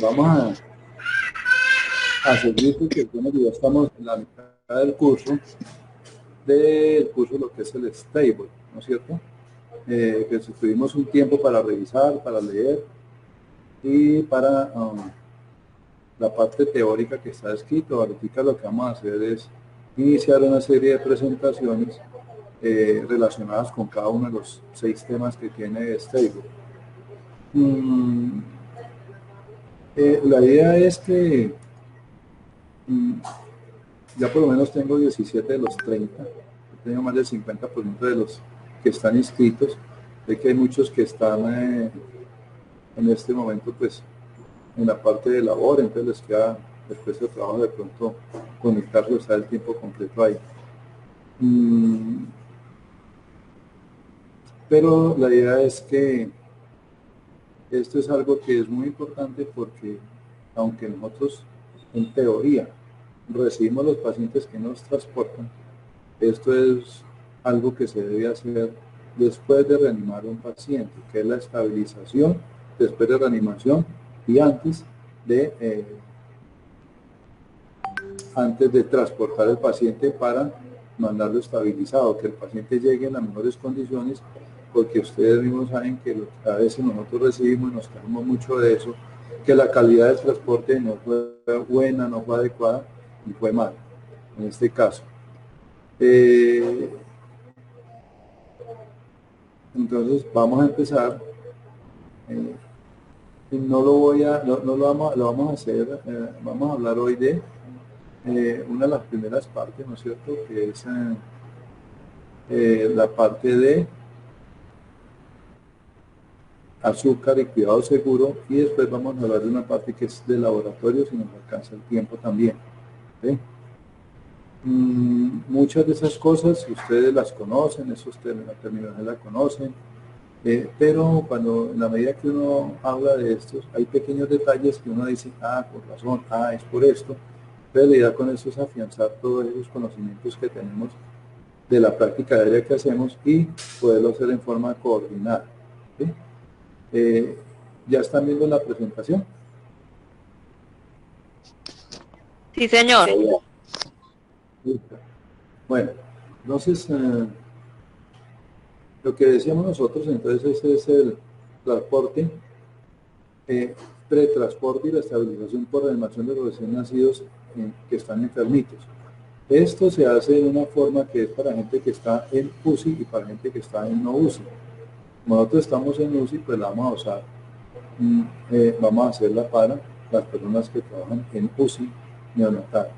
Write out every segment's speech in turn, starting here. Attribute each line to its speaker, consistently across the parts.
Speaker 1: vamos a seguir porque bueno, ya estamos en la mitad del curso lo que es el stable, ¿no es cierto? Que tuvimos un tiempo para revisar, para leer y para la parte teórica que está escrito. Ahorita lo que vamos a hacer es iniciar una serie de presentaciones relacionadas con cada uno de los 6 temas que tiene stable. La idea es que ya por lo menos tengo 17 de los 30, tengo más del 50% de los que están inscritos. Sé que hay muchos que están en este momento pues en la parte de labor, entonces les queda después del trabajo de pronto conectarse, estar el tiempo completo ahí. Pero la idea es que esto es algo que es muy importante porque aunque nosotros en teoría recibimos los pacientes que nos transportan, esto es algo que se debe hacer después de reanimar a un paciente, que es la estabilización después de reanimación y antes de transportar al paciente para mandarlo estabilizado, que el paciente llegue en las mejores condiciones, porque ustedes mismos saben que a veces nosotros recibimos y nos quejamos mucho de eso, que la calidad del transporte no fue buena, no fue adecuada y fue mal en este caso. Entonces vamos a empezar. No lo vamos a hacer, vamos a hablar hoy de una de las primeras partes, ¿no es cierto? Que es la parte de azúcar y cuidado seguro, y después vamos a hablar de una parte que es de laboratorio, si nos alcanza el tiempo también. ¿Sí? Muchas de esas cosas ustedes las conocen, la terminología la conocen, pero cuando en la medida que uno habla de estos, hay pequeños detalles que uno dice, por razón, es por esto. Pero la idea con eso es afianzar todos esos conocimientos que tenemos de la práctica diaria que hacemos y poderlo hacer en forma coordinada. ¿Sí? ¿Ya están viendo la presentación?
Speaker 2: Sí, señor.
Speaker 1: Listo. Bueno, entonces, lo que decíamos nosotros, entonces, ese es el transporte, pretransporte y la estabilización por reanimación de los recién nacidos que están enfermitos. Esto se hace de una forma que es para gente que está en UCI y para gente que está en no UCI. Como nosotros estamos en UCI, pues la vamos a usar, vamos a hacerla para las personas que trabajan en UCI neonatal.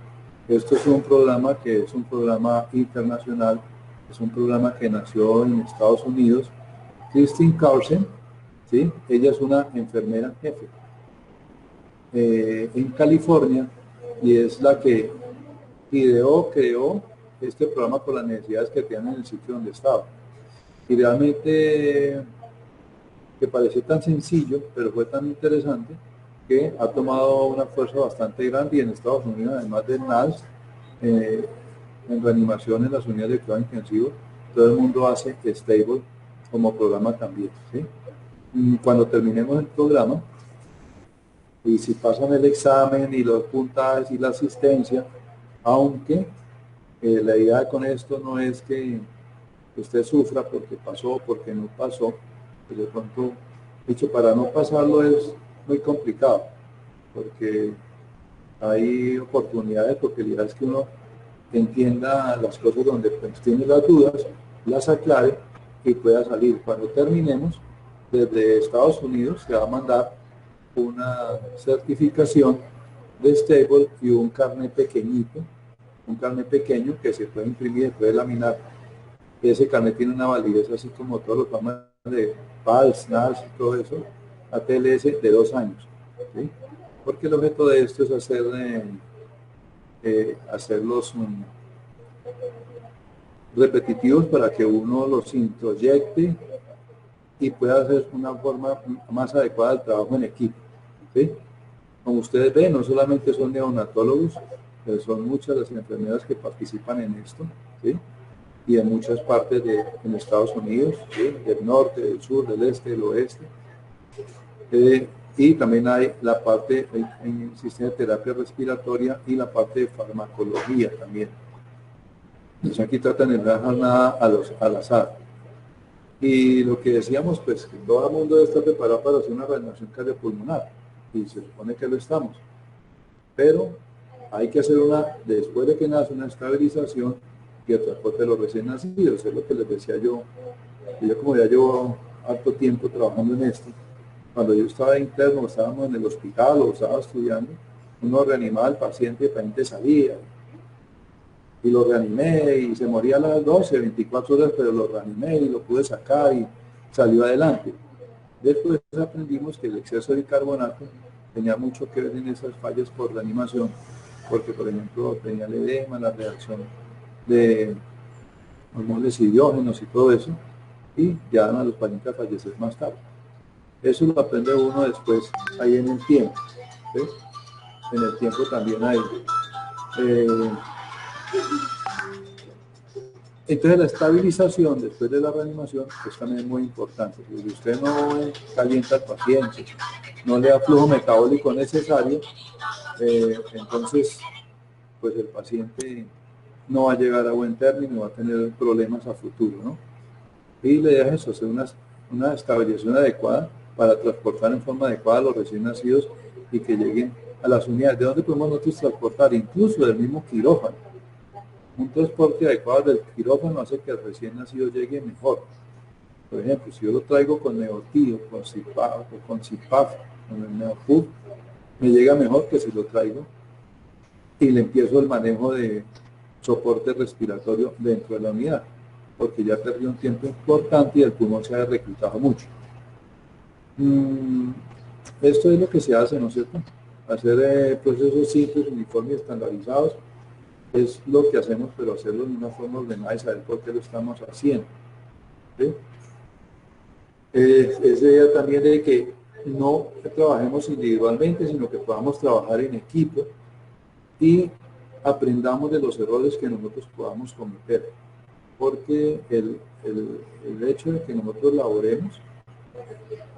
Speaker 1: Esto es un programa que es un programa internacional, es un programa que nació en Estados Unidos. Christine Carlsen, ¿sí? Ella es una enfermera jefe en California y es la que creó este programa por las necesidades que tienen en el sitio donde estaba. Y realmente que pareció tan sencillo, pero fue tan interesante que ha tomado una fuerza bastante grande, y en Estados Unidos, además del NALS, en reanimación en las unidades de cuidado intensivo, todo el mundo hace Stable como programa también. ¿Sí? Cuando terminemos el programa, y si pasan el examen y los puntajes y la asistencia, aunque la idea con esto no es que usted sufra porque pasó o porque no pasó, pues de pronto, dicho, para no pasarlo es muy complicado, porque hay oportunidades, porque la idea es que uno entienda las cosas donde pues, tiene las dudas, las aclare y pueda salir. Cuando terminemos, desde Estados Unidos se va a mandar una certificación de Stable y un carnet pequeñito, un carnet pequeño que se puede imprimir, se puede laminar. Ese carnet tiene una validez así como todos los programas de PALS, NALS y todo eso, ATLS de 2 años. ¿Sí? Porque el objeto de esto es hacerlos repetitivos para que uno los introyecte y pueda hacer una forma más adecuada del trabajo en equipo. ¿Sí? Como ustedes ven, no solamente son neonatólogos, son muchas las enfermeras que participan en esto, ¿sí? Y en muchas partes en Estados Unidos, ¿sí? Del norte, del sur, del este, del oeste. Y también hay la parte en el sistema de terapia respiratoria y la parte de farmacología también. Entonces aquí tratan de no dejar nada al azar. Y lo que decíamos, pues que todo el mundo debe estar preparado para hacer una reanimación cardiopulmonar. Y se supone que lo estamos. Pero hay que hacer después de que nace, una estabilización y el transporte de los recién nacidos. Es lo que les decía yo. Y yo como ya llevo harto tiempo trabajando en esto, cuando yo estaba interno, estábamos en el hospital o estaba estudiando, uno reanimaba al paciente y el paciente salía. Y lo reanimé y se moría a las 12, 24 horas, pero lo reanimé y lo pude sacar y salió adelante. Después aprendimos que el exceso de bicarbonato tenía mucho que ver en esas fallas por reanimación, porque por ejemplo tenía el edema, la reacción de hormonas idiógenos y todo eso, y llevan a los pacientes a fallecer más tarde. Eso lo aprende uno después ahí en el tiempo. ¿Sí? En el tiempo también hay. Entonces la estabilización después de la reanimación pues también es muy importante. Si usted no calienta al paciente, no le da flujo metabólico necesario, entonces pues el paciente no va a llegar a buen término, va a tener problemas a futuro, ¿no? Y le deja eso, hacer una estabilización adecuada para transportar en forma adecuada a los recién nacidos y que lleguen a las unidades. ¿De dónde podemos nosotros transportar? Incluso del mismo quirófano. Un transporte adecuado del quirófano hace que el recién nacido llegue mejor. Por ejemplo, si yo lo traigo con Neotío, con CIPAF, o con CIPAF, con el Neopub, me llega mejor que si lo traigo y le empiezo el manejo de soporte respiratorio dentro de la unidad, porque ya perdió un tiempo importante y el pulmón se ha reclutado mucho. Esto es lo que se hace, ¿no es cierto? Hacer procesos simples, uniformes, estandarizados, es lo que hacemos, pero hacerlo de una forma ordenada y saber por qué lo estamos haciendo. ¿Sí? Es idea también de que no trabajemos individualmente, sino que podamos trabajar en equipo y aprendamos de los errores que nosotros podamos cometer. Porque el hecho de que nosotros laboremos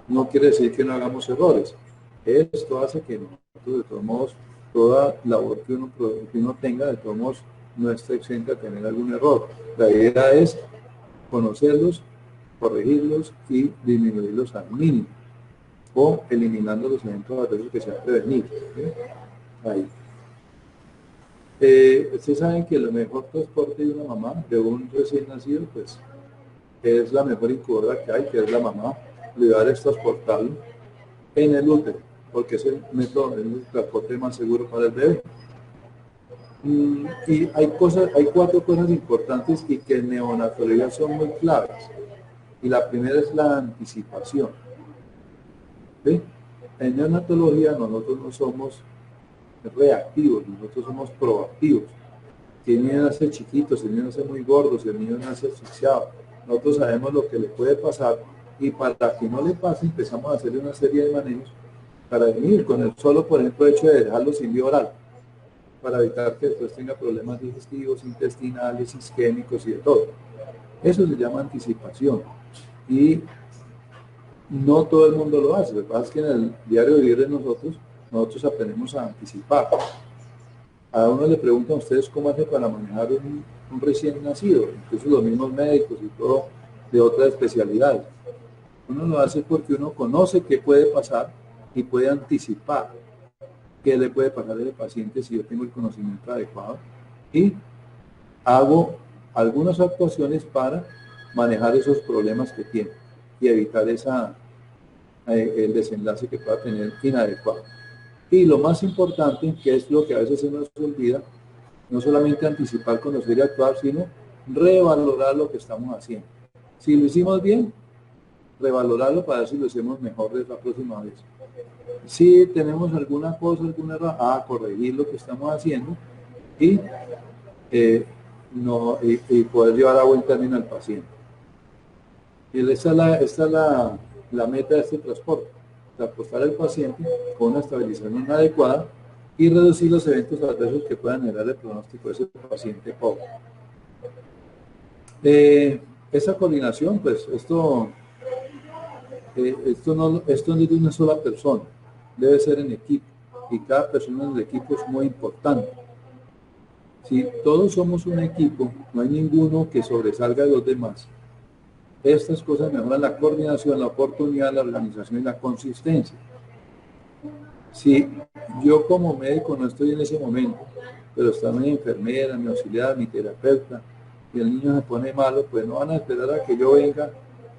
Speaker 1: no quiere decir que no hagamos errores. Esto hace que nosotros, de todos modos, toda labor que uno tenga, de todos modos, no esté exenta de tener algún error. La idea es conocerlos, corregirlos y disminuirlos al mínimo, o eliminando los eventos adversos que sean prevenidos. ¿Sí? Ahí. Ustedes saben que el mejor transporte de una mamá, de un recién nacido, pues es la mejor incubadora que hay, que es la mamá. Lo ideal es transportarlo en el útero, porque es el método, el transporte más seguro para el bebé. Y hay 4 cosas importantes y que en neonatología son muy claves. Y la primera es la anticipación. ¿Sí? En neonatología nosotros no somos reactivos, nosotros somos proactivos. Si el niño nace chiquito, si el niño nace muy gordo, si el niño nace asfixiado, nosotros sabemos lo que le puede pasar y para que no le pase empezamos a hacerle una serie de manejos para venir con el solo, por ejemplo, hecho de dejarlo sin vía oral, para evitar que después tenga problemas digestivos, intestinales, isquémicos y de todo. Eso se llama anticipación y no todo el mundo lo hace. Lo que pasa es que en el diario vivir de nosotros aprendemos a anticipar. A uno le preguntan a ustedes cómo hace para manejar un recién nacido, incluso los mismos médicos y todo de otras especialidades. Uno lo hace porque uno conoce qué puede pasar y puede anticipar qué le puede pasar al paciente si yo tengo el conocimiento adecuado y hago algunas actuaciones para manejar esos problemas que tiene y evitar el desenlace que pueda tener inadecuado. Y lo más importante, que es lo que a veces se nos olvida, no solamente anticipar, conocer y actuar, sino revalorar lo que estamos haciendo. Si lo hicimos bien, revalorarlo para ver si lo hacemos mejor de la próxima vez. Si tenemos alguna cosa, algún error, corregir lo que estamos haciendo y poder llevar a buen término al paciente. Y esta es la meta de este transporte, transportar al paciente con una estabilización adecuada y reducir los eventos adversos que puedan generar el pronóstico de ese paciente pobre. Esa coordinación, pues esto no es de una sola persona, debe ser en equipo, y cada persona en el equipo es muy importante. Si todos somos un equipo, no hay ninguno que sobresalga de los demás. Estas cosas mejoran la coordinación, la oportunidad, la organización y la consistencia. Si yo como médico no estoy en ese momento, pero está mi enfermera, mi auxiliar, mi terapeuta, y el niño se pone malo, pues no van a esperar a que yo venga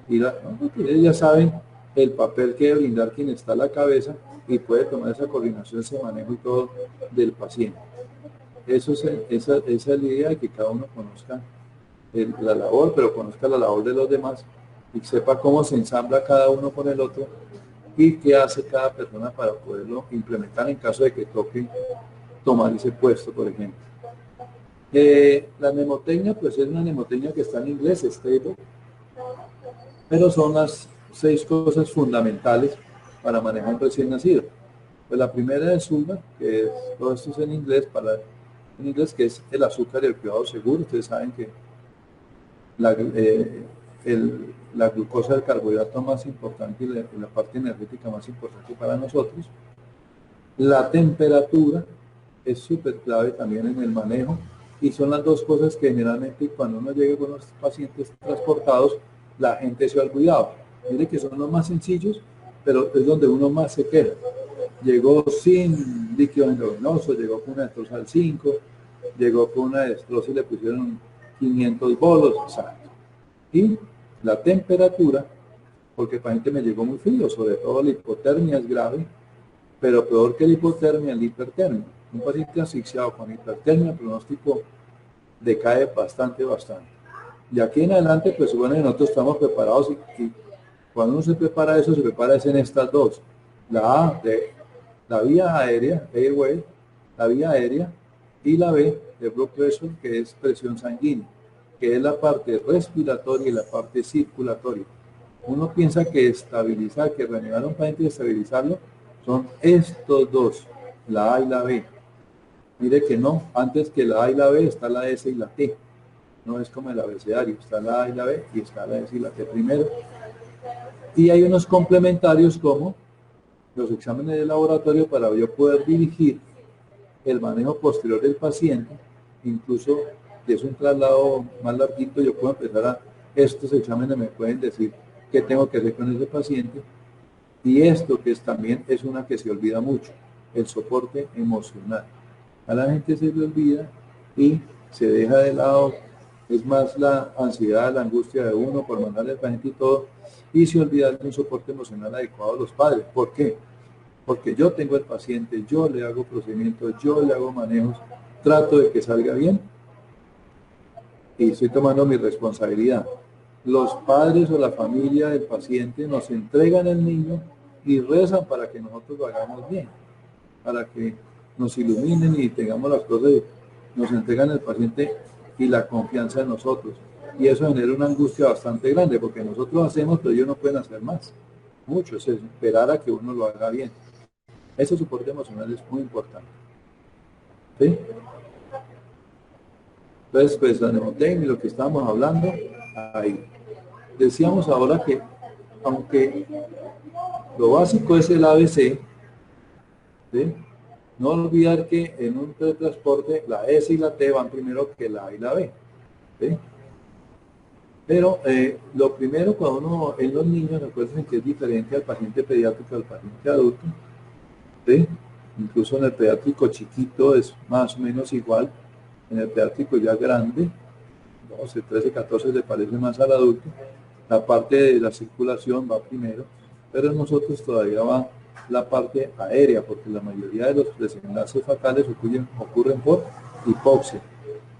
Speaker 1: y no, porque ellos ya saben el papel que debe brindar quien está a la cabeza y puede tomar esa coordinación, ese manejo y todo del paciente. Esa es la idea de que cada uno conozca la labor, pero conozca la labor de los demás y sepa cómo se ensambla cada uno con el otro y qué hace cada persona para poderlo implementar en caso de que toque tomar ese puesto, por ejemplo. La mnemotecnia, pues es una mnemotecnia que está en inglés, stable, pero son las 6 cosas fundamentales para manejar un recién nacido. Pues la primera es SULVA, que es, todo esto es en inglés, que es el azúcar y el cuidado seguro. Ustedes saben que la glucosa es el carbohidrato más importante y la parte energética más importante para nosotros. La temperatura es súper clave también en el manejo, y son las 2 cosas que generalmente cuando uno llega con los pacientes transportados, la gente se ha olvidado. Mire que son los más sencillos, pero es donde uno más se queda. Llegó sin líquido endovenoso, llegó con una destrozal 5, llegó con una destroza y le pusieron 500 bolos, exacto. Y la temperatura, porque el paciente me llegó muy frío, sobre todo la hipotermia es grave, pero peor que la hipotermia es la hipertermia. Un paciente asfixiado con hipertermia, el pronóstico decae bastante. Y aquí en adelante, pues bueno, nosotros estamos preparados y cuando uno se prepara eso, se prepara es en estas 2. La A, de la vía aérea, airway, la vía aérea, y la B, de blood pressure, que es presión sanguínea, que es la parte respiratoria y la parte circulatoria. Uno piensa que estabilizar, que reanimar a un paciente y estabilizarlo, son estos 2, la A y la B. Mire que no, antes que la A y la B está la S y la T. No es como el abecedario, está la A y la B y está la S y la T primero. Y hay unos complementarios como los exámenes de laboratorio para yo poder dirigir el manejo posterior del paciente. Incluso si es un traslado más larguito, yo puedo empezar estos exámenes me pueden decir qué tengo que hacer con ese paciente. Y esto que también es una que se olvida mucho, el soporte emocional. A la gente se le olvida y se deja de lado, es más la ansiedad, la angustia de uno por mandarle al paciente y todo, y se olvida de un soporte emocional adecuado a los padres. ¿Por qué? Porque yo tengo el paciente, yo le hago procedimientos, yo le hago manejos, trato de que salga bien y estoy tomando mi responsabilidad. Los padres o la familia del paciente nos entregan el niño y rezan para que nosotros lo hagamos bien, para que nos iluminen y tengamos las cosas, nos entregan el paciente y la confianza en nosotros. Y eso genera una angustia bastante grande, porque nosotros hacemos, pero ellos no pueden hacer más. Mucho es esperar a que uno lo haga bien. Ese soporte emocional es muy importante. ¿Sí? Entonces, pues la mnemotecnia, lo que estábamos hablando, ahí. Decíamos ahora que, aunque lo básico es el ABC, ¿sí? No olvidar que en un teletransporte la S y la T van primero que la A y la B. ¿Sí? Pero lo primero, cuando uno en los niños, recuerden que es diferente al paciente pediátrico al paciente adulto. ¿Sí? Incluso en el pediátrico chiquito es más o menos igual. En el pediátrico ya grande, 12, 13, 14 se parece más al adulto. La parte de la circulación va primero, pero en nosotros todavía va la parte aérea, porque la mayoría de los desenlaces fatales ocurren por hipoxia,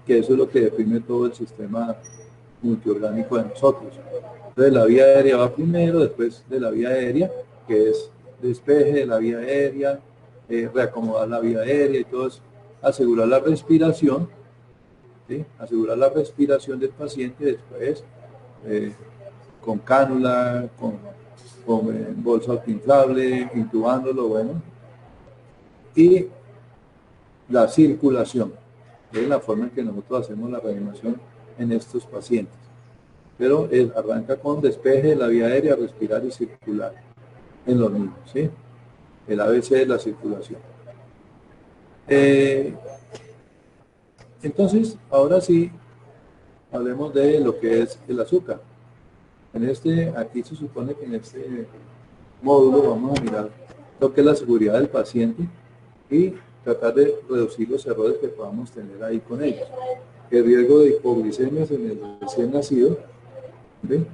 Speaker 1: que eso es lo que deprime todo el sistema multiorgánico de nosotros. Entonces la vía aérea va primero, después de la vía aérea, que es despeje de la vía aérea, reacomodar la vía aérea y todo eso, asegurar la respiración, ¿sí? Asegurar la respiración del paciente, después con cánula, con bolsa autoinflable, intubándolo, bueno, y la circulación, es la forma en que nosotros hacemos la reanimación en estos pacientes. Pero arranca con despeje de la vía aérea, respirar y circular en los niños, ¿sí? el ABC de la circulación. Entonces, ahora sí, hablemos de lo que es el azúcar. Aquí se supone que en este módulo vamos a mirar lo que es la seguridad del paciente y tratar de reducir los errores que podamos tener ahí con ellos. El riesgo de hipoglicemia en el recién nacido, ¿sí?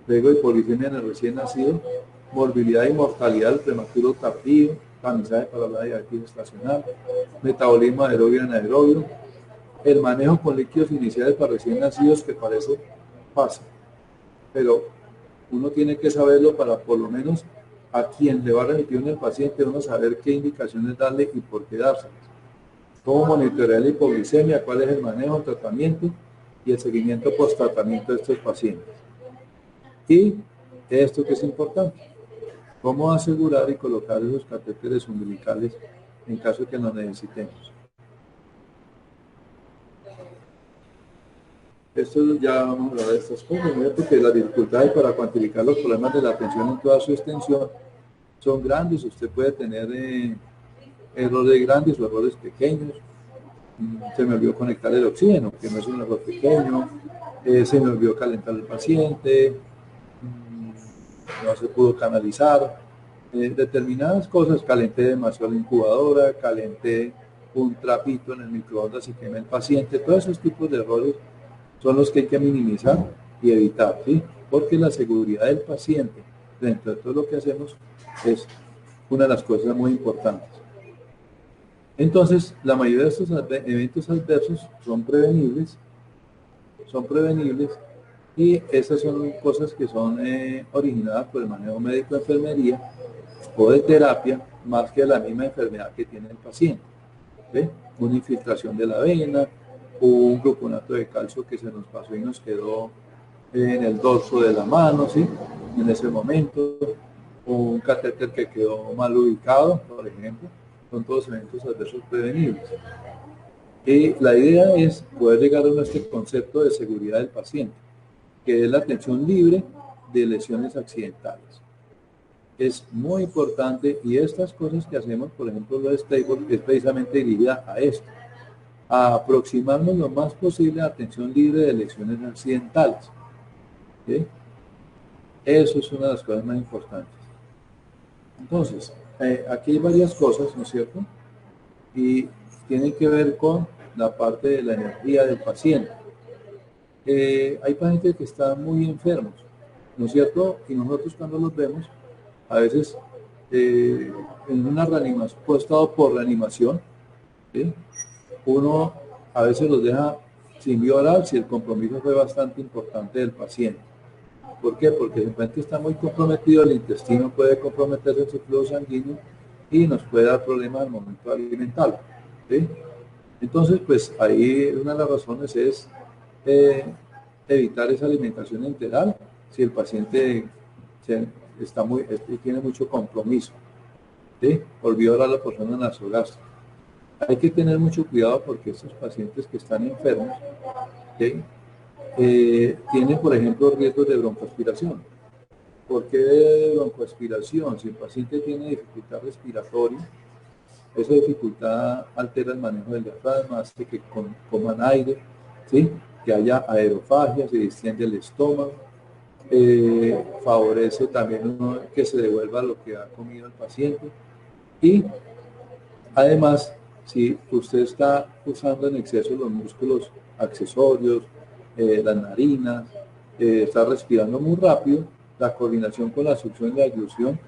Speaker 1: Riesgo de hipoglicemia en el recién nacido, morbilidad y mortalidad del prematuro tardío, tamizaje para la diabetes estacional, metabolismo aerobio y anaerobio, el manejo con líquidos iniciales para recién nacidos, que parece fácil, pero uno tiene que saberlo para por lo menos a quien le va a remitir el paciente, uno saber qué indicaciones darle y por qué dárselas. Cómo monitorear la hipoglicemia, cuál es el manejo, el tratamiento y el seguimiento post-tratamiento de estos pacientes. Y esto que es importante, cómo asegurar y colocar los catéteres umbilicales en caso de que lo necesitemos. Esto ya vamos a hablar de estas cosas, porque las dificultades para cuantificar los problemas de la atención en toda su extensión son grandes. Usted puede tener errores grandes o errores pequeños. Se me olvidó conectar el oxígeno, que no es un error pequeño. Se me olvidó calentar el paciente. No se pudo canalizar. Determinadas cosas, calenté demasiado la incubadora, calenté un trapito en el microondas y quemé el paciente. Todos esos tipos de errores son los que hay que minimizar y evitar, ¿sí? Porque la seguridad del paciente dentro de todo lo que hacemos es una de las cosas muy importantes. Entonces, la mayoría de estos eventos adversos son prevenibles y esas son cosas que son originadas por el manejo médico de enfermería o de terapia, más que la misma enfermedad que tiene el paciente, ¿sí? Una infiltración de la vena, un gluconato de calcio que se nos pasó y nos quedó en el dorso de la mano, ¿sí? En ese momento, un catéter que quedó mal ubicado, por ejemplo, son todos eventos adversos prevenibles. Y la idea es poder llegar a este concepto de seguridad del paciente, que es la atención libre de lesiones accidentales. Es muy importante y estas cosas que hacemos, por ejemplo, lo de Stable, es precisamente dirigida a esto, a aproximarnos lo más posible a atención libre de lesiones accidentales. ¿Sí? Eso es una de las cosas más importantes. Entonces, aquí hay varias cosas, ¿no es cierto? Y tienen que ver con la parte de la energía del paciente. Hay pacientes que están muy enfermos, ¿no es cierto? Y nosotros cuando los vemos, a veces en una reanimación, estado por reanimación, ¿sí? Uno a veces los deja sin violar si el compromiso fue bastante importante del paciente. ¿Por qué? Porque el paciente está muy comprometido, el intestino puede comprometerse en su flujo sanguíneo y nos puede dar problemas al momento de alimentarlo, ¿sí? Entonces, pues ahí una de las razones es evitar esa alimentación enteral si el paciente tiene mucho compromiso, ¿sí? Por violar la porción nasogástrica. Hay que tener mucho cuidado porque estos pacientes que están enfermos, ¿sí? Tienen, por ejemplo, riesgos de broncoaspiración. ¿Por qué de broncoaspiración? Si el paciente tiene dificultad respiratoria, esa dificultad altera el manejo del diafragma, hace que coman aire, ¿sí? Que haya aerofagia, se distiende el estómago, favorece también que se devuelva lo que ha comido el paciente y además, si usted está usando en exceso los músculos accesorios, las narinas, está respirando muy rápido, la coordinación con la succión y la eglusión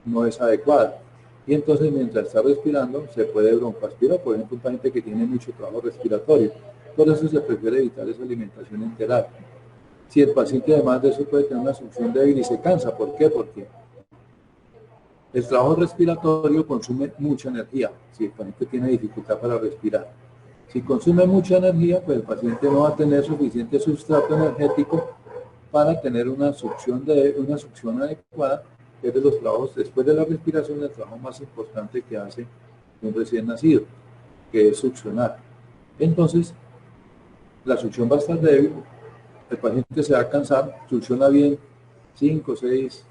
Speaker 1: no es adecuada. Y entonces, mientras está respirando, se puede broncoaspirar, por ejemplo, un paciente que tiene mucho trabajo respiratorio. Por eso se prefiere evitar esa alimentación enteral. Si el paciente además de eso puede tener una succión débil y se cansa, ¿por qué? Porque el trabajo respiratorio consume mucha energía, si el paciente tiene dificultad para respirar. Si consume mucha energía, pues el paciente no va a tener suficiente sustrato energético para tener una succión adecuada, que es de los trabajos, después de la respiración, el trabajo más importante que hace un recién nacido, que es succionar. Entonces, la succión va a estar débil, el paciente se va a cansar, succiona bien 5 o 6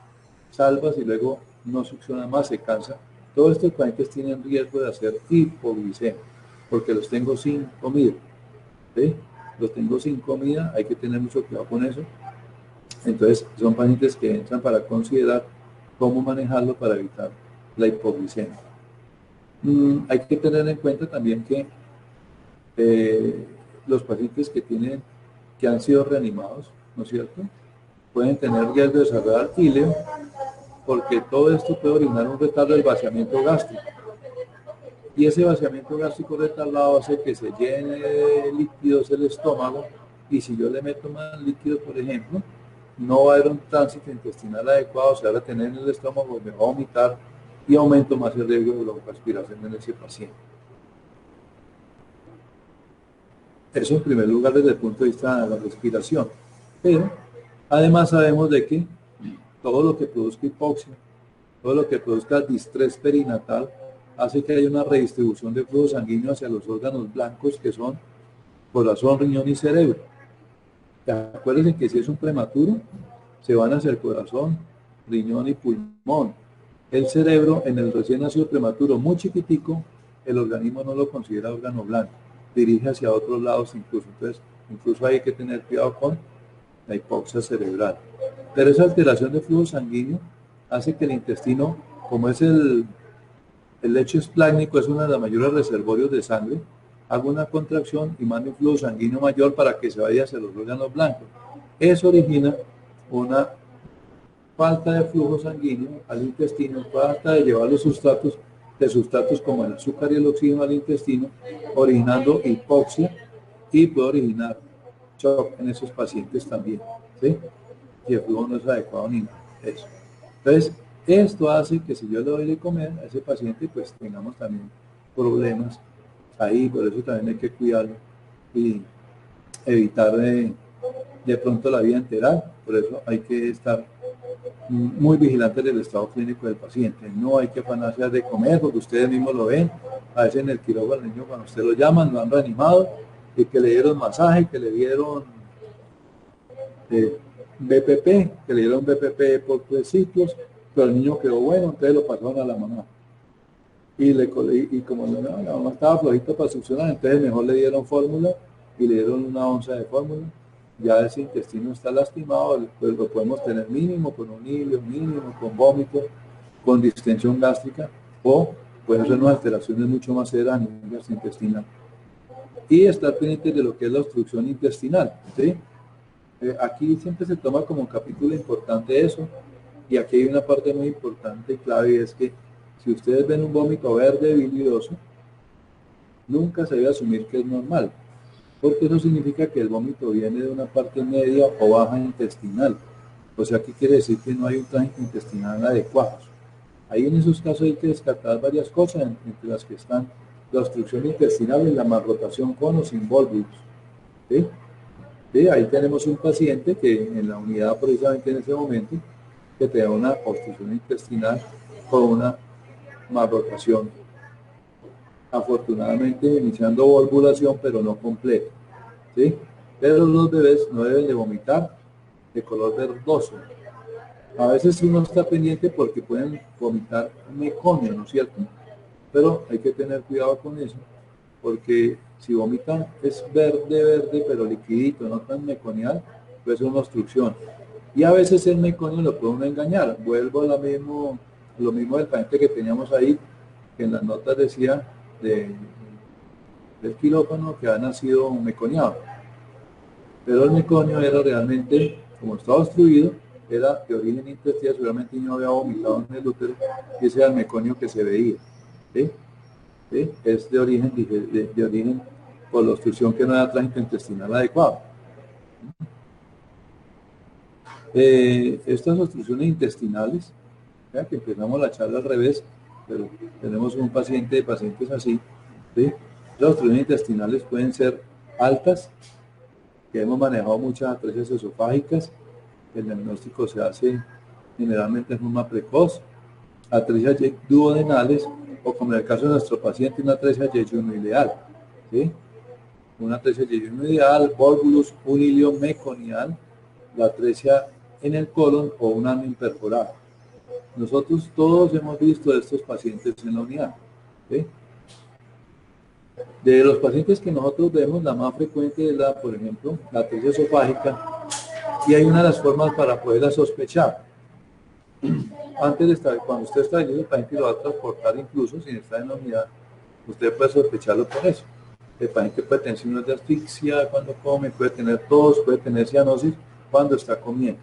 Speaker 1: salvas y luego no succiona más, se cansa. Todos estos pacientes tienen riesgo de hacer hipoglicemia, porque los tengo sin comida. ¿Sí? Los tengo sin comida, hay que tener mucho cuidado con eso. Entonces, son pacientes que entran para considerar cómo manejarlo para evitar la hipoglicemia. Hay que tener en cuenta también que los pacientes que han sido reanimados, ¿no es cierto?, pueden tener riesgo de desarrollar íleo, porque todo esto puede originar un retardo del vaciamiento gástrico. Y ese vaciamiento gástrico retardado hace que se llene de líquidos el estómago, y si yo le meto más líquido, por ejemplo, no va a haber un tránsito intestinal adecuado, se va a retener en el estómago, me va a vomitar y aumento más el riesgo de broncoaspiración en ese paciente. Eso en primer lugar desde el punto de vista de la respiración. Pero además sabemos de que todo lo que produzca hipoxia, todo lo que produzca distrés perinatal, hace que haya una redistribución de flujo sanguíneo hacia los órganos blancos que son corazón, riñón y cerebro. Acuérdense que si es un prematuro, se van hacia el corazón, riñón y pulmón. El cerebro, en el recién nacido prematuro muy chiquitico, el organismo no lo considera órgano blanco, dirige hacia otros lados incluso. Entonces, incluso hay que tener cuidado con la hipoxia cerebral. Pero esa alteración de flujo sanguíneo hace que el intestino, como es el lecho esplácnico, es uno de los mayores reservorios de sangre, haga una contracción y mande un flujo sanguíneo mayor para que se vaya hacia los órganos blancos. Eso origina una falta de flujo sanguíneo al intestino, falta de llevar los sustratos como el azúcar y el oxígeno al intestino, originando hipoxia, y puede originar shock en esos pacientes también, ¿sí? Y el flujo no es adecuado ni nada. Eso. Entonces, esto hace que si yo le doy de comer a ese paciente, pues tengamos también problemas ahí, por eso también hay que cuidarlo y evitar de pronto la vía enteral. Por eso hay que estar muy vigilantes del estado clínico del paciente. No hay que afanarse de comer, porque ustedes mismos lo ven. A veces en el quirófano, el niño, cuando usted lo llaman, lo han reanimado, y que le dieron masaje, que le dieron BPP, que le dieron BPP por 3 ciclos, pero el niño quedó bueno, entonces lo pasaron a la mamá. Y como la mamá estaba flojita para succionar, entonces mejor le dieron fórmula y le dieron 1 onza de fórmula. Ya ese intestino está lastimado, pues lo podemos tener mínimo con un hilio, mínimo con vómito, con distensión gástrica, o pueden ser unas alteraciones mucho más severas a nivel gastrointestinal. Y estar pendiente de lo que es la obstrucción intestinal, ¿sí? Aquí siempre se toma como un capítulo importante eso, y aquí hay una parte muy importante y clave, y es que si ustedes ven un vómito verde bilioso, nunca se debe asumir que es normal, porque eso significa que el vómito viene de una parte media o baja intestinal. O sea, ¿qué quiere decir? Que no hay un tránsito intestinal adecuado. Ahí en esos casos hay que descartar varias cosas, entre las que están la obstrucción intestinal y la malrotación con o sin vólvulos. ¿Sí? ¿Sí? Ahí tenemos un paciente que en la unidad precisamente en ese momento que tenga una obstrucción intestinal con una malrotación. Afortunadamente iniciando volvulación, pero no completa, ¿sí? Pero los bebés no deben de vomitar de color verdoso. A veces uno está pendiente porque pueden vomitar meconio, ¿no es cierto? Pero hay que tener cuidado con eso, porque si vomitan es verde, pero liquidito, no tan meconial, pues es una obstrucción. Y a veces el meconio lo puede uno engañar. Vuelvo a lo mismo del paciente que teníamos ahí, que en las notas decía del quirófano que ha nacido meconiado. Pero el meconio era realmente, como estaba obstruido, era de origen intestinal, seguramente no había vomitado en el útero, y ese era el meconio que se veía. ¿Sí? ¿Sí? Es de origen por la obstrucción que no era tránsito intestinal adecuado. Estas obstrucciones intestinales, ¿ya? Que empezamos la charla al revés, pero tenemos un pacientes así, ¿sí? Las obstrucciones intestinales pueden ser altas, que hemos manejado muchas atresias esofágicas. El diagnóstico se hace generalmente en forma precoz, atresias duodenales, o como en el caso de nuestro paciente, una atresia yeyunoideal, ¿sí? Una atresia yeyunoideal, vólvulos, un hilio meconial, la atresia en el colon o un ano imperforado. Nosotros todos hemos visto a estos pacientes en la unidad. ¿Sí? De los pacientes que nosotros vemos, la más frecuente es la, por ejemplo, la atresia esofágica, y hay una de las formas para poderla sospechar. Antes de estar, cuando usted está allí, el paciente lo va a transportar incluso sin estar en la unidad, usted puede sospecharlo por eso. El paciente puede tener signos de asfixia cuando come, puede tener tos, puede tener cianosis cuando está comiendo,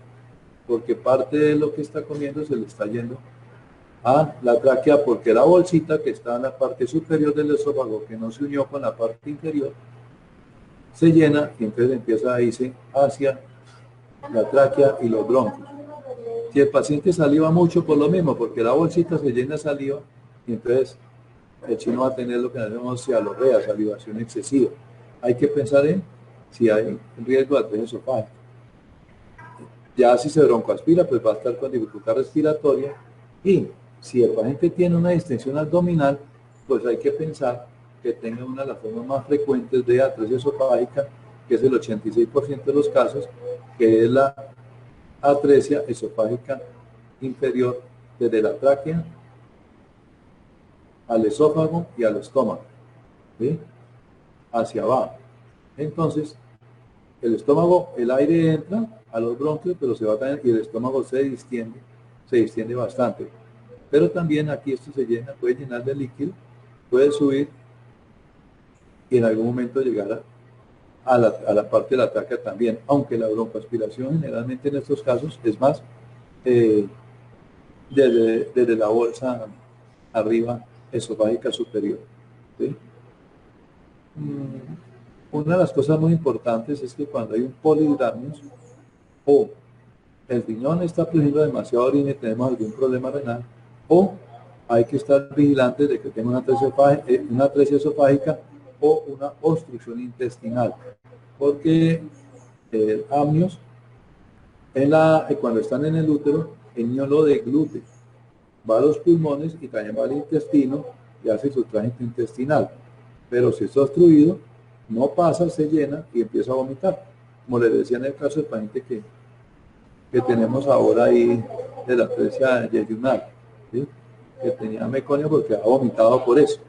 Speaker 1: porque parte de lo que está comiendo se le está yendo a la tráquea, porque la bolsita que está en la parte superior del esófago, que no se unió con la parte inferior, se llena y entonces empieza a irse hacia la tráquea y los bronquios. Si el paciente saliva mucho, por lo mismo, porque la bolsita se llena de saliva y entonces el chino va a tener lo que llamamos cialorrea, salivación excesiva. Hay que pensar en si hay riesgo de atresia esofágica. Ya si se broncoaspira, pues va a estar con dificultad respiratoria, y si el paciente tiene una distensión abdominal, pues hay que pensar que tenga una de las formas más frecuentes de atresia esofágica, que es el 86% de los casos, que es la atresia esofágica inferior desde la tráquea al esófago y al estómago, ¿sí? Hacia abajo. Entonces, el estómago, el aire entra a los bronquios, pero se va a y el estómago se distiende bastante. Pero también aquí esto se llena, puede llenar de líquido, puede subir y en algún momento llegar a la parte de la tráquea también, aunque la broncoaspiración generalmente en estos casos es más desde la bolsa arriba esofágica superior, ¿sí? Una de las cosas muy importantes es que cuando hay un polihidramnios o el riñón está produciendo demasiado orina y tenemos algún problema renal, o hay que estar vigilantes de que tenga una atresia esofágica o una obstrucción intestinal, porque amnios cuando están en el útero, el niño lo deglute, va a los pulmones y también va al intestino y hace su tránsito intestinal. Pero si está obstruido, no pasa, se llena y empieza a vomitar. Como les decía en el caso del paciente que tenemos ahora ahí de la atresia yeyunal, ¿sí? Que tenía meconio porque ha vomitado por eso.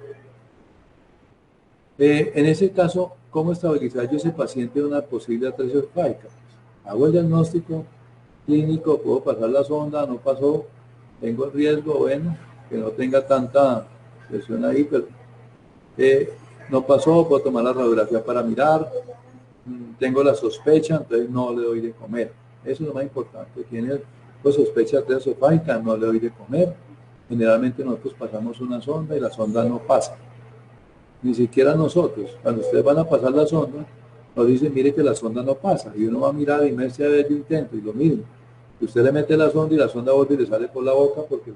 Speaker 1: En ese caso, ¿cómo estabilizar yo ese paciente de una posible atresia esofágica? Hago el diagnóstico clínico, puedo pasar la sonda, no pasó, tengo el riesgo, bueno, que no tenga tanta presión ahí, pero no pasó, puedo tomar la radiografía para mirar, tengo la sospecha, entonces no le doy de comer. Eso es lo más importante. Tiene pues, sospecha de atresia esofágica, no le doy de comer. Generalmente nosotros pasamos una sonda y la sonda no pasa. Ni siquiera nosotros. Cuando ustedes van a pasar la sonda, nos dicen, mire que la sonda no pasa. Y uno va a mirar y me dice, a ver, yo intento, y lo mismo. Usted le mete la sonda y la sonda vuelve y le sale por la boca porque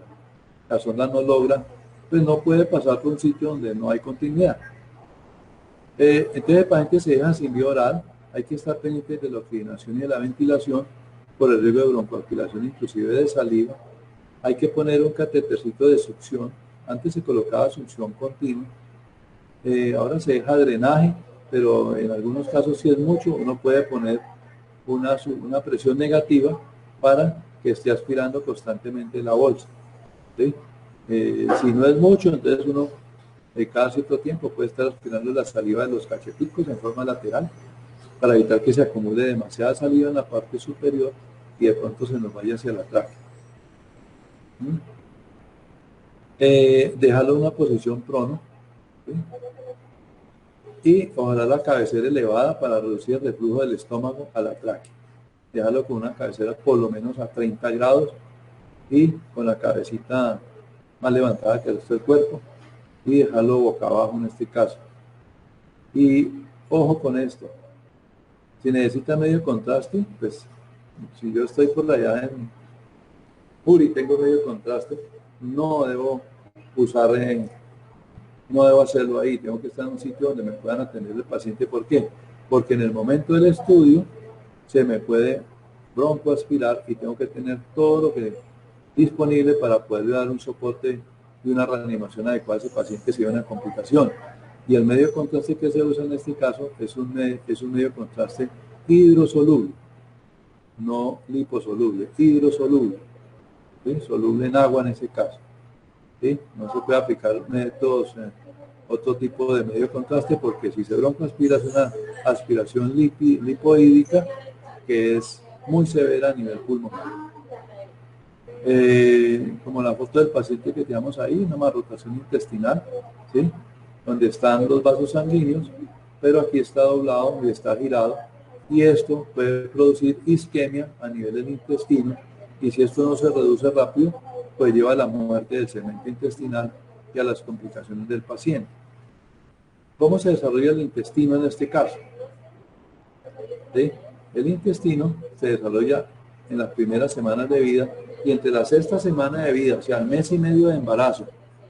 Speaker 1: la sonda no logra, pues no puede pasar por un sitio donde no hay continuidad. Entonces el paciente se deja sin vía oral, hay que estar pendiente de la oxigenación y de la ventilación por el riesgo de broncoaspiración, inclusive de saliva. Hay que poner un catétercito de succión, antes se colocaba succión continua, ahora se deja drenaje, pero en algunos casos si es mucho, uno puede poner una presión negativa para que esté aspirando constantemente la bolsa, ¿sí? Si no es mucho, entonces uno cada cierto tiempo puede estar aspirando la saliva de los cacheticos en forma lateral para evitar que se acumule demasiada saliva en la parte superior y de pronto se nos vaya hacia la tráquea. Dejarlo en una posición prono, ¿sí? Y ojalá la cabecera elevada para reducir el reflujo del estómago a la tráquea. Dejarlo con una cabecera por lo menos a 30 grados y con la cabecita más levantada que el resto del cuerpo, y dejarlo boca abajo en este caso. Y ojo con esto, si necesita medio contraste, pues si yo estoy por allá en Uri, tengo medio contraste, no debo no debo hacerlo ahí, tengo que estar en un sitio donde me puedan atender el paciente. ¿Por qué? Porque en el momento del estudio se me puede broncoaspirar y tengo que tener todo lo que disponible para poderle dar un soporte y una reanimación adecuada a ese paciente si hay una complicación. Y el medio de contraste que se usa en este caso es un medio de contraste hidrosoluble, no liposoluble, hidrosoluble. ¿sí? Soluble en agua en ese caso, ¿sí? No se puede aplicar métodos, otro tipo de medio de contraste, porque si se broncoaspira es una aspiración lipoídica que es muy severa a nivel pulmonar. Como la foto del paciente que tenemos ahí, una malrotación intestinal, ¿sí? Donde están los vasos sanguíneos, pero aquí está doblado y está girado, y esto puede producir isquemia a nivel del intestino, y si esto no se reduce rápido, pues lleva a la muerte del segmento intestinal y a las complicaciones del paciente. ¿Cómo se desarrolla el intestino en este caso? ¿Sí? El intestino se desarrolla en las primeras semanas de vida, y entre la sexta semana de vida, o sea, al mes y medio de embarazo,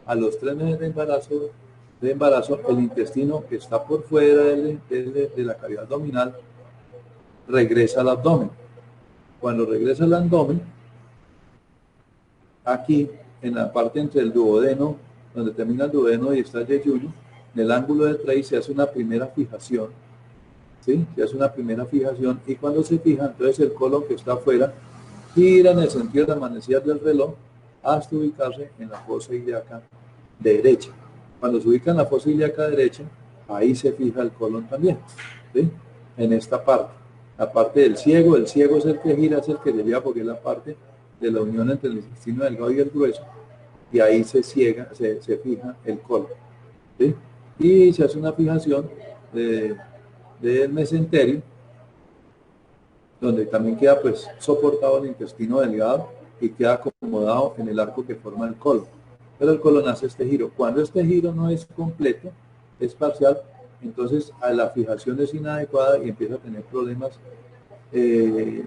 Speaker 1: a los 3 meses de embarazo, el intestino que está por fuera de la cavidad abdominal regresa al abdomen. Cuando regresa al abdomen, aquí en la parte entre el duodeno, donde termina el duodeno y está el yeyuyo, en el ángulo de Trey se hace una primera fijación, ¿sí? Se hace una primera fijación, y cuando se fija, entonces el colon que está afuera gira en el sentido de las manecillas del reloj hasta ubicarse en la fosa ilíaca derecha. Cuando se ubica en la fosa ilíaca derecha, ahí se fija el colon también, ¿sí? En esta parte, la parte del ciego. El ciego es el que gira, es el que se lleva, porque es la parte de la unión entre el intestino delgado y el grueso, y ahí se fija el colon, ¿sí? Y se hace una fijación del mesenterio, donde también queda pues soportado el intestino delgado y queda acomodado en el arco que forma el colon. Pero el colon hace este giro. Cuando este giro no es completo, es parcial, entonces a la fijación es inadecuada y empieza a tener problemas de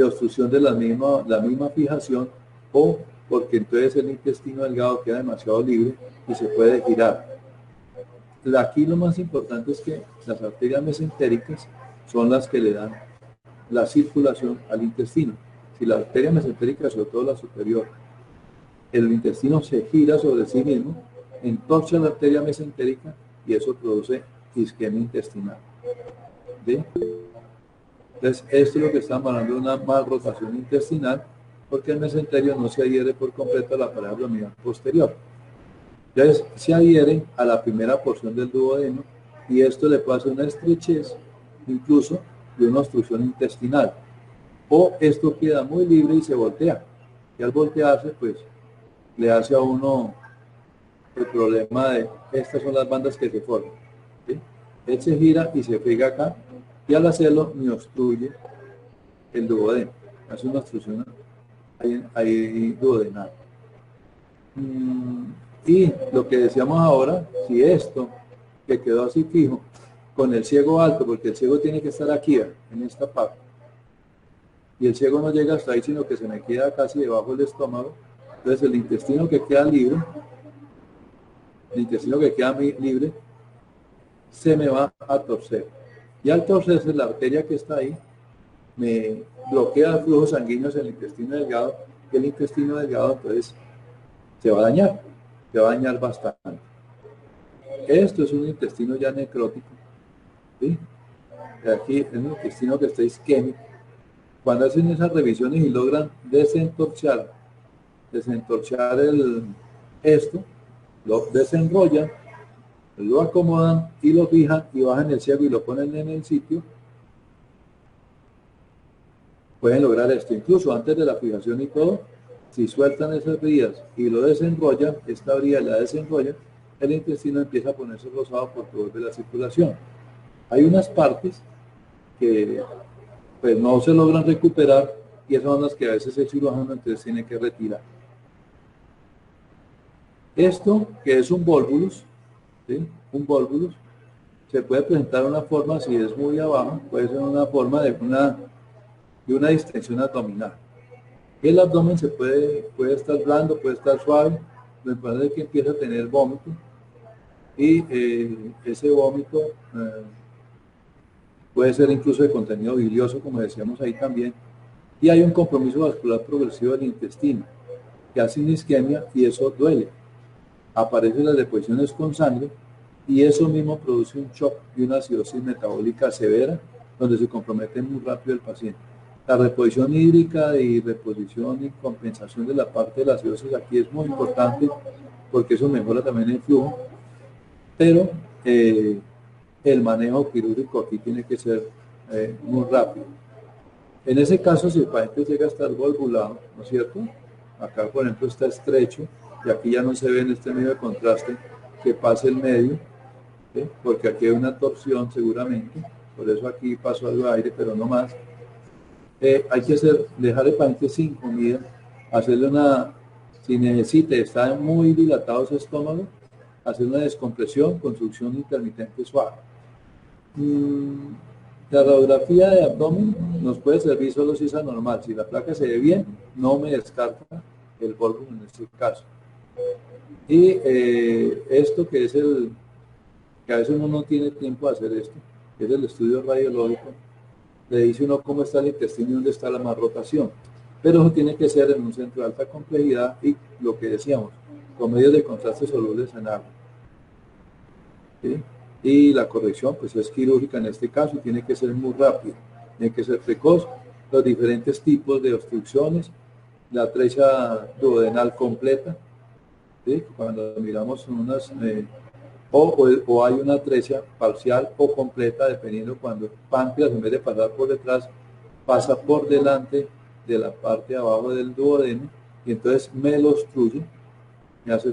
Speaker 1: obstrucción de la misma fijación, o porque entonces el intestino delgado queda demasiado libre y se puede girar. Aquí lo más importante es que las arterias mesentéricas son las que le dan la circulación al intestino. Si la arteria mesentérica, sobre todo la superior, el intestino se gira sobre sí mismo, entorcha la arteria mesentérica y eso produce isquemia intestinal, ¿sí? Entonces, esto es lo que estamos hablando de una malrotación intestinal, porque el mesenterio no se adhiere por completo a la pared abdominal posterior. Entonces, se adhiere a la primera porción del duodeno, y esto le puede hacer una estrechez, incluso de una obstrucción intestinal, o esto queda muy libre y se voltea, y al voltearse pues le hace a uno el problema de estas son las bandas que se forman, ¿sí? Él se gira y se pega acá, y al hacerlo me obstruye el duodeno, hace una obstrucción ahí duodenal. Y lo que decíamos ahora, si esto que quedó así fijo con el ciego alto, porque el ciego tiene que estar aquí en esta parte, y el ciego no llega hasta ahí, sino que se me queda casi debajo del estómago, entonces el intestino que queda libre, se me va a torcer, y al torcerse la arteria que está ahí me bloquea el flujo sanguíneo en el intestino delgado, y el intestino delgado entonces se va a dañar bastante. Esto es un intestino ya necrótico, ¿sí? Aquí es un intestino que está isquémico. Cuando hacen esas revisiones y logran desentorchar esto, lo desenrollan, lo acomodan y lo fijan y bajan el ciego y lo ponen en el sitio, pueden lograr esto. Incluso antes de la fijación y todo, si sueltan esas vías y lo desenrollan, esta vía la desenrollan, el intestino empieza a ponerse rosado porque vuelve la circulación. Hay unas partes que pues no se logran recuperar, y esas son las que a veces el cirujano entonces tiene que retirar. Esto, que es un volvulus, ¿sí? Un volvulus se puede presentar de una forma, si es muy abajo, puede ser una forma de una distensión abdominal. El abdomen puede estar blando, puede estar suave, lo importante es que empieza a tener vómito, y ese vómito puede ser incluso de contenido bilioso, como decíamos ahí también, y hay un compromiso vascular progresivo del intestino, que hace una isquemia, y eso duele. Aparecen las deposiciones con sangre, y eso mismo produce un shock y una acidosis metabólica severa, donde se compromete muy rápido el paciente. La reposición hídrica y reposición y compensación de la parte de las acidosis aquí es muy importante porque eso mejora también el flujo, pero el manejo quirúrgico aquí tiene que ser muy rápido. En ese caso, si el paciente llega a estar valvulado, ¿no es cierto? Acá, por ejemplo, está estrecho y aquí ya no se ve en este medio de contraste que pase el medio, ¿sí? Porque aquí hay una torsión seguramente, por eso aquí pasó algo de aire, pero no más. Hay que dejar el paciente sin comida, hacerle si necesita, está muy dilatado su estómago, hacer una descompresión con succión intermitente suave. La radiografía de abdomen nos puede servir solo si es anormal. Si la placa se ve bien, no me descarta el Volvo en este caso. Y esto que es que a veces uno no tiene tiempo de hacer esto, que es el estudio radiológico, le dice uno cómo está el intestino y dónde está la malrotación. Pero eso tiene que ser en un centro de alta complejidad y lo que decíamos, con medios de contraste solubles en agua. ¿Sí? Y la corrección pues es quirúrgica en este caso y tiene que ser muy rápido, tiene que ser precoz. Los diferentes tipos de obstrucciones, la atresia duodenal completa, ¿sí? Cuando miramos unas, o hay una atresia parcial o completa, dependiendo cuando el páncreas en vez de pasar por detrás, pasa por delante de la parte de abajo del duodeno y entonces me lo obstruye, me hace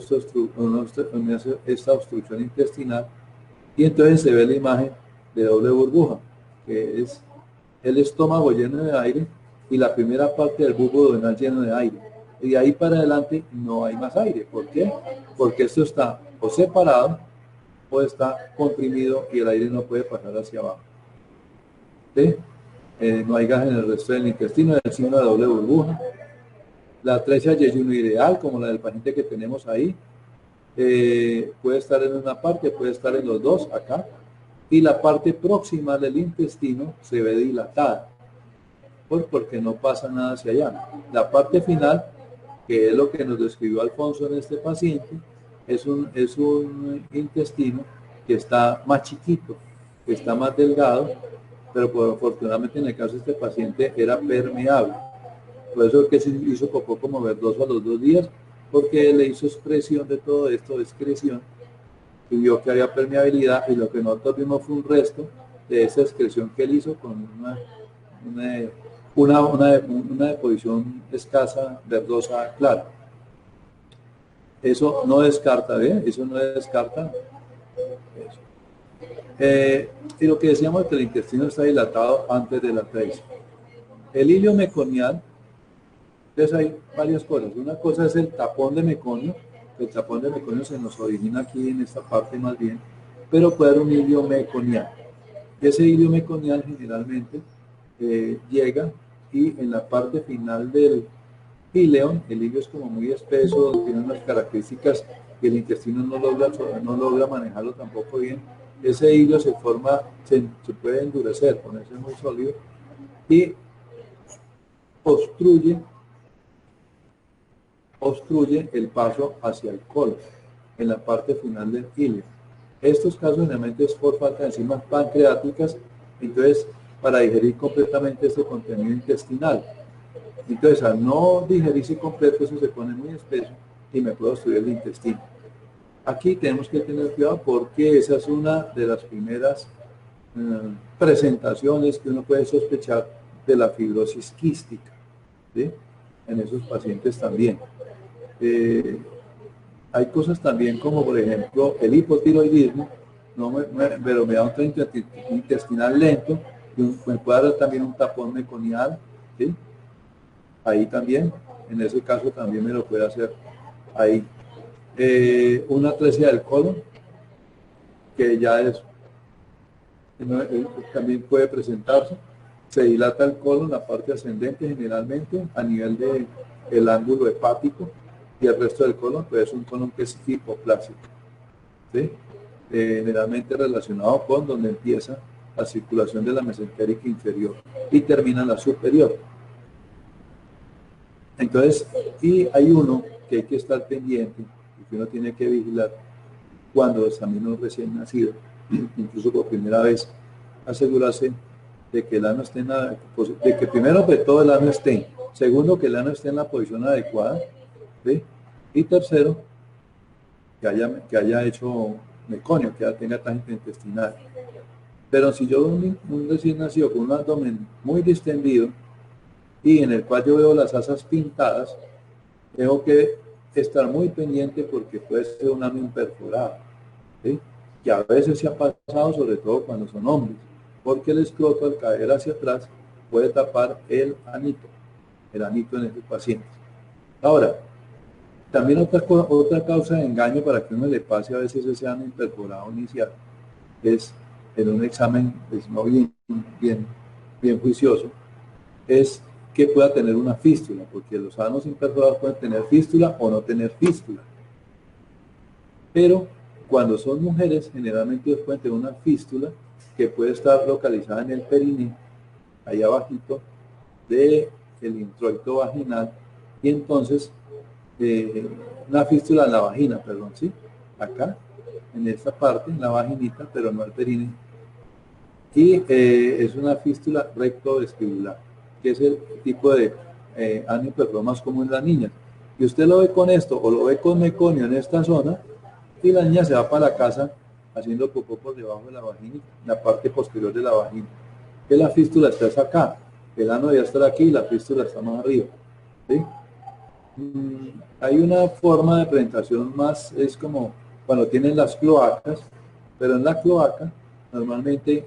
Speaker 1: esta obstrucción intestinal. Y entonces se ve la imagen de doble burbuja, que es el estómago lleno de aire y la primera parte del bulbo duodenal lleno de aire. Y de ahí para adelante no hay más aire. ¿Por qué? Porque esto está o separado o está comprimido y el aire no puede pasar hacia abajo. ¿Sí? No hay gas en el resto del intestino, es el signo de doble burbuja. La atresia yeyunoideal, como la del paciente que tenemos ahí, puede estar en una parte, puede estar en los dos, acá, y la parte próxima del intestino se ve dilatada, porque no pasa nada hacia allá. La parte final, que es lo que nos describió Alfonso en este paciente, es un intestino que está más chiquito, que está más delgado, pero afortunadamente en el caso de este paciente era permeable. Por eso es que se hizo popó como verdoso a los 2 días, porque le hizo expresión de todo esto, excreción, y vio que había permeabilidad, y lo que nosotros vimos fue un resto de esa excreción que él hizo con una deposición escasa, verdosa, clara. Eso no descarta, ¿ve? Eso no descarta. Y lo que decíamos es que el intestino está dilatado antes de la atresia. El hilio meconial, entonces hay varias cosas. Una cosa es el tapón de meconio. El tapón de meconio se nos origina aquí en esta parte más bien, pero puede haber un hilio meconial. Y ese hilio meconial generalmente llega y en la parte final del ileón, el hilio es como muy espeso, tiene unas características que el intestino no logra manejarlo tampoco bien. Ese hilio se forma, se puede endurecer, ponerse muy sólido y obstruye el paso hacia el colon en la parte final del ilio. Estos casos generalmente es por falta de enzimas pancreáticas, entonces para digerir completamente este contenido intestinal. Entonces al no digerirse completo, eso se pone muy espeso y me puede obstruir el intestino. Aquí tenemos que tener cuidado porque esa es una de las primeras presentaciones que uno puede sospechar de la fibrosis quística, ¿sí? En esos pacientes también. Hay cosas también como por ejemplo el hipotiroidismo, pero me da un tránsito intestinal lento, y me puede dar también un tapón meconial, ¿sí? Ahí también, en ese caso también me lo puede hacer ahí. Una atresia del colon, que ya es, también puede presentarse. Se dilata el colon, la parte ascendente generalmente, a nivel del ángulo hepático, y el resto del colon, pues es un colon que es hipoplásico, ¿sí? Generalmente relacionado con donde empieza la circulación de la mesentérica inferior y termina la superior. Entonces, y hay uno que hay que estar pendiente y que uno tiene que vigilar cuando examina un recién nacido, incluso por primera vez, asegurarse de que el ano esté en la, de que primero de todo el ano esté, segundo que el ano esté en la posición adecuada, ¿sí? Y tercero, que haya hecho meconio, que ya tenga tránsito intestinal. Pero si yo veo un recién nacido con un abdomen muy distendido y en el cual yo veo las asas pintadas, tengo que estar muy pendiente porque puede ser un ano imperforado, ¿sí? Que a veces se ha pasado, sobre todo cuando son hombres, porque el escroto al caer hacia atrás puede tapar el anito en esos pacientes. Ahora, también otra causa de engaño para que uno le pase a veces ese ano imperforado inicial es en un examen pues, no bien juicioso, es que pueda tener una fístula, porque los anos imperforados pueden tener fístula o no tener fístula. Pero cuando son mujeres, generalmente pueden tener una fístula que puede estar localizada en el periné, ahí abajito, del introito vaginal, y entonces una fístula en la vagina, perdón, ¿sí? Acá, en esta parte, en la vaginita, pero no el periné. Y es una fístula rectovestibular, que es el tipo de ano imperforado más común en las niñas. Y usted lo ve con esto, o lo ve con meconio en esta zona, y la niña se va para la casa haciendo popó por debajo de la vagina, en la parte posterior de la vagina. Que la fístula está acá, el ano debe estar aquí y la fístula está más arriba, ¿sí? Hay una forma de presentación más, es como cuando tienen las cloacas, pero en la cloaca normalmente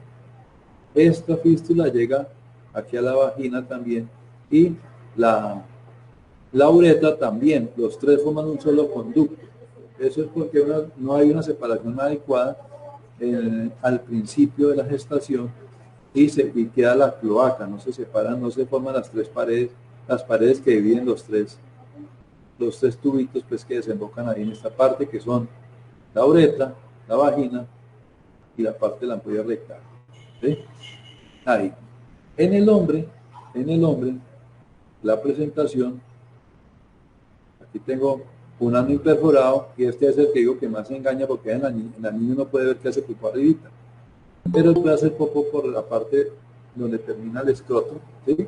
Speaker 1: esta fístula llega aquí a la vagina también y la uretra también, los tres forman un solo conducto. Eso es porque no hay una separación adecuada al principio de la gestación y queda la cloaca, no se separan, no se forman las paredes que dividen los tres tubitos pues, que desembocan ahí en esta parte, que son la uretra, la vagina y la parte de la ampolla rectal. ¿Sí? Ahí. En el hombre, la presentación, aquí tengo un ano imperforado y este es el que digo que más engaña porque en la niña uno puede ver que hace popó arribita, pero puede hacer popó por la parte donde termina el escroto, ¿sí?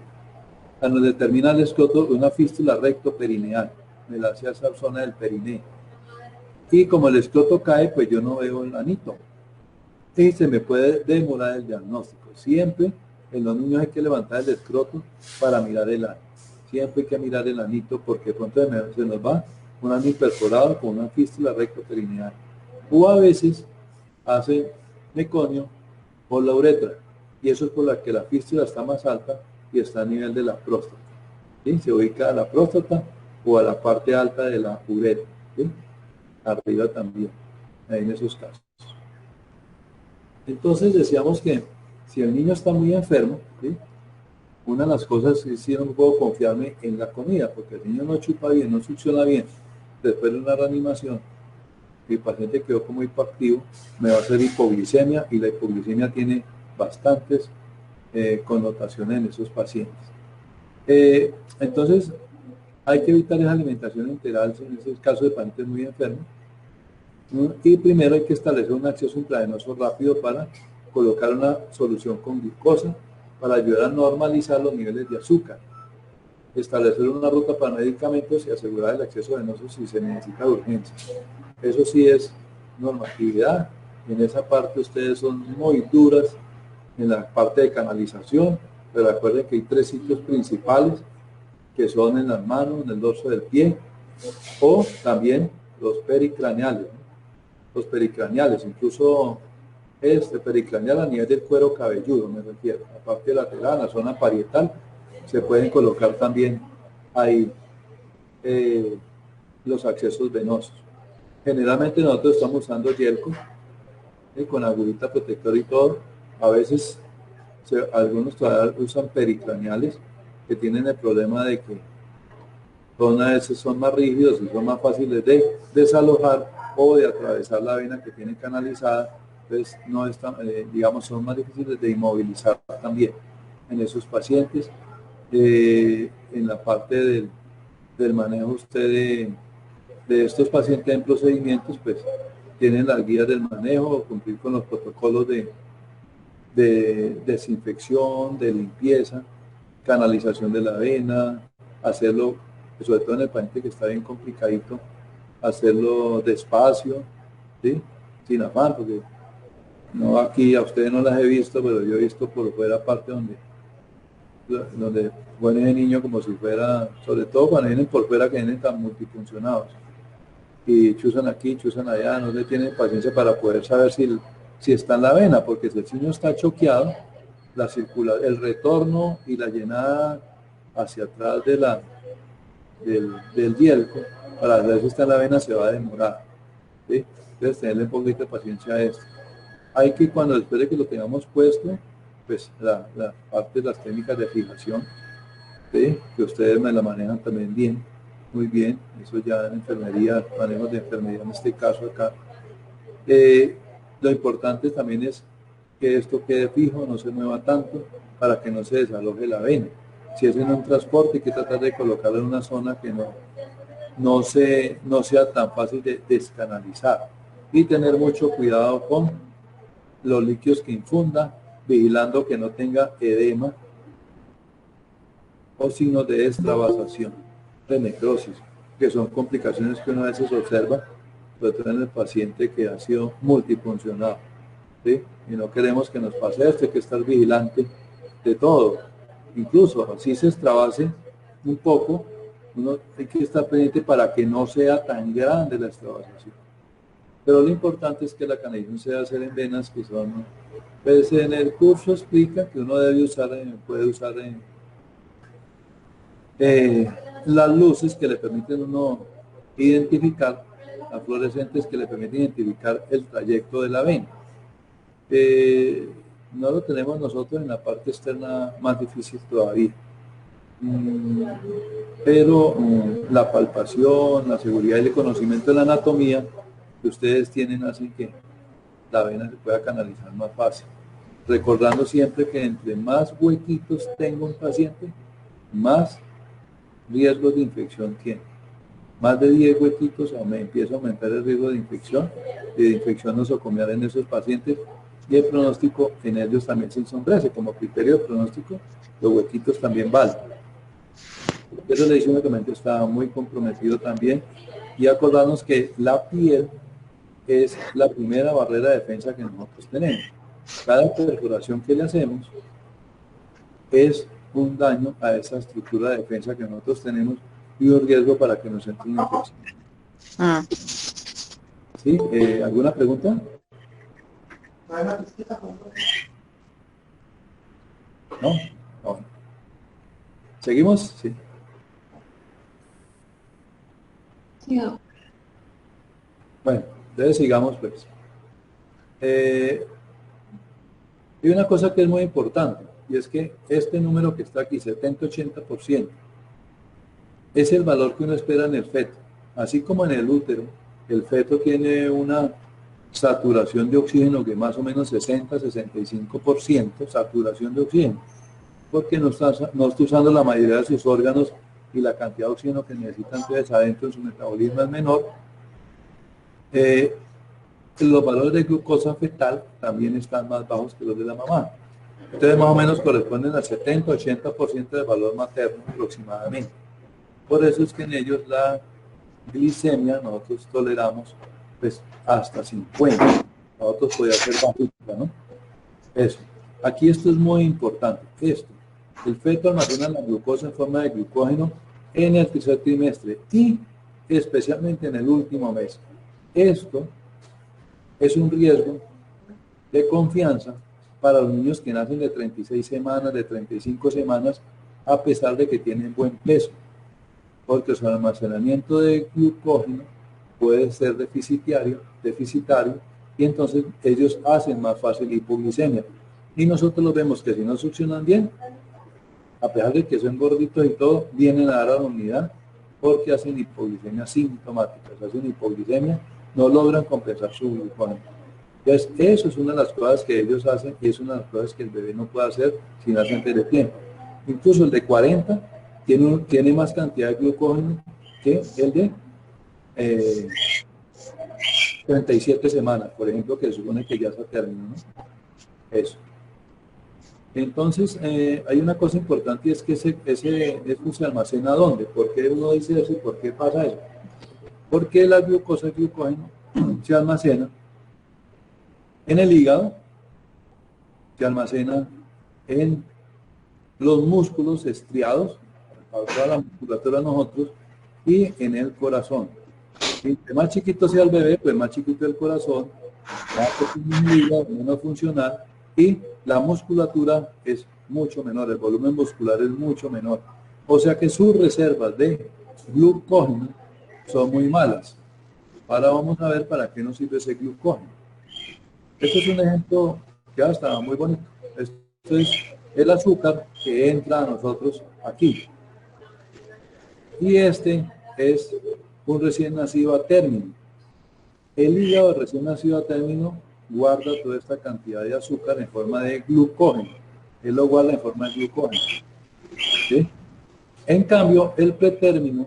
Speaker 1: A donde termina el escroto, una fístula recto perineal, me la hace esa zona del periné. Y como el escroto cae, pues yo no veo el anito. Y se me puede demorar el diagnóstico. Siempre en los niños hay que levantar el escroto para mirar el ano. Siempre hay que mirar el anito porque pronto se nos va un ano imperforado con una fístula recto perineal. O a veces hacen meconio por la uretra. Y eso es por la que la fístula está más alta y está a nivel de la próstata. ¿Sí? Se ubica a la próstata o a la parte alta de la uretra. ¿Sí? Arriba también, en esos casos. Entonces decíamos que si el niño está muy enfermo, ¿sí? Una de las cosas es si no puedo confiarme en la comida, porque el niño no chupa bien, no succiona bien, después de una reanimación, el paciente quedó como hipoactivo, me va a hacer hipoglicemia y la hipoglicemia tiene bastantes connotaciones en esos pacientes. Entonces hay que evitar esa alimentación integral en esos casos de pacientes muy enfermos. Y primero hay que establecer un acceso intravenoso rápido para colocar una solución con glucosa para ayudar a normalizar los niveles de azúcar. Establecer una ruta para medicamentos y asegurar el acceso venoso si se necesita de urgencia. Eso sí es normatividad. En esa parte ustedes son muy duras en la parte de canalización, pero recuerden que hay 3 sitios principales que son en las manos, en el dorso del pie o también los pericraneales. Los pericraneales, incluso pericraneal a nivel del cuero cabelludo, me refiero, la parte lateral, la zona parietal, se pueden colocar también ahí los accesos venosos. Generalmente nosotros estamos usando Yelco, con agujita protectora y todo. A veces algunos todavía usan pericraneales que tienen el problema de que a veces son más rígidos y son más fáciles de desalojar o de atravesar la vena que tienen canalizada, pues no están, digamos, son más difíciles de inmovilizar también en esos pacientes. En la parte del manejo usted de estos pacientes en procedimientos, pues tienen las guías del manejo, cumplir con los protocolos de desinfección, de limpieza, canalización de la vena, hacerlo, sobre todo en el paciente que está bien complicadito, hacerlo despacio, ¿sí? Sin afán, porque no aquí a ustedes no las he visto, pero yo he visto por fuera parte donde pone el niño como si fuera, sobre todo cuando vienen por fuera que vienen tan multifuncionados y chuzan aquí, chuzan allá, no le tienen paciencia para poder saber si está en la vena, porque si el niño está choqueado, el retorno y la llenada hacia atrás del dielco para ver si está en la vena se va a demorar, ¿sí? Entonces tenerle un poquito de paciencia a esto. Hay que, cuando después de que lo tengamos puesto, pues la parte de las técnicas de fijación, ¿sí? Que ustedes me la manejan también bien, muy bien, eso ya en enfermería, manejos de enfermería en este caso acá. Lo importante también es que esto quede fijo, no se mueva tanto, para que no se desaloje la vena. Si es en un transporte, hay que tratar de colocarlo en una zona que no sea tan fácil de descanalizar. Y tener mucho cuidado con los líquidos que infunda, vigilando que no tenga edema o signos de extravasación, de necrosis, que son complicaciones que uno a veces observa, sobre todo en el paciente que ha sido multifuncional, ¿sí? Y no queremos que nos pase esto, hay que estar vigilante de todo. Incluso si se extravase un poco, uno hay que estar pendiente para que no sea tan grande la extravasación. Pero lo importante es que la canalización se debe hacer en venas que son, pues en el curso explica que uno debe usar, puede usar las luces que le permiten uno identificar, las fluorescentes que le permiten identificar el trayecto de la vena. No lo tenemos nosotros en la parte externa, más difícil todavía. Pero la palpación, la seguridad y el conocimiento de la anatomía que ustedes tienen hacen que la vena se pueda canalizar más fácil. Recordando siempre que entre más huequitos tenga un paciente, más riesgos de infección tiene. Más de 10 huequitos empieza a aumentar el riesgo de infección nosocomial en esos pacientes, y el pronóstico en ellos también se ensombrece. Como criterio de pronóstico, los huequitos también valen. Eso le dice un medicamento está muy comprometido también, y acordarnos que la piel es la primera barrera de defensa que nosotros tenemos. Cada perforación que le hacemos es un daño a esa estructura de defensa que nosotros tenemos y un riesgo para que nos entre una infección. ¿Sí? ¿Alguna pregunta? ¿No? No. ¿Seguimos? Sí. Bueno, entonces sigamos pues. Y una cosa que es muy importante, y es que este número que está aquí, 70-80%, es el valor que uno espera en el feto. Así como en el útero, el feto tiene una saturación de oxígeno que más o menos 60-65% saturación de oxígeno, porque no está usando la mayoría de sus órganos y la cantidad de oxígeno que necesitan entonces adentro en su metabolismo es menor. Los valores de glucosa fetal también están más bajos que los de la mamá. Entonces más o menos corresponden al 70-80% del valor materno aproximadamente. Por eso es que en ellos la glicemia nosotros toleramos pues hasta 50. Nosotros podría ser bajita, ¿no? Eso. Aquí esto es muy importante. Esto. El feto almacena la glucosa en forma de glucógeno en el tercer trimestre y especialmente en el último mes. Esto es un riesgo de confianza para los niños que nacen de 36 semanas, de 35 semanas, a pesar de que tienen buen peso, porque su almacenamiento de glucógeno puede ser deficitario, y entonces ellos hacen más fácil hipoglicemia. Y nosotros los vemos que si no succionan bien, a pesar de que son gorditos y todo, vienen a dar a la unidad porque hacen hipoglicemia sintomática, hacen hipoglicemia, no logran compensar su glucógeno. Entonces, eso es una de las cosas que ellos hacen y es una de las cosas que el bebé no puede hacer si nace antes de tiempo. Incluso el de 40 tiene más cantidad de glucógeno que el de 37 semanas, por ejemplo, que se supone que ya se terminó, ¿no? Eso. Entonces, hay una cosa importante y es que eso se almacena ¿dónde? ¿Por qué uno dice eso y por qué pasa eso? Porque la glucosa y glucógeno se almacena en el hígado, se almacena en los músculos estriados, para toda la musculatura de nosotros, y en el corazón. Y entre más chiquito sea el bebé, pues más chiquito el corazón, más pequeño el hígado, menos funcional, y la musculatura es mucho menor, el volumen muscular es mucho menor. O sea que sus reservas de glucógeno son muy malas. Ahora vamos a ver para qué nos sirve ese glucógeno. Este es un ejemplo que está muy bonito. Esto es el azúcar que entra a nosotros aquí. Y este es un recién nacido a término. El hígado recién nacido a término guarda toda esta cantidad de azúcar en forma de glucógeno. Él lo guarda en forma de glucógeno. ¿Sí? En cambio, el pretérmino,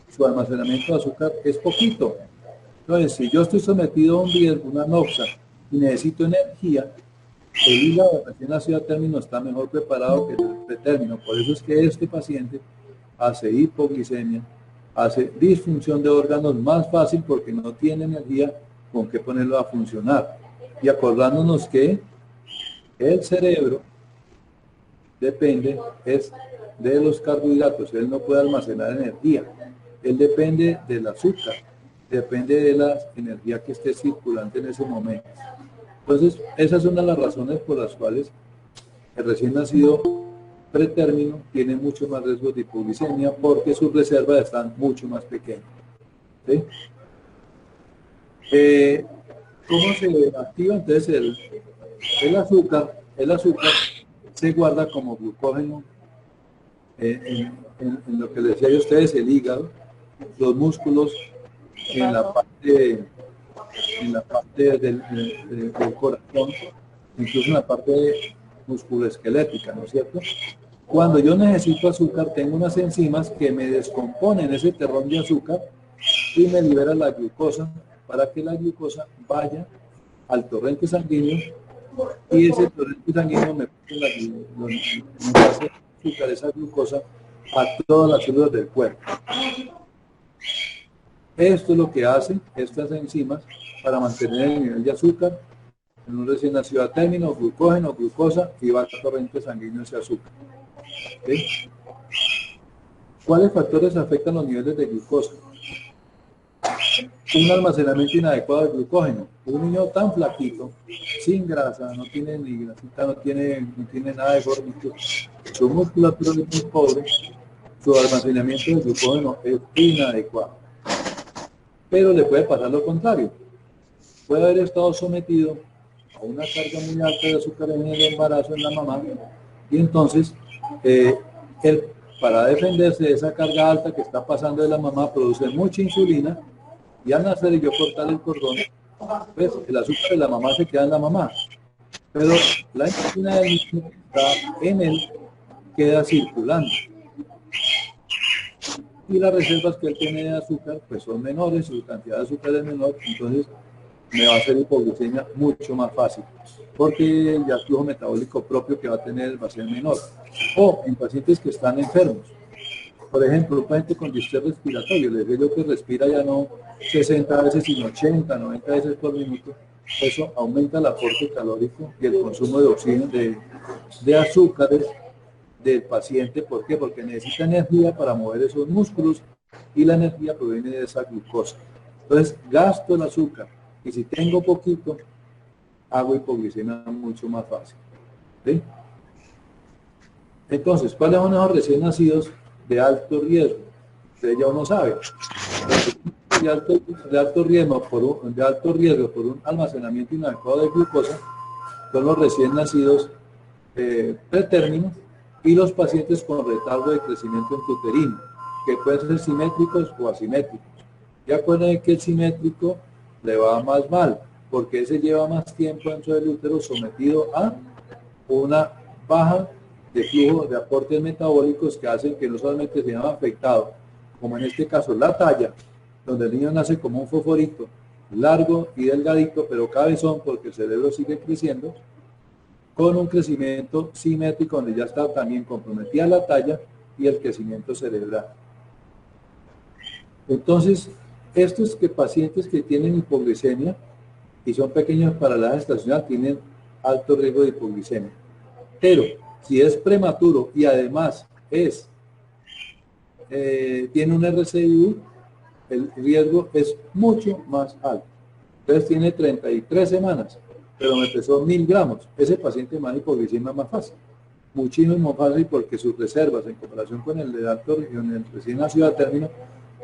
Speaker 1: su almacenamiento de azúcar es poquito. Entonces, si yo estoy sometido a un riesgo, una noxa, y necesito energía, el hígado recién nacido a término está mejor preparado que el pretérmino. Por eso es que este paciente hace hipoglicemia, hace disfunción de órganos más fácil porque no tiene energía con que ponerlo a funcionar. Y acordándonos que el cerebro depende es de los carbohidratos, él no puede almacenar energía, él depende del azúcar, depende de la energía que esté circulante en ese momento. Entonces, esa es una de las razones por las cuales el recién nacido pretérmino tiene mucho más riesgo de hipoglicemia porque sus reservas están mucho más pequeñas. ¿Sí? ¿Cómo se activa? Entonces, el azúcar se guarda como glucógeno en lo que les decía a ustedes, el hígado, los músculos, en la parte del corazón, incluso en la parte musculoesquelética, ¿no es cierto? Cuando yo necesito azúcar, tengo unas enzimas que me descomponen ese terrón de azúcar y me liberan la glucosa para que la glucosa vaya al torrente sanguíneo y ese torrente sanguíneo me pase azúcar, esa glucosa, a todas las células del cuerpo. Esto es lo que hacen estas enzimas para mantener el nivel de azúcar en un recién nacido a término, glucógeno, glucosa, y va al torrente sanguíneo ese azúcar. ¿Sí? ¿Cuáles factores afectan los niveles de glucosa? Un almacenamiento inadecuado de glucógeno. Un niño tan flaquito, sin grasa, no tiene ni grasita, no tiene nada de gordito, su musculatura es muy pobre, su almacenamiento de glucógeno es inadecuado. Pero le puede pasar lo contrario. Puede haber estado sometido a una carga muy alta de azúcar en el embarazo en la mamá y entonces él, para defenderse de esa carga alta que está pasando de la mamá, produce mucha insulina y al nacer y yo cortar el cordón, pues el azúcar de la mamá se queda en la mamá, pero la insulina del niño que está en él queda circulando y las reservas que él tiene de azúcar pues son menores, su cantidad de azúcar es menor, entonces me va a hacer hipoglucemia mucho más fácil, porque ya el flujo metabólico propio que va a tener va a ser menor. O en pacientes que están enfermos, por ejemplo, un paciente con distrés respiratorio, les digo que respira ya no 60 veces, sino 80, 90 veces por minuto, eso aumenta el aporte calórico y el consumo de oxígeno, de azúcares del paciente. ¿Por qué? Porque necesita energía para mover esos músculos y la energía proviene de esa glucosa. Entonces, gasto el azúcar y si tengo poquito, hago hipoglicemia mucho más fácil. ¿Sí? Entonces, ¿cuáles son esos recién nacidos de alto riesgo? Usted ya uno sabe. De alto riesgo por un almacenamiento inadecuado de glucosa son los recién nacidos pretérminos y los pacientes con retardo de crecimiento intrauterino, que pueden ser simétricos o asimétricos. Y acuérdense que el simétrico le va más mal, porque ese lleva más tiempo dentro del útero sometido a una baja de flujo de aportes metabólicos que hacen que no solamente se llama afectado, como en este caso la talla, donde el niño nace como un fosforito, largo y delgadito, pero cabezón porque el cerebro sigue creciendo, con un crecimiento simétrico donde ya está también comprometida la talla y el crecimiento cerebral. Entonces, estos pacientes que tienen hipoglicemia y son pequeños para la edad gestacional tienen alto riesgo de hipoglicemia. Pero si es prematuro y además tiene un RCIU, el riesgo es mucho más alto. Entonces tiene 33 semanas, pero me pesó 1000 gramos. Ese paciente más hipoglicemia más fácil. Muchísimo más fácil porque sus reservas en comparación con el de alto riesgo, el recién nacido a término,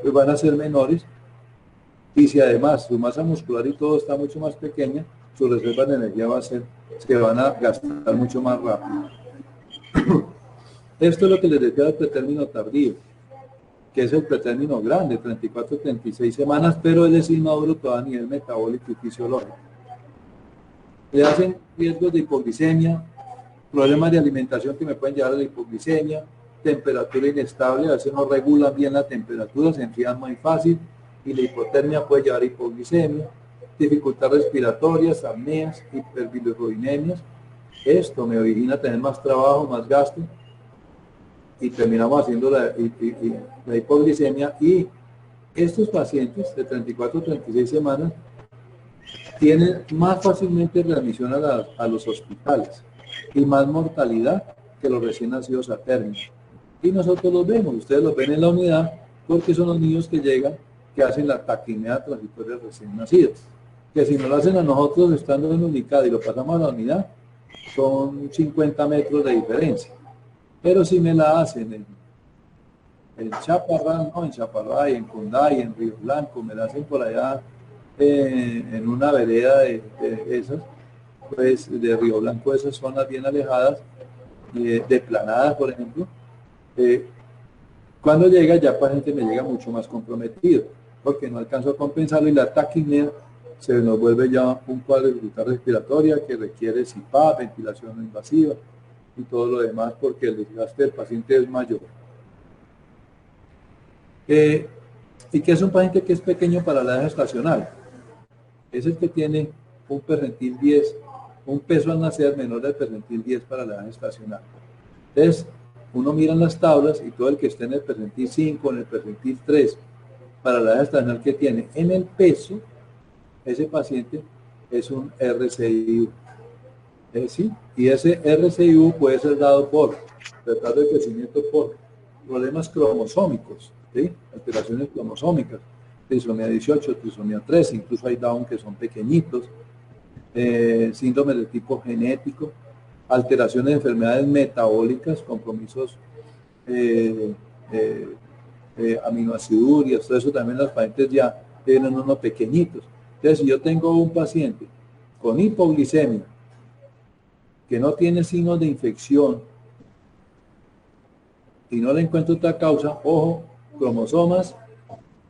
Speaker 1: pues van a ser menores. Y si además su masa muscular y todo está mucho más pequeña, sus reservas de energía se van a gastar mucho más rápido. Esto es lo que les decía del pretérmino tardío, que es el pretérmino grande, 34-36 semanas, pero él es inmaduro todo a nivel metabólico y fisiológico. Le hacen riesgos de hipoglicemia, problemas de alimentación que me pueden llevar a la hipoglicemia, temperatura inestable, a veces no regulan bien la temperatura, se enfrían muy fácil, y la hipotermia puede llevar a hipoglicemia, dificultad respiratorias, apneas, hiperbilirrubinemia. Esto me origina tener más trabajo, más gasto, y terminamos haciendo la hipoglicemia. Y estos pacientes de 34-36 semanas tienen más fácilmente readmisión a los hospitales y más mortalidad que los recién nacidos a término. Y nosotros los vemos, ustedes los ven en la unidad, porque son los niños que llegan, que hacen la taquimia transitoria recién nacidos. Que si nos lo hacen a nosotros estando en UNICAD y lo pasamos a la unidad, son 50 metros de diferencia. Pero si me la hacen en Chaparral, no, en Chaparral, en Cunday, en Río Blanco, me la hacen por allá en una vereda de esas, pues de Río Blanco, esas zonas bien alejadas, de Planadas, por ejemplo, cuando llega ya el paciente me llega mucho más comprometido, porque no alcanzo a compensarlo y la taquimia se nos vuelve ya un cuadro de dificultad respiratoria que requiere CPAP, ventilación no invasiva y todo lo demás, porque el desgaste del paciente es mayor. ¿Y qué es un paciente que es pequeño para la edad gestacional? Es el que tiene un percentil 10, un peso al nacer menor del percentil 10 para la edad gestacional. Entonces, uno mira en las tablas y todo el que esté en el percentil 5, en el percentil 3, para la edad gestacional que tiene en el peso, ese paciente es un RCIU. ¿Sí? Y ese RCIU puede ser dado por retardo de crecimiento por problemas cromosómicos, ¿sí? Alteraciones cromosómicas, trisomía 18, trisomía 13, incluso hay Down que son pequeñitos, síndrome de tipo genético, alteraciones de enfermedades metabólicas, compromisos aminoacidurias, todo eso también los pacientes ya tienen unos pequeñitos. Entonces, si yo tengo un paciente con hipoglicemia que no tiene signos de infección y no le encuentro otra causa, ojo, cromosomas,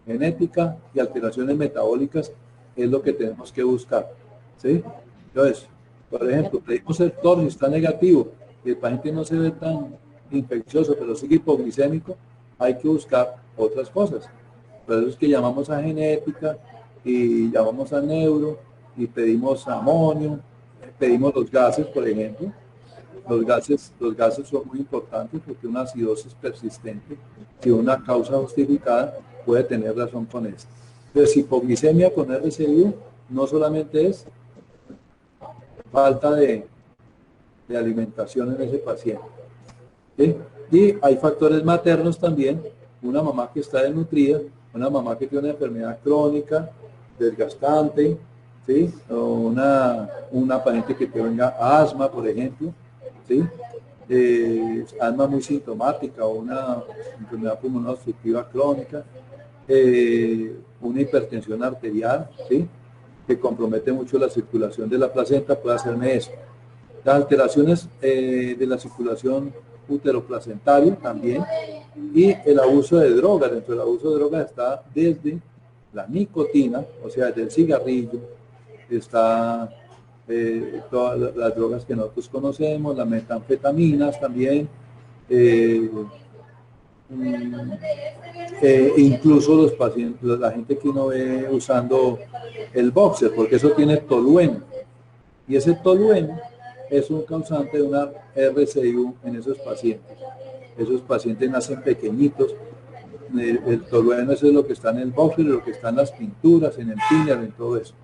Speaker 1: genética y alteraciones metabólicas es lo que tenemos que buscar, ¿sí? Entonces, por ejemplo, pedimos el TOR, si está negativo y el paciente no se ve tan infeccioso, pero sigue hipoglicémico, hay que buscar otras cosas. Por eso es que llamamos a genética y llamamos a neuro y pedimos amonio, pedimos los gases, por ejemplo. Los gases son muy importantes porque una acidosis persistente, si una causa justificada, puede tener razón con esto. Entonces, hipoglicemia con RCIU no solamente es falta de alimentación en ese paciente, ¿sí? Y hay factores maternos también, una mamá que está desnutrida, una mamá que tiene una enfermedad crónica, desgastante, ¿sí? O una paciente que tenga asma, por ejemplo, ¿sí? Asma muy sintomática o una enfermedad pulmonar obstructiva crónica, una hipertensión arterial, ¿sí? Que compromete mucho la circulación de la placenta, puede hacerme eso. Las alteraciones de la circulación uteroplacentaria también, y el abuso de drogas. Dentro del abuso de drogas está desde la nicotina, o sea, desde el cigarrillo, está todas las drogas que nosotros conocemos, las metanfetaminas también, incluso los pacientes, la gente que uno ve usando el boxer, porque eso tiene tolueno, y ese tolueno es un causante de una RCIU en esos pacientes. Esos pacientes nacen pequeñitos. El tolueno, eso es lo que está en el buffer, lo que está en las pinturas, en el tiner, en todo eso.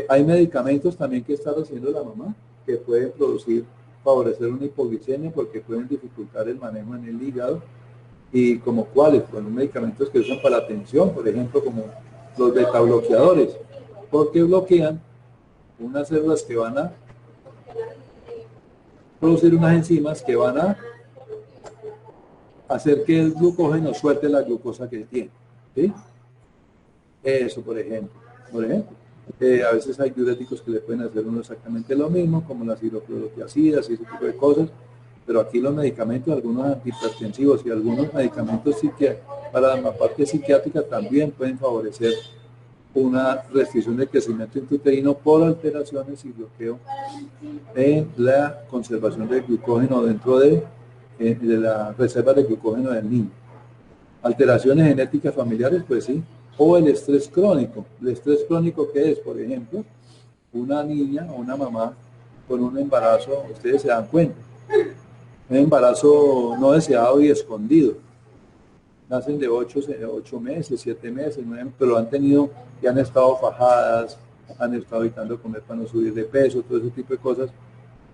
Speaker 1: Hay medicamentos también que está haciendo la mamá que pueden favorecer una hipoglicemia porque pueden dificultar el manejo en el hígado. Y como cuáles, pues los medicamentos que usan para la tensión, por ejemplo, como los betabloqueadores, porque bloquean unas células que van a producir unas enzimas que van a hacer que el glucógeno suelte la glucosa que tiene. ¿Sí? Eso, por ejemplo. A veces hay diuréticos que le pueden hacer uno exactamente lo mismo, como las hidroclorotiacidas y ese tipo de cosas, pero aquí los medicamentos, algunos antihipertensivos y algunos medicamentos para la parte psiquiátrica también pueden favorecer una restricción del crecimiento intrauterino por alteraciones y bloqueo en la conservación del glucógeno dentro de la reserva de glucógeno del niño. Alteraciones genéticas familiares, pues sí, o el estrés crónico. El estrés crónico, ¿qué es? Por ejemplo, una niña o una mamá con un embarazo, ustedes se dan cuenta, un embarazo no deseado y escondido. Nacen de 8 meses, 7 meses, 9, pero han tenido y han estado fajadas, han estado evitando comer para no subir de peso, todo ese tipo de cosas.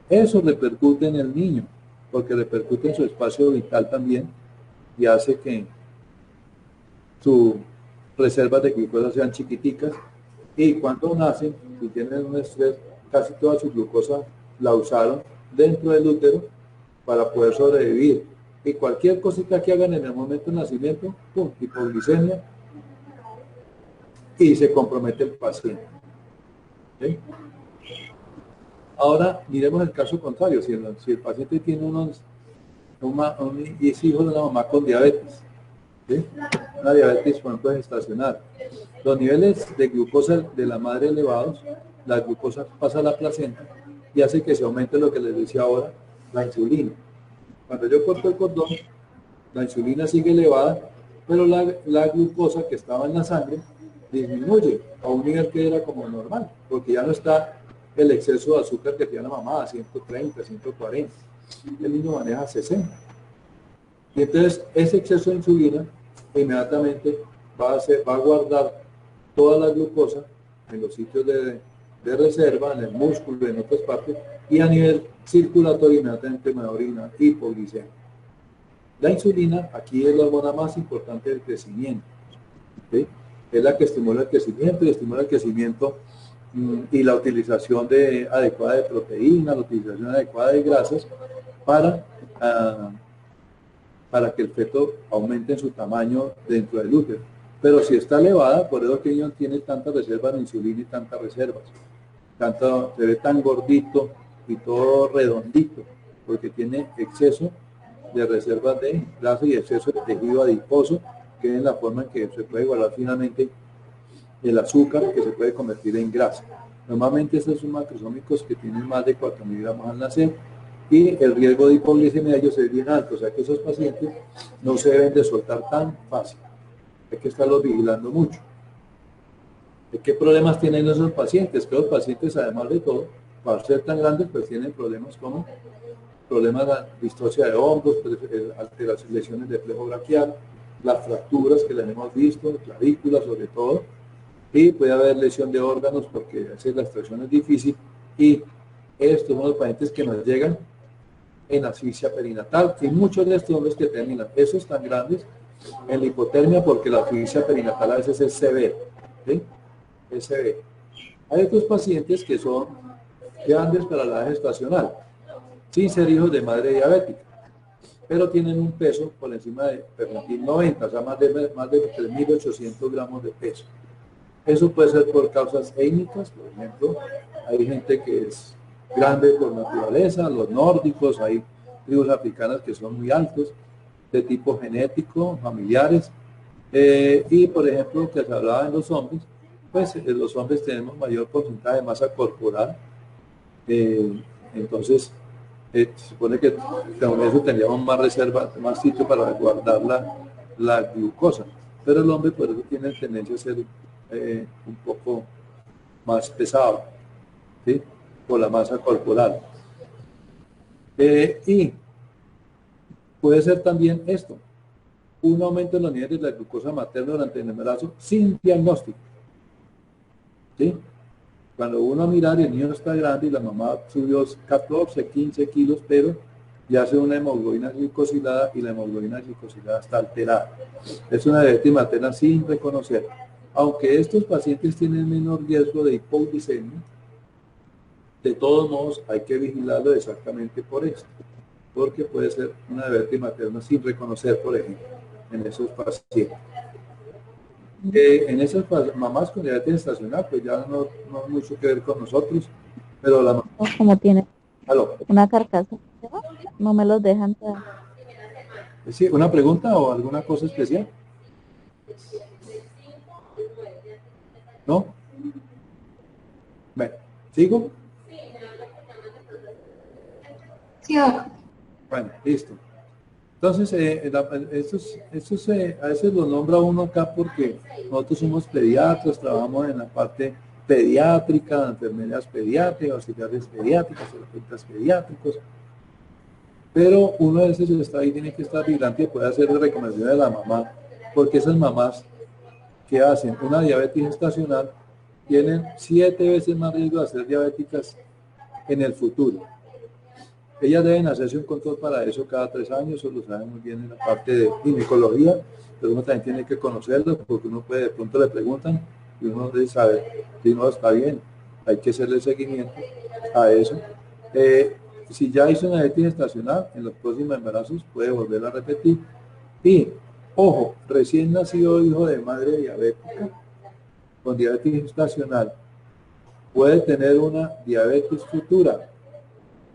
Speaker 1: Eso repercute en el niño, porque repercute en su espacio vital también y hace que sus reservas de glucosa sean chiquiticas. Y cuando nacen, si tienen un estrés, casi toda su glucosa la usaron dentro del útero para poder sobrevivir. Y cualquier cosita que hagan en el momento del nacimiento, ¡pum!, hipoglicemia, y se compromete el paciente. ¿Sí? Ahora miremos el caso contrario, si el paciente tiene es hijo de una mamá con diabetes, ¿sí? Una diabetes, por ejemplo, gestacional. Los niveles de glucosa de la madre elevados, la glucosa pasa a la placenta y hace que se aumente lo que les decía ahora, la insulina. Cuando yo corto el cordón, la insulina sigue elevada, pero la glucosa que estaba en la sangre disminuye a un nivel que era como normal, porque ya no está el exceso de azúcar que tiene la mamá, 130, 140. El niño maneja 60. Y entonces ese exceso de insulina inmediatamente va a guardar toda la glucosa en los sitios de reserva, en el músculo, en otras partes, y a nivel circulatorio inmediatamente me va a orinar hipoglicemia. La insulina aquí es la hormona más importante del crecimiento, ¿sí? Es la que estimula el crecimiento y estimula el crecimiento y la utilización adecuada de proteínas, la utilización adecuada de grasas para que el feto aumente en su tamaño dentro del útero. Pero si está elevada, por eso que el niño tiene tantas reservas de insulina y tantas reservas. Se ve tan gordito y todo redondito, porque tiene exceso de reservas de grasa y exceso de tejido adiposo, que es la forma en que se puede igualar finalmente el azúcar, que se puede convertir en grasa. Normalmente estos son macrosómicos que tienen más de 4 miligramos al nacer, y el riesgo de hipoglicemia de ellos es bien alto, o sea que esos pacientes no se deben de soltar tan fácil. Hay que estarlos vigilando mucho. ¿De qué problemas tienen esos pacientes? Que los pacientes, además de todo, para ser tan grandes, pues tienen problemas como problemas de distocia de hombros, alteraciones, lesiones de flejo braquial, las fracturas que las hemos visto, clavículas sobre todo, y puede haber lesión de órganos porque a veces la extracción es difícil, y estos son los pacientes que nos llegan en asfixia perinatal, y muchos de estos son los que terminan, esos tan grandes, en la hipotermia, porque la asfixia perinatal a veces es severa, ¿sí? Es severa. Hay otros pacientes que son grandes para la edad gestacional, sin ser hijos de madre diabética, pero tienen un peso por encima de permitir 90, o sea, más de 3.800 gramos de peso. Eso puede ser por causas étnicas, por ejemplo, hay gente que es grande por naturaleza, los nórdicos, hay tribus africanas que son muy altos, de tipo genético, familiares, y por ejemplo, que se hablaba en los hombres, pues los hombres tenemos mayor porcentaje de masa corporal, entonces se supone que con eso tendríamos más reserva, más sitio para guardar la glucosa, pero el hombre por eso tiene tendencia a ser un poco más pesado, ¿sí? por la masa corporal. Y puede ser también esto, un aumento en los niveles de la glucosa materna durante el embarazo sin diagnóstico. ¿Sí? Cuando uno mira, el niño está grande y la mamá subió 14, 15 kilos, pero ya hace una hemoglobina glicosilada y la hemoglobina glicosilada está alterada. Es una diabetes materna sin reconocer. Aunque estos pacientes tienen menor riesgo de hipoglicemia, de todos modos hay que vigilarlo exactamente por esto, porque puede ser una diabetes materna sin reconocer, por ejemplo, en esos pacientes. En esas mamás con diabetes estacional, pues ya no hay mucho que ver con nosotros, pero la mamá...
Speaker 3: Como tiene
Speaker 1: ¿Aló?
Speaker 3: una carcasa, no me los dejan entrar.
Speaker 1: Sí, ¿una pregunta o alguna cosa especial? ¿No? Bueno, ¿sigo?
Speaker 4: Sí, doctor.
Speaker 1: Bueno, listo. Entonces, estos a veces lo nombra uno acá porque nosotros somos pediatras, trabajamos en la parte pediátrica, enfermeras pediátricas, auxiliares pediátricas, terapeutas pediátricos, pero uno de esos está ahí, tiene que estar vigilante y puede hacer recomendación de la mamá, porque esas mamás que hacen una diabetes gestacional tienen 7 veces más riesgo de ser diabéticas en el futuro. Ellas deben hacerse un control para eso cada 3 años, eso lo saben muy bien en la parte de ginecología, pero uno también tiene que conocerlo, porque uno puede, de pronto le preguntan, y uno debe saber si no está bien, hay que hacerle seguimiento a eso. Si ya hizo una diabetes gestacional, en los próximos embarazos puede volver a repetir. Y, ojo, recién nacido hijo de madre diabética, con diabetes gestacional, puede tener una diabetes futura,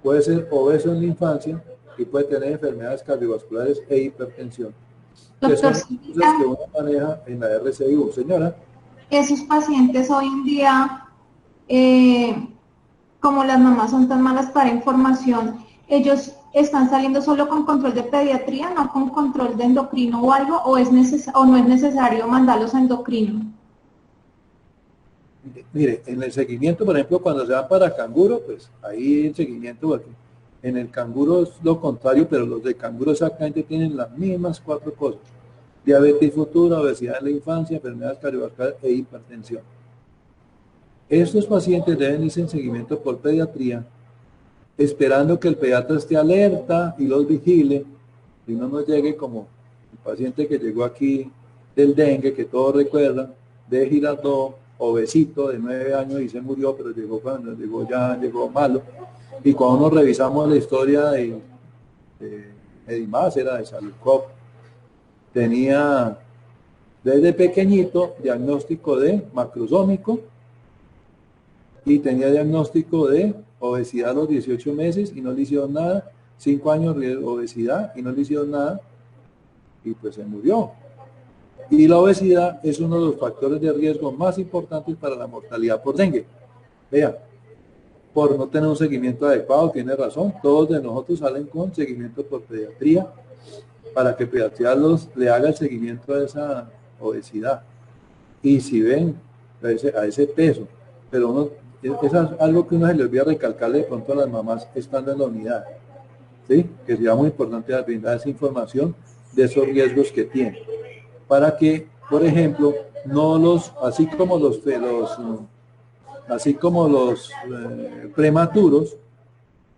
Speaker 1: puede ser obeso en la infancia y puede tener enfermedades cardiovasculares e hipertensión. Que son cosas que uno maneja en la RCIU. Señora.
Speaker 4: Esos pacientes hoy en día, como las mamás son tan malas para información, ellos están saliendo solo con control de pediatría, no con control de endocrino o algo, o no es necesario mandarlos a endocrino.
Speaker 1: Mire, en el seguimiento, por ejemplo, cuando se van para canguro, pues ahí el seguimiento, en el canguro es lo contrario, pero los de canguro exactamente tienen las mismas 4 cosas: diabetes futura, obesidad en la infancia, enfermedades cardiovasculares e hipertensión. Estos pacientes deben irse en seguimiento por pediatría, esperando que el pediatra esté alerta y los vigile, y no nos llegue como el paciente que llegó aquí del dengue, que todos recuerdan, de Girardot, obesito, de 9 años y se murió, pero llegó malo. Y cuando nos revisamos la historia de Edimás, era de Saludcop, tenía desde pequeñito diagnóstico de macrosómico y tenía diagnóstico de obesidad a los 18 meses y no le hicieron nada, 5 años de obesidad y no le hicieron nada, y pues se murió. Y la obesidad es uno de los factores de riesgo más importantes para la mortalidad por dengue. Vea, por no tener un seguimiento adecuado, tiene razón, todos de nosotros salen con seguimiento por pediatría, para que pediatría le haga el seguimiento a esa obesidad. Y si ven a ese peso, pero es algo que uno se le olvida recalcarle de pronto a las mamás estando en la unidad, ¿sí? Que sería muy importante brindar esa información de esos riesgos que tienen, para que, por ejemplo, así como los prematuros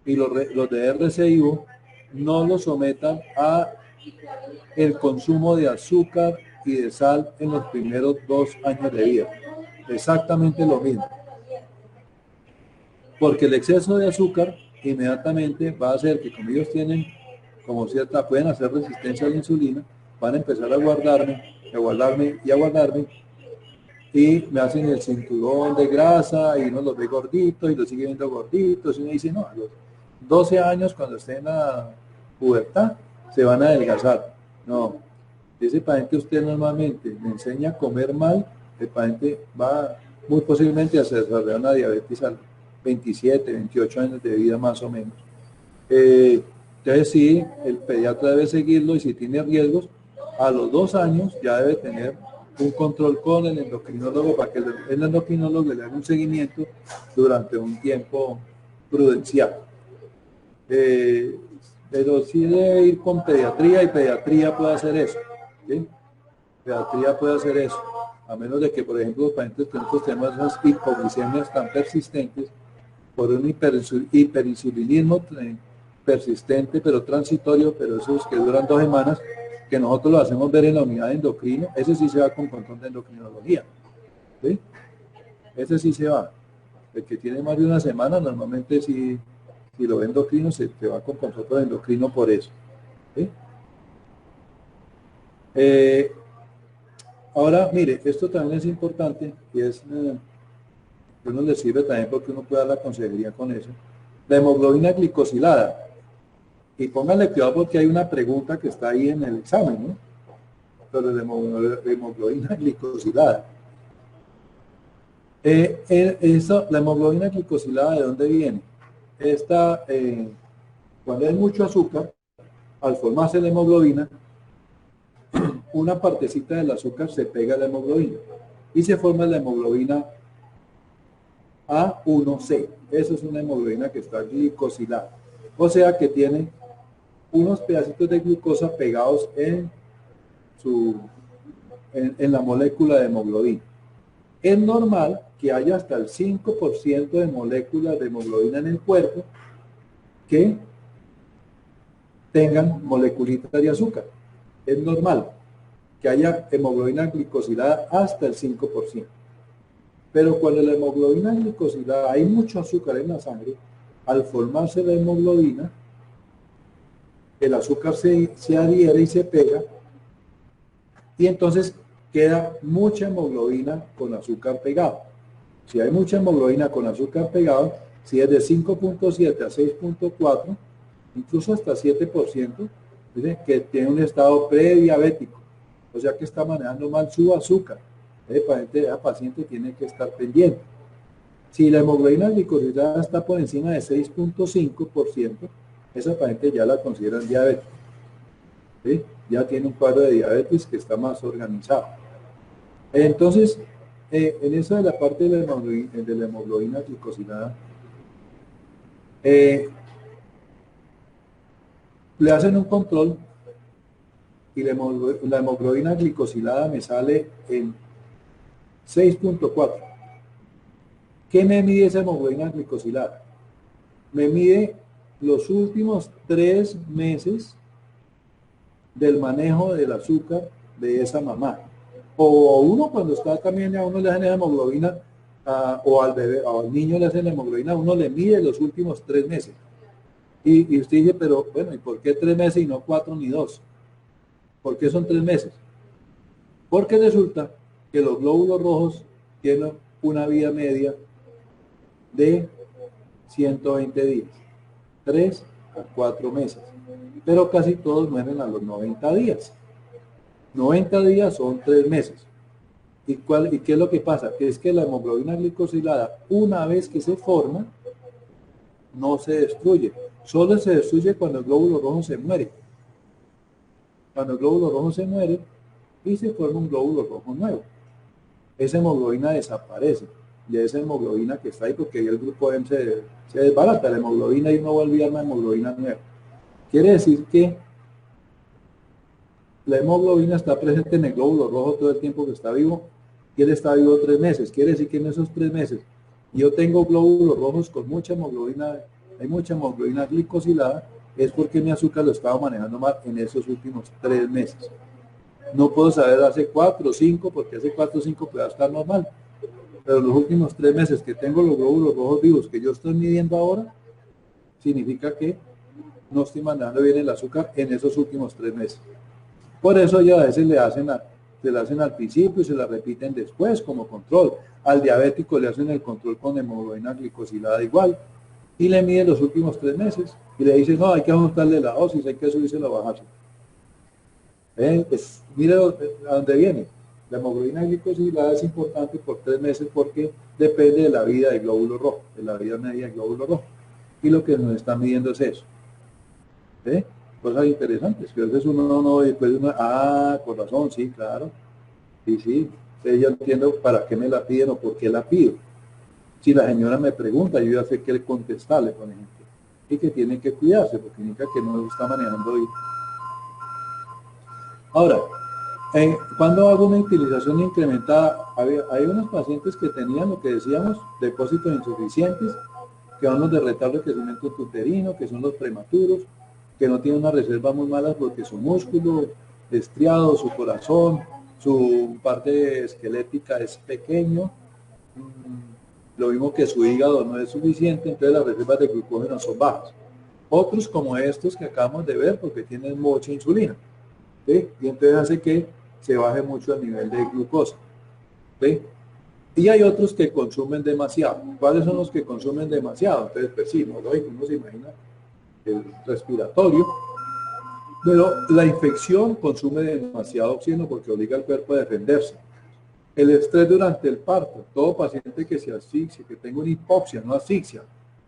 Speaker 1: y los de RCIO no los sometan a el consumo de azúcar y de sal en los primeros 2 años de vida. Exactamente lo mismo. Porque el exceso de azúcar inmediatamente va a hacer que, como ellos tienen como cierta, pueden hacer resistencia a la insulina, van a empezar a guardarme, y me hacen el cinturón de grasa y uno los ve gorditos y los sigue viendo gorditos y uno dice, no, a los 12 años cuando estén en la pubertad se van a adelgazar. No, ese paciente usted normalmente le enseña a comer mal, el paciente va muy posiblemente a desarrollar una diabetes a los 27, 28 años de vida más o menos. Entonces sí, el pediatra debe seguirlo y si tiene riesgos, a los 2 años ya debe tener un control con el endocrinólogo para que el endocrinólogo le haga un seguimiento durante un tiempo prudencial. Pero sí debe ir con pediatría, y pediatría puede hacer eso. ¿Sí? Pediatría puede hacer eso. A menos de que, por ejemplo, los pacientes que nosotros tenemos esas hipoglicemias tan persistentes por un hiperinsulinismo persistente, pero transitorio, pero esos que duran 2 semanas, que nosotros lo hacemos ver en la unidad de endocrino, ese sí se va con control de endocrinología. ¿Sí? Ese sí se va. El que tiene más de una semana, normalmente si lo ve endocrino, se te va con control de endocrino por eso. ¿Sí? Ahora, mire, esto también es importante y es, uno le sirve también porque uno puede dar la consejería con eso. La hemoglobina glicosilada. Y pónganle cuidado porque hay una pregunta que está ahí en el examen, ¿no? Sobre la hemoglobina glicosilada. La hemoglobina glicosilada, ¿de dónde viene? Esta, cuando hay mucho azúcar, al formarse la hemoglobina, una partecita del azúcar se pega a la hemoglobina y se forma la hemoglobina A1C. Eso es una hemoglobina que está glicosilada. O sea que tiene unos pedacitos de glucosa pegados en la molécula de hemoglobina. Es normal que haya hasta el 5% de moléculas de hemoglobina en el cuerpo que tengan moleculitas de azúcar. Es normal que haya hemoglobina glicosilada hasta el 5%. Pero cuando la hemoglobina glicosilada hay mucho azúcar en la sangre, al formarse la hemoglobina, el azúcar se adhiere y se pega, y entonces queda mucha hemoglobina con azúcar pegado. Si hay mucha hemoglobina con azúcar pegado, si es de 5.7 a 6.4, incluso hasta 7%, ¿sí? Que tiene un estado prediabético, o sea que está manejando mal su azúcar. El paciente tiene que estar pendiente. Si la hemoglobina glicosilada está por encima de 6.5%, esa paciente ya la consideran diabética. ¿Sí? Ya tiene un cuadro de diabetes que está más organizado. Entonces, en eso de la parte de la hemoglobina glicosilada, le hacen un control y la hemoglobina glicosilada me sale en 6.4. ¿Qué me mide esa hemoglobina glicosilada? Me mide los últimos 3 meses del manejo del azúcar de esa mamá. O uno cuando está también, a uno le hacen hemoglobina, o al bebé, o al niño le hacen hemoglobina, uno le mide los últimos 3 meses. Y usted dice, pero bueno, ¿y por qué 3 meses y no 4 ni 2? ¿Por qué son 3 meses? Porque resulta que los glóbulos rojos tienen una vida media de 120 días, 3 a 4 meses, pero casi todos mueren a los 90 días. 90 días son 3 meses. ¿Y qué es lo que pasa? Que es que la hemoglobina glicosilada, una vez que se forma, no se destruye. Solo se destruye cuando el glóbulo rojo se muere. Cuando el glóbulo rojo se muere y se forma un glóbulo rojo nuevo. Esa hemoglobina desaparece. Y esa hemoglobina que está ahí, porque el grupo M se desbarata la hemoglobina y uno vuelve a una hemoglobina nueva. Quiere decir que la hemoglobina está presente en el glóbulo rojo todo el tiempo que está vivo, y él está vivo 3 meses. Quiere decir que en esos 3 meses yo tengo glóbulos rojos con mucha hemoglobina, hay mucha hemoglobina glicosilada, es porque mi azúcar lo estaba manejando mal en esos últimos 3 meses. No puedo saber hace 4 o 5, porque hace 4 o 5 puede estar normal. Pero los últimos 3 meses que tengo los glóbulos rojos vivos que yo estoy midiendo ahora, significa que no estoy mandando bien el azúcar en esos últimos 3 meses. Por eso ya a veces se la hacen al principio y se la repiten después como control. Al diabético le hacen el control con hemoglobina glicosilada igual y le miden los últimos 3 meses y le dicen, no, hay que ajustarle la dosis, hay que subirse o bajarse. Pues mire a dónde viene. La hemoglobina glicosilada es importante por 3 meses porque depende de la vida del glóbulo rojo, de la vida media del glóbulo rojo. Y lo que nos está midiendo es eso. Cosas interesantes, que a veces uno después con razón, sí, claro. Sí, yo entiendo para qué me la piden o por qué la pido. Si la señora me pregunta, yo ya sé qué contestarle, por ejemplo, y que tiene que cuidarse, porque indica que no está manejando bien. Ahora, cuando hago una utilización incrementada, hay unos pacientes que tenían lo que decíamos, depósitos insuficientes, que son los de retardo de crecimiento uterino, que son los prematuros, que no tienen una reserva muy mala porque su músculo estriado, su corazón, su parte esquelética es pequeño, lo mismo que su hígado no es suficiente, entonces las reservas de glucógeno son bajas. Otros como estos que acabamos de ver, porque tienen mucha insulina, ¿sí? Y entonces hace que se baje mucho el nivel de glucosa, ¿sí? Y hay otros que consumen demasiado. ¿Cuáles son los que consumen demasiado? Entonces, pues sí, no lógico, uno se imagina el respiratorio, pero la infección consume demasiado oxígeno porque obliga al cuerpo a defenderse. El estrés durante el parto, todo paciente que se asfixia, que tenga una hipoxia, no asfixia,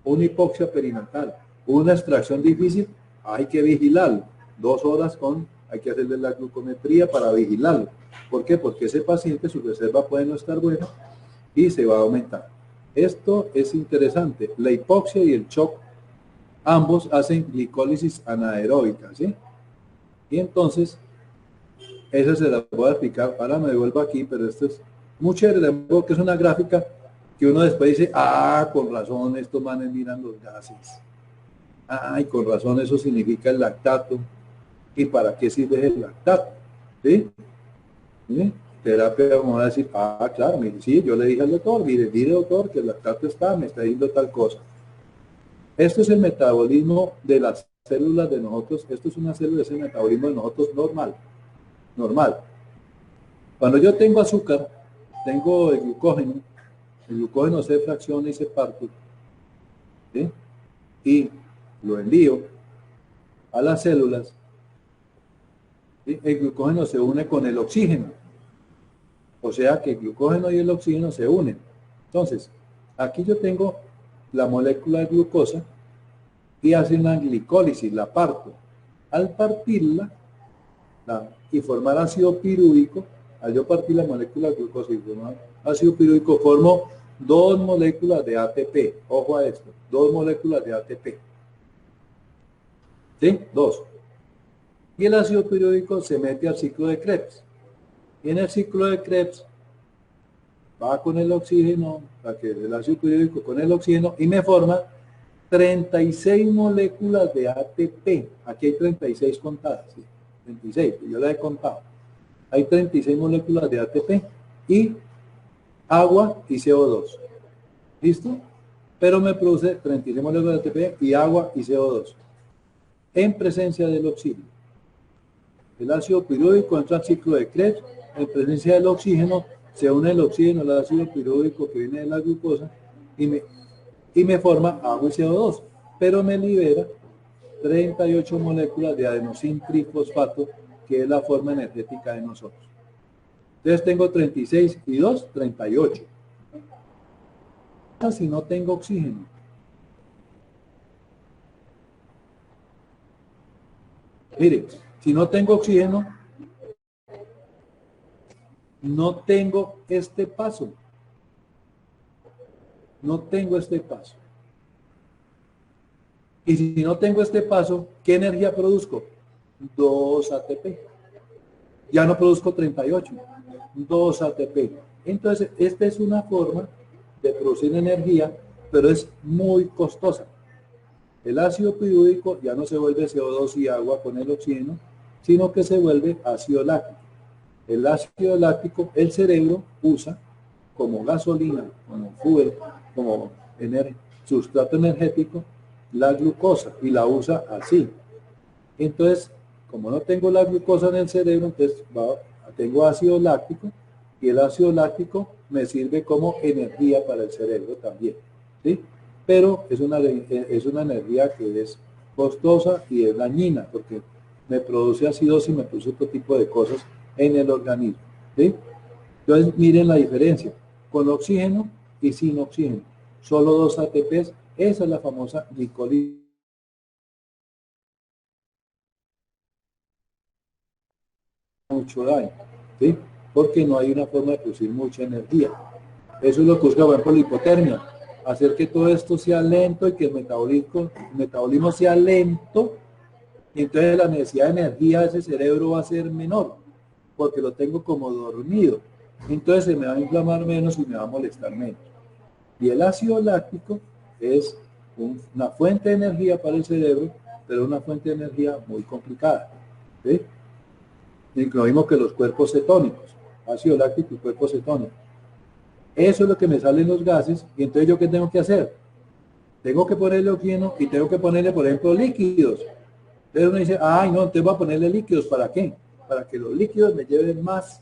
Speaker 1: una hipoxia perinatal, una extracción difícil, hay que vigilarlo. 2 horas hay que hacerle la glucometría para vigilarlo. ¿Por qué? Porque ese paciente, su reserva puede no estar buena y se va a aumentar. Esto es interesante. La hipoxia y el shock, ambos hacen glicólisis anaeróbica, ¿sí? Y entonces, esa se la voy a explicar. Ahora me devuelvo aquí, pero esto es muy chévere, porque es una gráfica que uno después dice, con razón, estos manes miran los gases. Y con razón, eso significa el lactato. ¿Y para qué sirve el lactato? ¿Sí? ¿Sí? Terapia, vamos a decir, claro, mire, sí, yo le dije al doctor, mire doctor, que el lactato me está diciendo tal cosa. Esto es el metabolismo de las células de nosotros, esto es una célula, es el metabolismo de nosotros normal. Cuando yo tengo azúcar, tengo el glucógeno se fracciona y se parte, ¿sí? Y lo envío a las células, ¿sí? El glucógeno se une con el oxígeno. O sea que el glucógeno y el oxígeno se unen. Entonces, aquí yo tengo la molécula de glucosa y hace una glicólisis, la parto. Al partirla y formar ácido pirúvico, al yo partir la molécula de glucosa y formar ácido pirúvico, formo 2 moléculas de ATP. Ojo a esto, 2 moléculas de ATP. ¿Sí? 2. Y el ácido pirúvico se mete al ciclo de Krebs. Y en el ciclo de Krebs va con el oxígeno, el ácido pirúvico con el oxígeno, y me forma 36 moléculas de ATP. Aquí hay 36 contadas, ¿sí? 36, yo las he contado. Hay 36 moléculas de ATP y agua y CO2. ¿Listo? Pero me produce 36 moléculas de ATP y agua y CO2 en presencia del oxígeno. El ácido pirúvico entra al ciclo de Krebs, en presencia del oxígeno, se une el oxígeno al ácido pirúvico que viene de la glucosa y me forma agua y CO2, pero me libera 38 moléculas de adenosín trifosfato, que es la forma energética de nosotros. Entonces tengo 36 y 2, 38. Si no tengo oxígeno, mire, si no tengo oxígeno, no tengo este paso. No tengo este paso. Y si no tengo este paso, ¿qué energía produzco? 2 ATP. Ya no produzco 38. 2 ATP. Entonces, esta es una forma de producir energía, pero es muy costosa. El ácido pirúvico ya no se vuelve CO2 y agua con el oxígeno, sino que se vuelve ácido láctico. El ácido láctico, el cerebro usa como gasolina, como fuel, como sustrato energético, la glucosa, y la usa así. Entonces, como no tengo la glucosa en el cerebro, entonces tengo ácido láctico, y el ácido láctico me sirve como energía para el cerebro también, ¿sí? Pero es una energía que es costosa y es dañina, porque me produce acidosis y me produce otro tipo de cosas en el organismo, ¿sí? Entonces, miren la diferencia, con oxígeno y sin oxígeno. Solo 2 ATPs, esa es la famosa glicólisis. Mucho daño, ¿sí? Porque no hay una forma de producir mucha energía. Eso es lo que busca, por ejemplo, la hipotermia. hacer que todo esto sea lento y que el metabolismo sea lento, y entonces la necesidad de energía de ese cerebro va a ser menor, porque lo tengo como dormido. Entonces se me va a inflamar menos y me va a molestar menos. Y el ácido láctico es una fuente de energía para el cerebro, pero una fuente de energía muy complicada. ¿Sí? Y lo mismo que los cuerpos cetónicos, ácido láctico y cuerpos cetónicos. Eso es lo que me salen los gases, y entonces ¿yo qué tengo que hacer? Tengo que ponerle oxígeno y tengo que ponerle, por ejemplo, líquidos. Entonces uno dice, ay no, entonces voy a ponerle líquidos, ¿para qué? Para que los líquidos me lleven más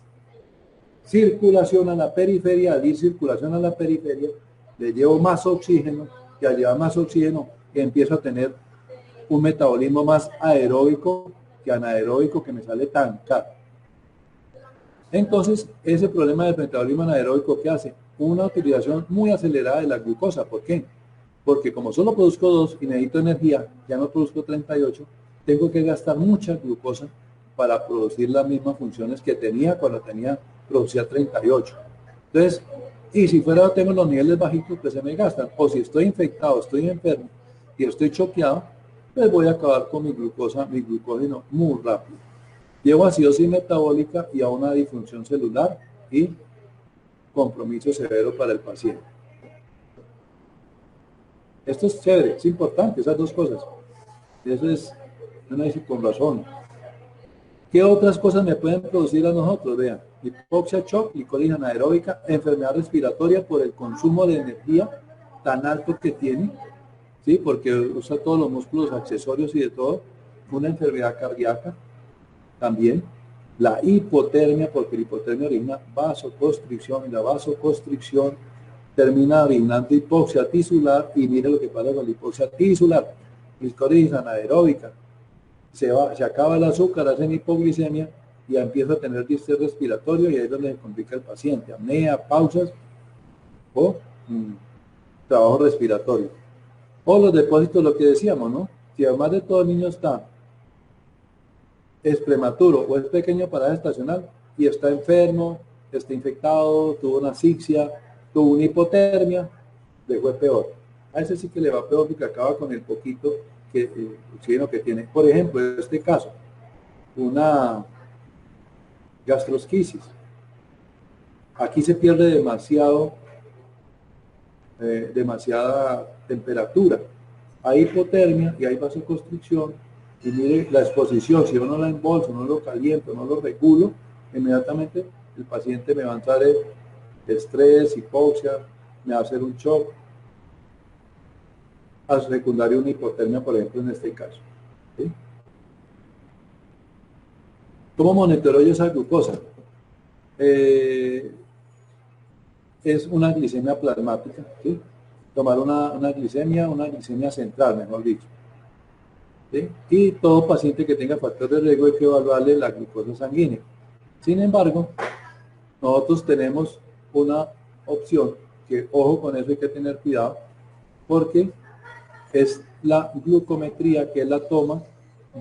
Speaker 1: circulación a la periferia. Al ir circulación a la periferia, le llevo más oxígeno, y al llevar más oxígeno, empiezo a tener un metabolismo más aeróbico que anaeróbico, que me sale tan caro. Entonces, ese problema del metabolismo anaeróbico, ¿qué hace? Una utilización muy acelerada de la glucosa. ¿Por qué? Porque como solo produzco 2 y necesito energía, ya no produzco 38, tengo que gastar mucha glucosa para producir las mismas funciones que tenía cuando producía 38. Entonces, y si fuera tengo los niveles bajitos, pues se me gastan. O si estoy infectado, estoy enfermo y estoy choqueado, pues voy a acabar con mi glucosa, mi glucógeno muy rápido. Llevo acidosis metabólica y a una disfunción celular y compromiso severo para el paciente. Esto es chévere, es importante, esas dos cosas. Eso es, uno dice con razón. ¿Qué otras cosas me pueden producir a nosotros? Vean, hipoxia, shock, glicólisis anaeróbica, enfermedad respiratoria por el consumo de energía tan alto que tiene, ¿sí? Porque usa todos los músculos accesorios y de todo. Una enfermedad cardíaca también. La hipotermia, porque la hipotermia origina vasoconstricción, y la vasoconstricción termina originando hipoxia tisular, y mire lo que pasa con la hipoxia tisular, glicólisis anaeróbica. Se acaba el azúcar, hacen hipoglicemia y empieza a tener distrés respiratorio, y ahí es donde se complica el paciente, apnea, pausas o trabajo respiratorio. O los depósitos, lo que decíamos, ¿no? Si además de todo el niño es prematuro o es pequeño para gestacional y está enfermo, está infectado, tuvo una asfixia, tuvo una hipotermia, le fue peor. A ese sí que le va peor porque acaba con el poquito oxígeno que tiene. Por ejemplo, en este caso, una gastrosquisis. Aquí se pierde demasiada temperatura. Hay hipotermia y hay vasoconstricción. Y mire la exposición, si yo no la embolso, no lo caliento, no lo regulo, inmediatamente el paciente me va a entrar estrés, hipoxia, me va a hacer un shock, a secundario una hipotermia, por ejemplo, en este caso. ¿Sí? ¿Cómo monitoro yo esa glucosa? Es una glicemia plasmática, ¿sí? Tomar una glicemia central, mejor dicho. ¿Sí? Y todo paciente que tenga factor de riesgo hay que evaluarle la glucosa sanguínea. Sin embargo, nosotros tenemos una opción que, ojo con eso, hay que tener cuidado, porque es la glucometría, que es la toma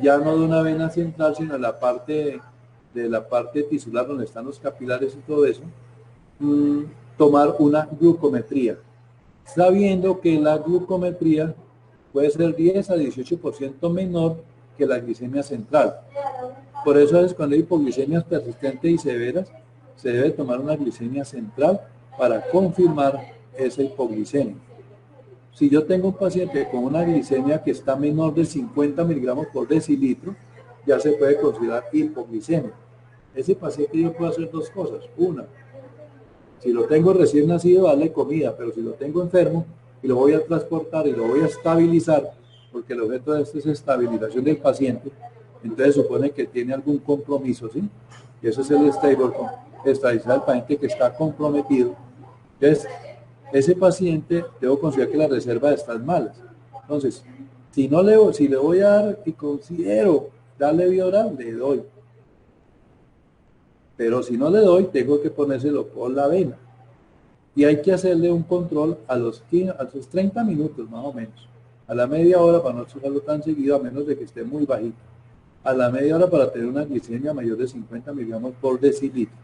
Speaker 1: ya no de una vena central, sino de la parte tisular donde están los capilares y todo eso. Tomar una glucometría, sabiendo que la glucometría puede ser 10 a 18% menor que la glicemia central. Por eso es cuando hay hipoglicemias persistentes y severas, se debe tomar una glicemia central para confirmar esa hipoglicemia. Si yo tengo un paciente con una glicemia que está menor de 50 miligramos por decilitro, ya se puede considerar hipoglicemia. Ese paciente yo puedo hacer dos cosas. Una, si lo tengo recién nacido, darle comida, pero si lo tengo enfermo y lo voy a transportar y lo voy a estabilizar, porque el objeto de esto es estabilización del paciente, entonces supone que tiene algún compromiso, ¿sí? Y eso es el estabilizar al paciente que está comprometido. Entonces, ese paciente debo considerar que la reserva está malas. Entonces, si le voy a dar y considero darle vía oral, le doy. Pero si no le doy, tengo que ponérselo por la vena. Y hay que hacerle un control a los 30 minutos más o menos. A la media hora, para no usarlo tan seguido, a menos de que esté muy bajito. A la media hora para tener una glicemia mayor de 50 miligramos por decilitro.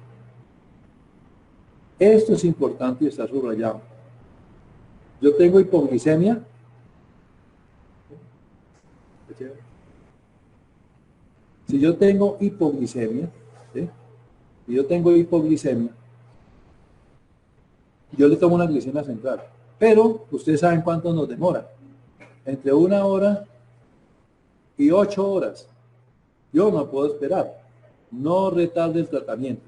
Speaker 1: Esto es importante y está subrayado. yo tengo hipoglicemia. Si yo tengo hipoglicemia, ¿sí? Si yo tengo hipoglicemia, yo le tomo una glicemia central. Pero ustedes saben cuánto nos demora. Entre 1 hora y 8 horas. Yo no puedo esperar. No retarde el tratamiento.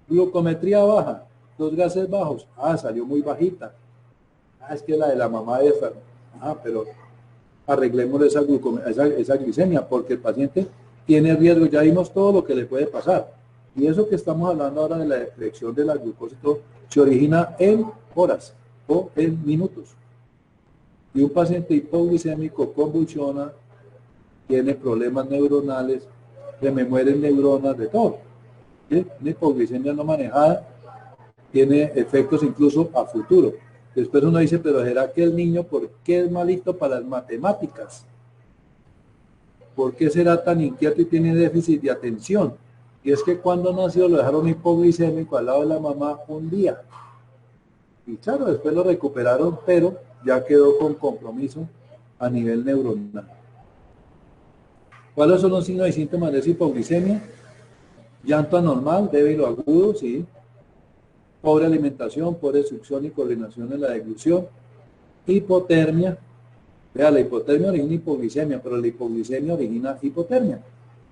Speaker 1: Glucometría baja. Los gases bajos. Ah, salió muy bajita. Ah, es que la de la mamá de esta. Ah, pero arreglemos esa glicemia, porque el paciente tiene riesgo. Ya vimos todo lo que le puede pasar. Y eso que estamos hablando ahora de la detección de la glucosa y todo, se origina en horas o en minutos. Y un paciente hipoglicémico convulsiona, tiene problemas neuronales, se me mueren neuronas, de todo. ¿Sí? Una hipoglicemia no manejada tiene efectos incluso a futuro. Después uno dice, pero ¿será que el niño por qué es malito para las matemáticas? ¿Por qué será tan inquieto y tiene déficit de atención? Y es que cuando nació lo dejaron hipoglicémico al lado de la mamá un día. Y claro, después lo recuperaron, pero ya quedó con compromiso a nivel neuronal. ¿Cuáles son los signos y síntomas de esa hipoglicemia? Llanto anormal, débil o agudo, sí. Pobre alimentación, pobre succión y coordinación en la deglución. Hipotermia. Vea, la hipotermia origina hipoglicemia, pero la hipoglicemia origina hipotermia.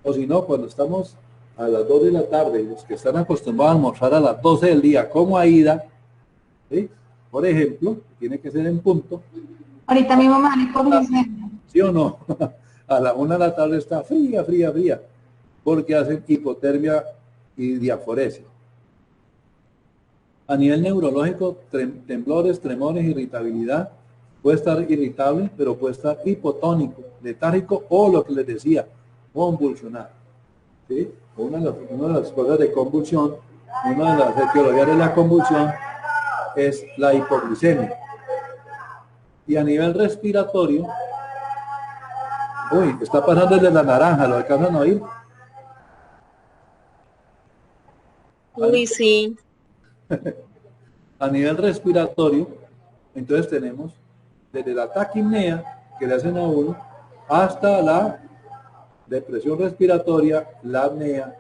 Speaker 1: O si no, cuando estamos a las 2 de la tarde, los que están acostumbrados a almorzar a las 12 del día, como AIDA, ¿sí? Por ejemplo, tiene que ser en punto.
Speaker 4: Ahorita mismo me dan hipoglicemia.
Speaker 1: ¿Sí o no? A la 1 de la tarde está fría, fría, fría, porque hacen hipotermia y diaforesis. A nivel neurológico, temblores, tremores, irritabilidad. Puede estar irritable, pero puede estar hipotónico, letárgico o lo que les decía, convulsionar. ¿Sí? Una de las cosas de convulsión, una de las etiologías de la convulsión es la hipoglicemia. Y a nivel respiratorio, uy, está pasando el de la naranja, ¿lo alcanzan a oír?
Speaker 2: Uy, sí.
Speaker 1: A nivel respiratorio, entonces tenemos desde la taquipnea que le hacen a uno hasta la depresión respiratoria, la apnea,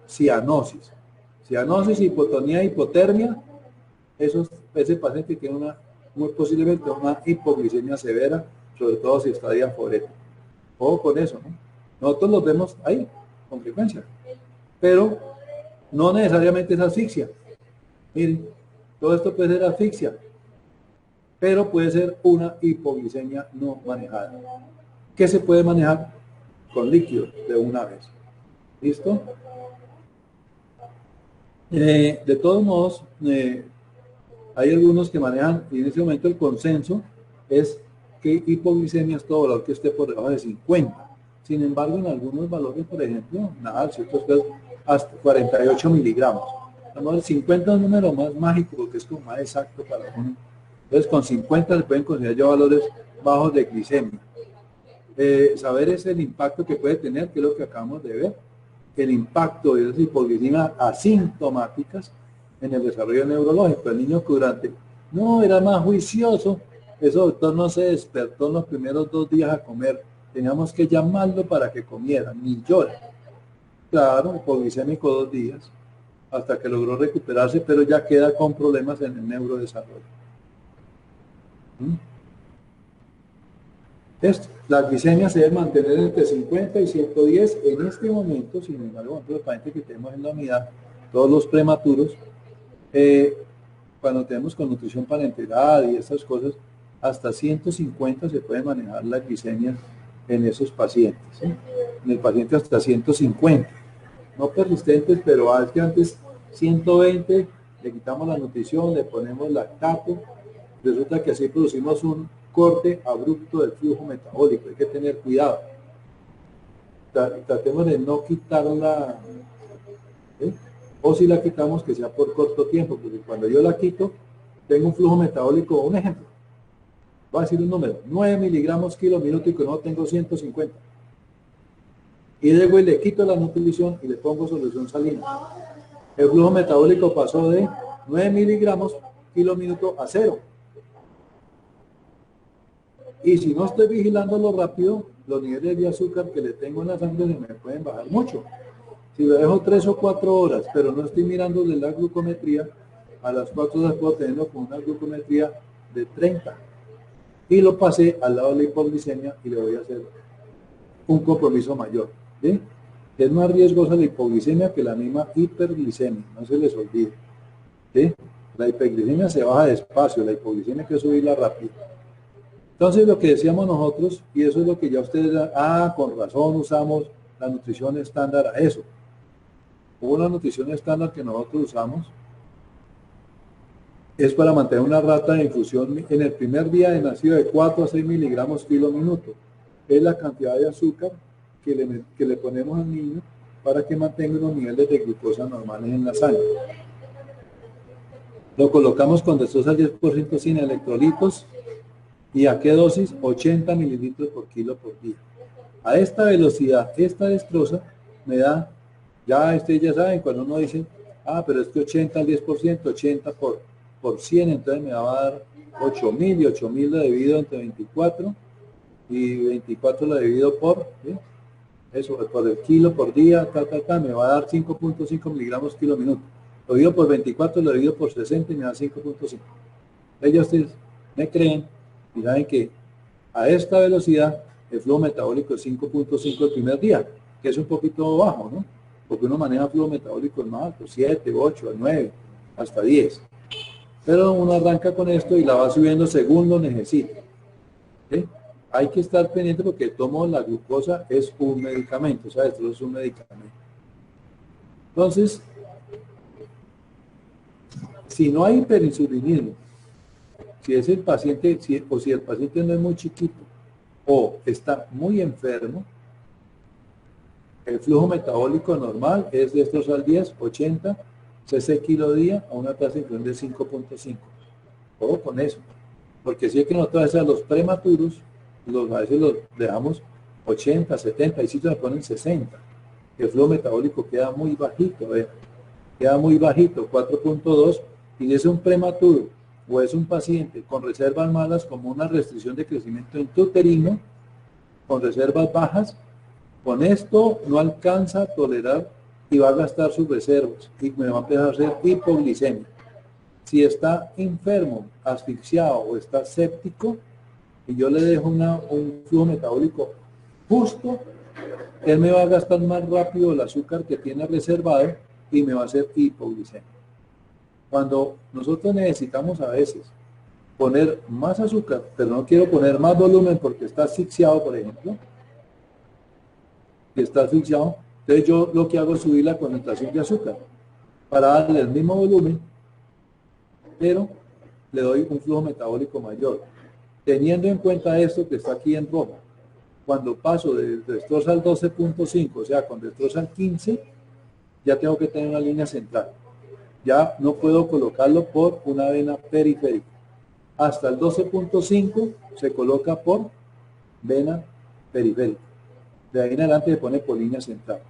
Speaker 1: cianosis. Cianosis, hipotonía, hipotermia, ese paciente tiene muy posiblemente una hipoglicemia severa, sobre todo si está diaforético. Ojo con eso, ¿no? Nosotros los vemos ahí, con frecuencia. Pero no necesariamente es asfixia. Miren, todo esto puede ser asfixia, pero puede ser una hipoglicemia no manejada. ¿Qué se puede manejar? Con líquido de una vez. ¿Listo? De todos modos, hay algunos que manejan, y en este momento el consenso es que hipoglicemia es todo valor que esté por debajo de 50. Sin embargo, en algunos valores, por ejemplo, nada, ciertos casos, hasta 48 miligramos. El 50 es un número más mágico porque es como más exacto para uno. Entonces, con 50 se pueden considerar ya valores bajos de glicemia. Saber es el impacto que puede tener, que es lo que acabamos de ver, el impacto de las hipoglicemias asintomáticas en el desarrollo neurológico. El niño que no era más juicioso, ese doctor no se despertó en los primeros 2 días a comer, teníamos que llamarlo para que comiera, ni llora. Claro, hipoglicémico 2 días, hasta que logró recuperarse, pero ya queda con problemas en el neurodesarrollo. La glicemia se debe mantener entre 50 y 110 en este momento. Sin embargo, los pacientes que tenemos en la unidad, todos los prematuros, cuando tenemos con nutrición parenteral y estas cosas, hasta 150 se puede manejar la glicemia en esos pacientes, ¿sí? En el paciente hasta 150, no persistentes, pero es que antes 120, le quitamos la nutrición, le ponemos lactato, resulta que así producimos un corte abrupto del flujo metabólico. Hay que tener cuidado. Tratemos de no quitarla, ¿sí? O si la quitamos, que sea por corto tiempo, porque cuando yo la quito, tengo un flujo metabólico, un ejemplo, voy a decir un número, 9 miligramos kilo minuto y que no tengo 150. Y luego le quito la nutrición y le pongo solución salina. El flujo metabólico pasó de 9 miligramos kilo minuto a 0. Y si no estoy vigilándolo rápido, los niveles de azúcar que le tengo en la sangre se me pueden bajar mucho. Si lo dejo 3 o 4 horas, pero no estoy mirándole la glucometría, a las 4 horas puedo tenerlo con una glucometría de 30. Y lo pasé al lado de la hipoglicemia y le voy a hacer un compromiso mayor. ¿Sí? Es más riesgosa la hipoglicemia que la misma hiperglicemia, no se les olvide. ¿Sí? La hiperglicemia se baja despacio, la hipoglicemia hay que subirla rápido. Entonces lo que decíamos nosotros, y eso es lo que ya ustedes, con razón usamos la nutrición estándar a eso. Hubo una nutrición estándar que nosotros usamos, es para mantener una rata de infusión en el primer día de nacido de 4 a 6 miligramos kilo minuto. Es la cantidad de azúcar que le ponemos al niño para que mantenga unos niveles de glucosa normales en la sangre. Lo colocamos con dextrosa al 10% sin electrolitos. ¿Y a qué dosis? 80 mililitros por kilo por día. A esta velocidad, esta dextrosa me da, ya ustedes ya saben, cuando uno dice, pero es que 80 al 10%, 80 por 100, entonces me va a dar 8.000 y 8.000 lo divido entre 24 y 24 lo divido por, ¿sí? Eso, por el kilo por día, me va a dar 5.5 miligramos kilo minuto. Lo divido por 24, lo divido por 60 y me da 5.5. Ellos ustedes me creen y saben que a esta velocidad el flujo metabólico es 5.5 el primer día, que es un poquito bajo, ¿no? Porque uno maneja flujo metabólico más alto, 7, 8, 9, hasta 10. Pero uno arranca con esto y la va subiendo según lo necesite. ¿Sí? Hay que estar pendiente porque tomo la glucosa es un medicamento, ¿sabes? Esto es un medicamento. Entonces, si no hay hiperinsulinismo, si el paciente no es muy chiquito o está muy enfermo, el flujo metabólico normal es de estos al 10, 80 cc kilo día a una tasa de infusión de 5.5. Ojo con eso, porque si es que nosotros a los prematuros, a veces los dejamos 80, 70, y si se ponen 60. El flujo metabólico queda muy bajito, queda muy bajito, 4.2, y es un prematuro o es un paciente con reservas malas como una restricción de crecimiento intrauterino, con reservas bajas, con esto no alcanza a tolerar y va a gastar sus reservas y me va a empezar a hacer hipoglicemia. Si está enfermo, asfixiado o está séptico y yo le dejo un flujo metabólico justo, él me va a gastar más rápido el azúcar que tiene reservado y me va a hacer hipoglicemia. Cuando nosotros necesitamos a veces poner más azúcar, pero no quiero poner más volumen porque está asfixiado, por ejemplo, y está asfixiado, entonces yo lo que hago es subir la concentración de azúcar para darle el mismo volumen, pero le doy un flujo metabólico mayor. Teniendo en cuenta esto que está aquí en rojo, cuando paso de dextrosa al 12.5, o sea, con dextrosa al 15, ya tengo que tener una línea central. Ya no puedo colocarlo por una vena periférica. Hasta el 12.5 se coloca por vena periférica. De ahí en adelante se pone por línea central.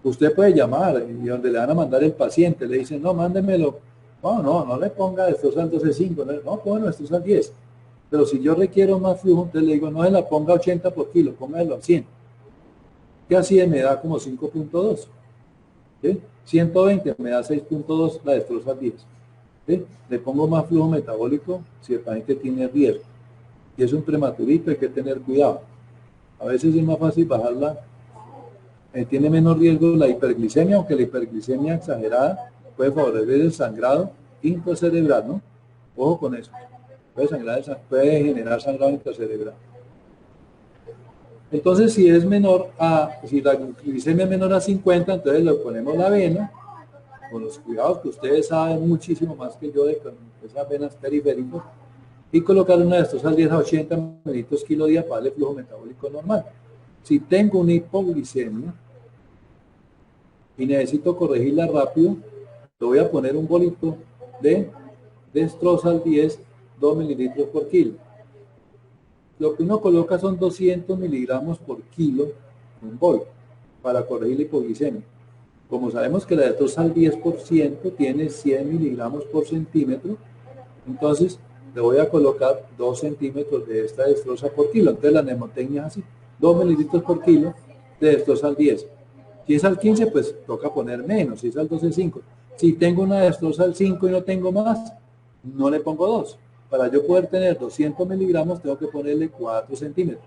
Speaker 1: Usted puede llamar y donde le van a mandar el paciente, le dicen, no, mándemelo. No le ponga dextrosa al 12.5, no, ponga dextrosa al 10. Pero si yo requiero más flujo, entonces le digo, no se la ponga 80 por kilo, póngalo a 100. Que así me da como 5.2. ¿Sí? 120 me da 6.2 la dextrosa al 10. ¿Sí? Le pongo más flujo metabólico si el paciente tiene riesgo. Y es un prematurito, hay que tener cuidado. A veces es más fácil bajarla, tiene menos riesgo la hiperglicemia, aunque la hiperglicemia exagerada puede favorecer el sangrado intracerebral, ¿no? Ojo con eso. Puede generar sangrado intracerebral. Entonces, si es menor si la glicemia es menor a 50, entonces le ponemos la vena, con los cuidados que ustedes saben muchísimo más que yo de esas venas periféricas, y colocar una de estos al 10 a 80 mililitros kilo día para darle flujo metabólico normal. Si tengo una hipoglicemia y necesito corregirla rápido, le voy a poner un bolito de dextrosa al 10, 2 mililitros por kilo. Lo que uno coloca son 200 miligramos por kilo en un bol para corregir la hipoglicemia. Como sabemos que la dextrosa al 10% tiene 100 miligramos por centímetro, entonces le voy a colocar 2 centímetros de esta dextrosa por kilo. Entonces la mnemotecnia es así, 2 mililitros por kilo de dextrosa al 10. Si es al 15, pues toca poner menos, si es al 12, 5. Si tengo una dextrosa al 5 y no tengo más, no le pongo 2. Para yo poder tener 200 miligramos, tengo que ponerle 4 centímetros.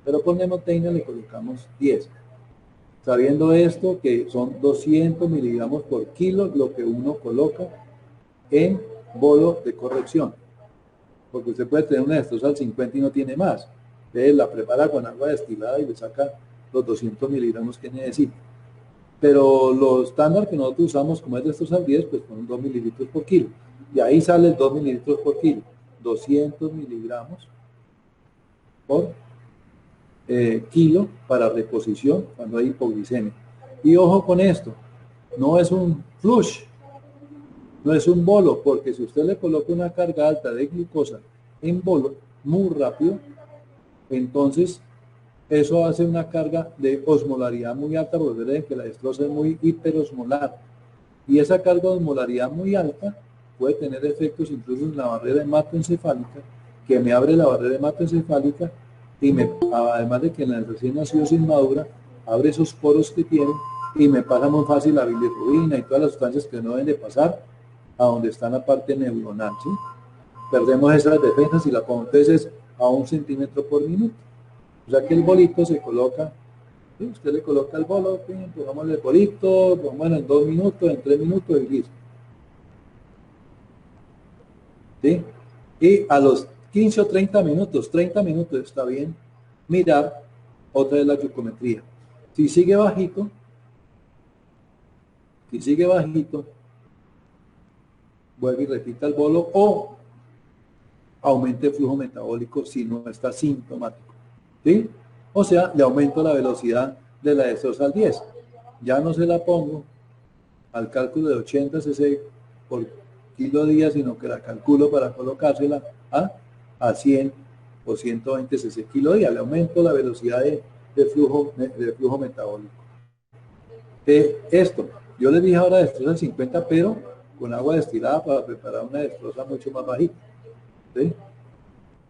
Speaker 1: Pero por mnemotecnia le colocamos 10. Sabiendo esto, que son 200 miligramos por kilo lo que uno coloca en bolo de corrección. Porque usted puede tener una dextrosa al 50 y no tiene más. Entonces la prepara con agua destilada y le saca los 200 miligramos que necesita. Pero lo estándar que nosotros usamos, como es dextrosa al 10, pues con 2 mililitros por kilo. Y ahí sale el 2 mililitros por kilo. 200 miligramos por kilo para reposición cuando hay hipoglicemia. Y ojo con esto, no es un flush, no es un bolo, porque si usted le coloca una carga alta de glucosa en bolo, muy rápido, entonces eso hace una carga de osmolaridad muy alta, porque ven que la dextrosa es muy hiperosmolar. Y esa carga de osmolaridad muy alta puede tener efectos incluso en la barrera hematoencefálica, que me abre la barrera hematoencefálica y además de que en la recién nacidos inmadura, abre esos poros que tienen y me pasa muy fácil la bilirrubina y todas las sustancias que no deben de pasar a donde está la parte neuronal, ¿sí? Perdemos esas defensas y la pongo entonces a 1 centímetro por minuto. O sea que el bolito se coloca, ¿sí? Usted le coloca el bolo, pongámosle el bolito, bueno, en 2 minutos, en 3 minutos y listo. ¿Sí? Y a los 15 o 30 minutos está bien, mirar otra vez la glucometría. Si sigue bajito, vuelve y repita el bolo o aumente el flujo metabólico si no está sintomático. ¿Sí? O sea, le aumento la velocidad de la dextrosa al 10. Ya no se la pongo al cálculo de 80 cc por kilo día, sino que la calculo para colocársela a 100 o 120 cc kilo día. Le aumento la velocidad de flujo metabólico. Esto, yo les dije ahora dextrosa al 50, pero con agua destilada para preparar una dextrosa mucho más bajita. ¿Sí?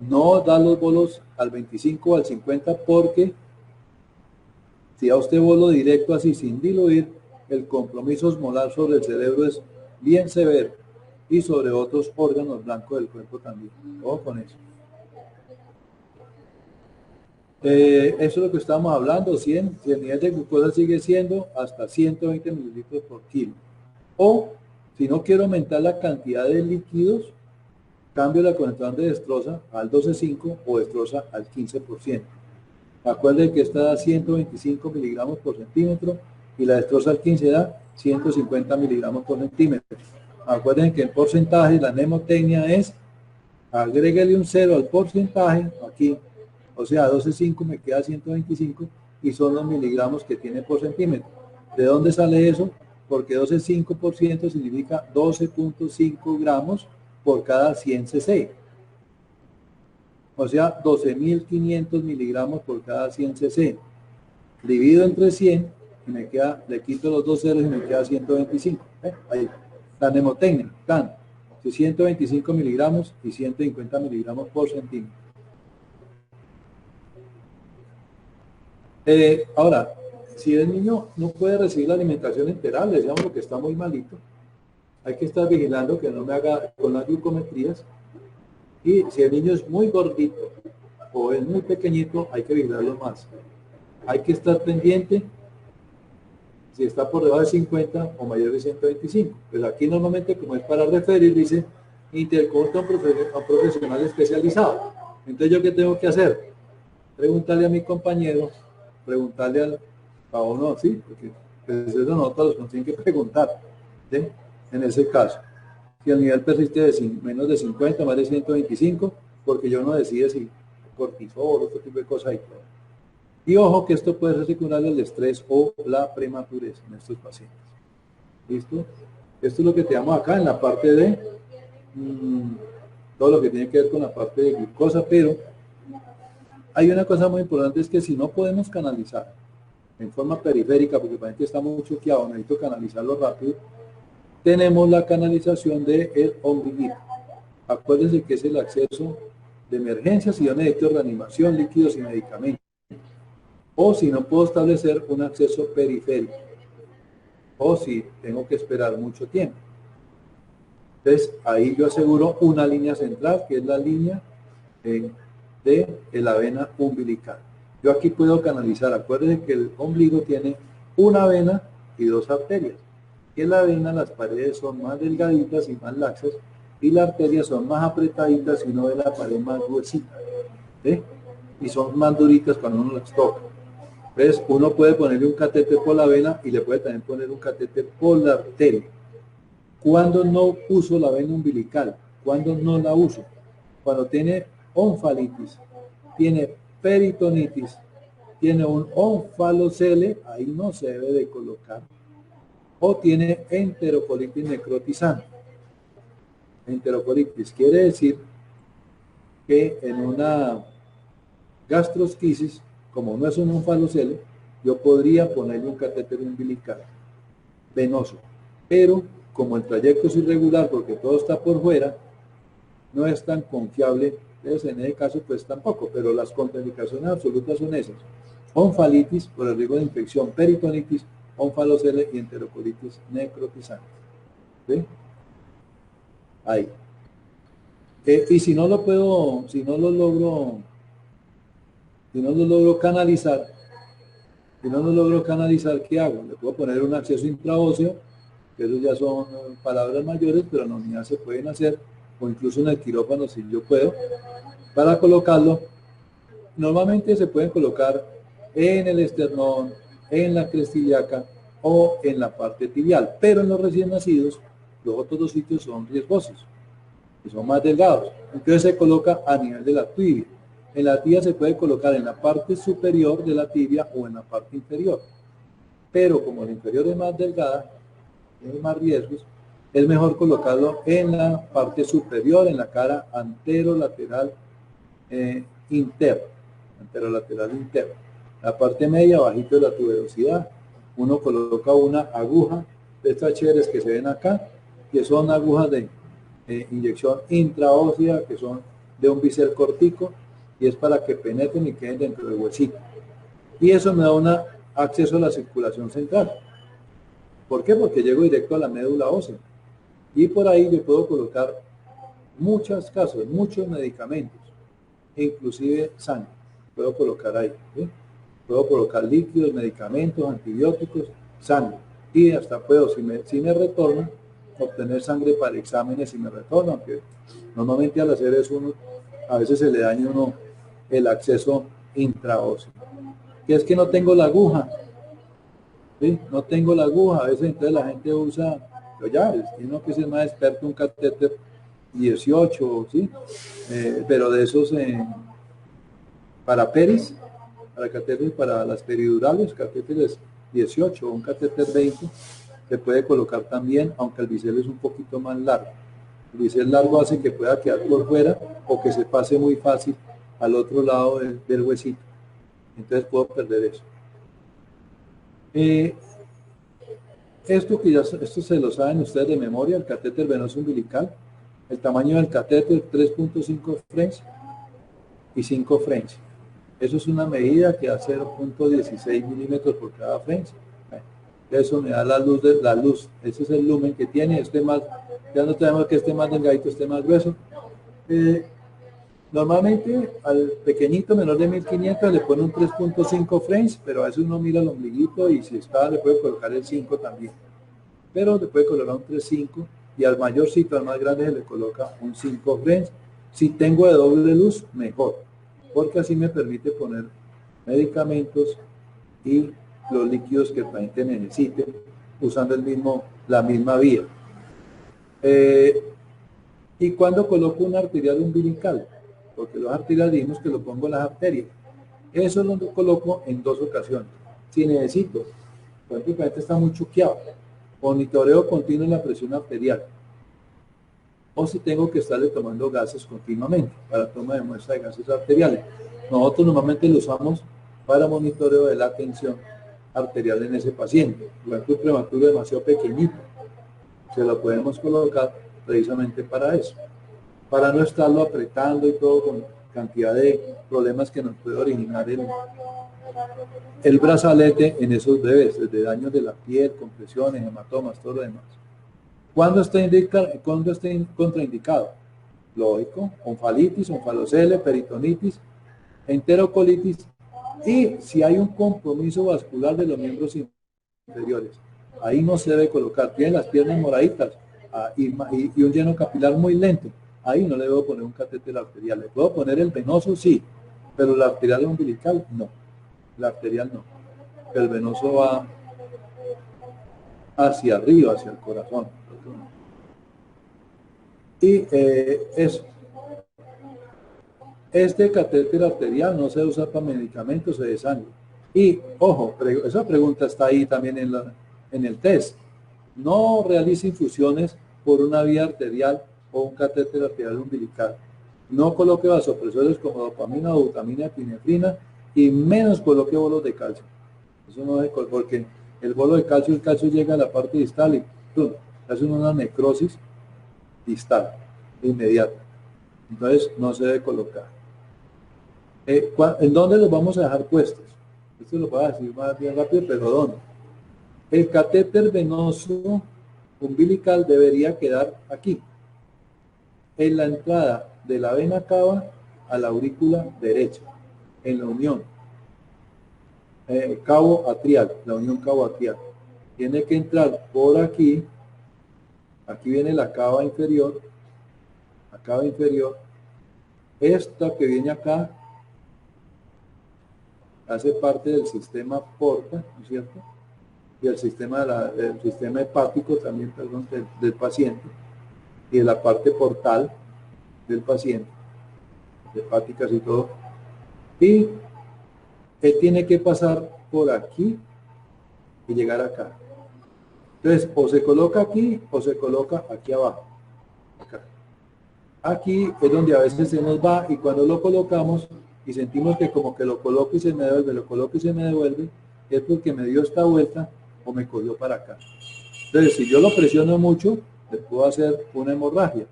Speaker 1: No da los bolos al 25 o al 50 porque si da usted bolo directo así sin diluir, el compromiso osmolar sobre el cerebro es bien severo y sobre otros órganos blancos del cuerpo también. Ojo con eso. Eso es lo que estamos hablando, 100, si el nivel de glucosa sigue siendo hasta 120 mililitros por kilo. O, si no quiero aumentar la cantidad de líquidos, cambio la concentración de dextrosa al 12,5 o dextrosa al 15%. Acuérdense que esta da 125 miligramos por centímetro y la dextrosa al 15 da 150 miligramos por centímetro. Acuérdense que el porcentaje, la mnemotecnia es, agréguele un 0 al porcentaje, aquí, o sea, 12,5 me queda 125 y son los miligramos que tiene por centímetro. ¿De dónde sale eso? Porque 12,5% significa 12,5 gramos por cada 100 cc. O sea, 12.500 miligramos por cada 100 cc. Divido entre 100 y me queda, le quito los 2 ceros y me queda 125. Ahí, la mnemotecnia, tan, 125 miligramos y 150 miligramos por centímetro. Ahora, si el niño no puede recibir la alimentación enteral, le decíamos que está muy malito, hay que estar vigilando que no me haga con las glucometrías. Y si el niño es muy gordito o es muy pequeñito, hay que vigilarlo más. Hay que estar pendiente si está por debajo de 50 o mayor de 125. Pues aquí normalmente, como es para referir, dice interconsulta a un profesional especializado. Entonces, ¿yo qué tengo que hacer? Preguntarle a mi compañero, preguntarle a uno, sí, porque pues eso nosotros nos tienen que preguntar, ¿sí? En ese caso. Si el nivel persiste de menos de 50, más de 125, porque yo no decido si cortisol, otro tipo de cosas y todo. Y ojo que esto puede ser secundario al estrés o la prematurez en estos pacientes. ¿Listo? Esto es lo que tenemos acá en la parte de todo lo que tiene que ver con la parte de glucosa, pero hay una cosa muy importante, es que si no podemos canalizar en forma periférica, porque el paciente está muy choqueado, necesito canalizarlo rápido, tenemos la canalización del ombliguito. Acuérdense que es el acceso de emergencia si yo necesito reanimación, líquidos y medicamentos. O si no puedo establecer un acceso periférico. O si tengo que esperar mucho tiempo. Entonces, ahí yo aseguro una línea central, que es la línea de la vena umbilical. Yo aquí puedo canalizar, acuérdense que el ombligo tiene una vena y dos arterias. Que la vena, las paredes son más delgaditas y más laxas, y las arterias son más apretaditas y uno ve la pared más gruesita. ¿Sí? Y son más duritas cuando uno las toca. Entonces, uno puede ponerle un catéter por la vena y le puede también poner un catéter por la arteria. ¿Cuándo no uso la vena umbilical? ¿Cuándo no la uso? Cuando tiene onfalitis, tiene peritonitis, tiene un onfalocele, ahí no se debe de colocar, o tiene enterocolitis necrotizante. Enterocolitis quiere decir que en una gastrosquisis, como no es un onfalocele, yo podría ponerle un catéter umbilical venoso, pero como el trayecto es irregular porque todo está por fuera, no es tan confiable. Entonces, en ese caso, pues tampoco, pero las contraindicaciones absolutas son esas: onfalitis por el riesgo de infección, peritonitis, onfalocele y enterocolitis necrotizante. ¿Sí? Ahí. Y si no lo puedo, si no lo logro canalizar, ¿qué hago? Le puedo poner un acceso intraóseo, que eso ya son palabras mayores, pero en la unidad se pueden hacer, o incluso en el quirófano si yo puedo, para colocarlo. Normalmente se pueden colocar en el esternón, en la cresta ilíaca o en la parte tibial, pero en los recién nacidos, los otros dos sitios son riesgosos, que son más delgados. Entonces se coloca a nivel de la tibia. En la tibia se puede colocar en la parte superior de la tibia o en la parte inferior. Pero como la inferior es más delgada, tiene más riesgos, es mejor colocarlo en la parte superior, en la cara anterolateral interna. Anterolateral interna. La parte media, bajito de la tuberosidad, uno coloca una aguja de estas chéveres que se ven acá, que son agujas de inyección intraósea, que son de un bisel cortico, y es para que penetren y queden dentro del huesito. Y eso me da un acceso a la circulación central. ¿Por qué? Porque llego directo a la médula ósea. Y por ahí yo puedo colocar muchos casos, muchos medicamentos, inclusive sangre. Puedo colocar ahí. ¿Sí? Puedo colocar líquidos, medicamentos, antibióticos, sangre. Y hasta puedo, si me retornan, obtener sangre para exámenes si me retornan, aunque normalmente al hacer eso a veces se le daña uno el acceso intraóseo. Que es que no tengo la aguja. ¿Sí? No tengo la aguja, a veces entonces la gente usa, pero ya, tiene que ser más experto, un catéter 18, ¿sí? Pero de esos para peris, para catéteres para las peridurales, catéteres 18 o un catéter 20, se puede colocar también, aunque el bisel es un poquito más largo. El bisel largo hace que pueda quedar por fuera o que se pase muy fácil al otro lado del huesito. Entonces puedo perder eso. Esto se lo saben ustedes de memoria, el catéter venoso umbilical. El tamaño del catéter 3.5 French y 5 French. Eso es una medida que da 0.16 milímetros por cada French. Eso me da la luz, ese es el lumen que tiene. Este más, ya no tenemos que esté más delgadito, esté más grueso. Normalmente al pequeñito menor de 1500 le pone un 3.5 French, pero a veces uno mira el ombliguito y si está le puede colocar el 5 también. Pero le puede colocar un 3.5 y al mayorcito, al más grande, se le coloca un 5 French. Si tengo de doble luz, mejor, porque así me permite poner medicamentos y los líquidos que el paciente necesite usando la misma vía. ¿Y cuando coloco una arterial umbilical? Porque los arteriales dijimos que lo pongo en las arterias. Eso lo coloco en dos ocasiones. Si necesito, por ejemplo, el paciente está muy choqueado, monitoreo continuo en la presión arterial. O si tengo que estarle tomando gases continuamente para toma de muestra de gases arteriales. Nosotros normalmente lo usamos para monitoreo de la tensión arterial en ese paciente. Por ejemplo, un prematuro demasiado pequeñito, se lo podemos colocar precisamente para eso. para no estarlo apretando y todo con cantidad de problemas que nos puede originar el brazalete en esos bebés, desde daños de la piel, compresiones, hematomas, todo lo demás. ¿Cuándo está contraindicado? Lógico, onfalitis, onfalocele, peritonitis, enterocolitis y si hay un compromiso vascular de los miembros inferiores. Ahí no se debe colocar. Tiene las piernas moraditas y un lleno capilar muy lento. Ahí no le debo poner un catéter arterial. Le puedo poner el venoso, sí, pero la arterial umbilical, no. La arterial no. El venoso va hacia arriba, hacia el corazón. Y eso. Este catéter arterial no se usa para medicamentos de sangre. Y, ojo, esa pregunta está ahí también en el test. No realice infusiones por una vía arterial o un catéter arterial umbilical. No coloque vasopresores como dopamina, butamina, epinefrina y menos coloque bolos de calcio. Eso no es porque el bolo de calcio, el calcio llega a la parte distal y hace una necrosis distal inmediata. Entonces no se debe colocar. ¿En dónde los vamos a dejar puestos? Esto lo voy a decir más bien rápido, pero ¿dónde? El catéter venoso umbilical debería quedar aquí, en la entrada de la vena cava a la aurícula derecha, en la unión cabo atrial, la unión cabo atrial. Tiene que entrar por aquí, aquí viene la cava inferior, esta que viene acá hace parte del sistema porta, ¿no es cierto? Y el sistema hepático también, perdón, del paciente, y de la parte portal del paciente, hepáticas y todo. Y él tiene que pasar por aquí y llegar acá. Entonces, o se coloca aquí o se coloca aquí abajo. Acá. Aquí es donde a veces se nos va y cuando lo colocamos y sentimos que como que lo coloco y se me devuelve, lo coloco y se me devuelve, es porque me dio esta vuelta o me cogió para acá. Entonces, si yo lo presiono mucho, le puedo hacer una hemorragia.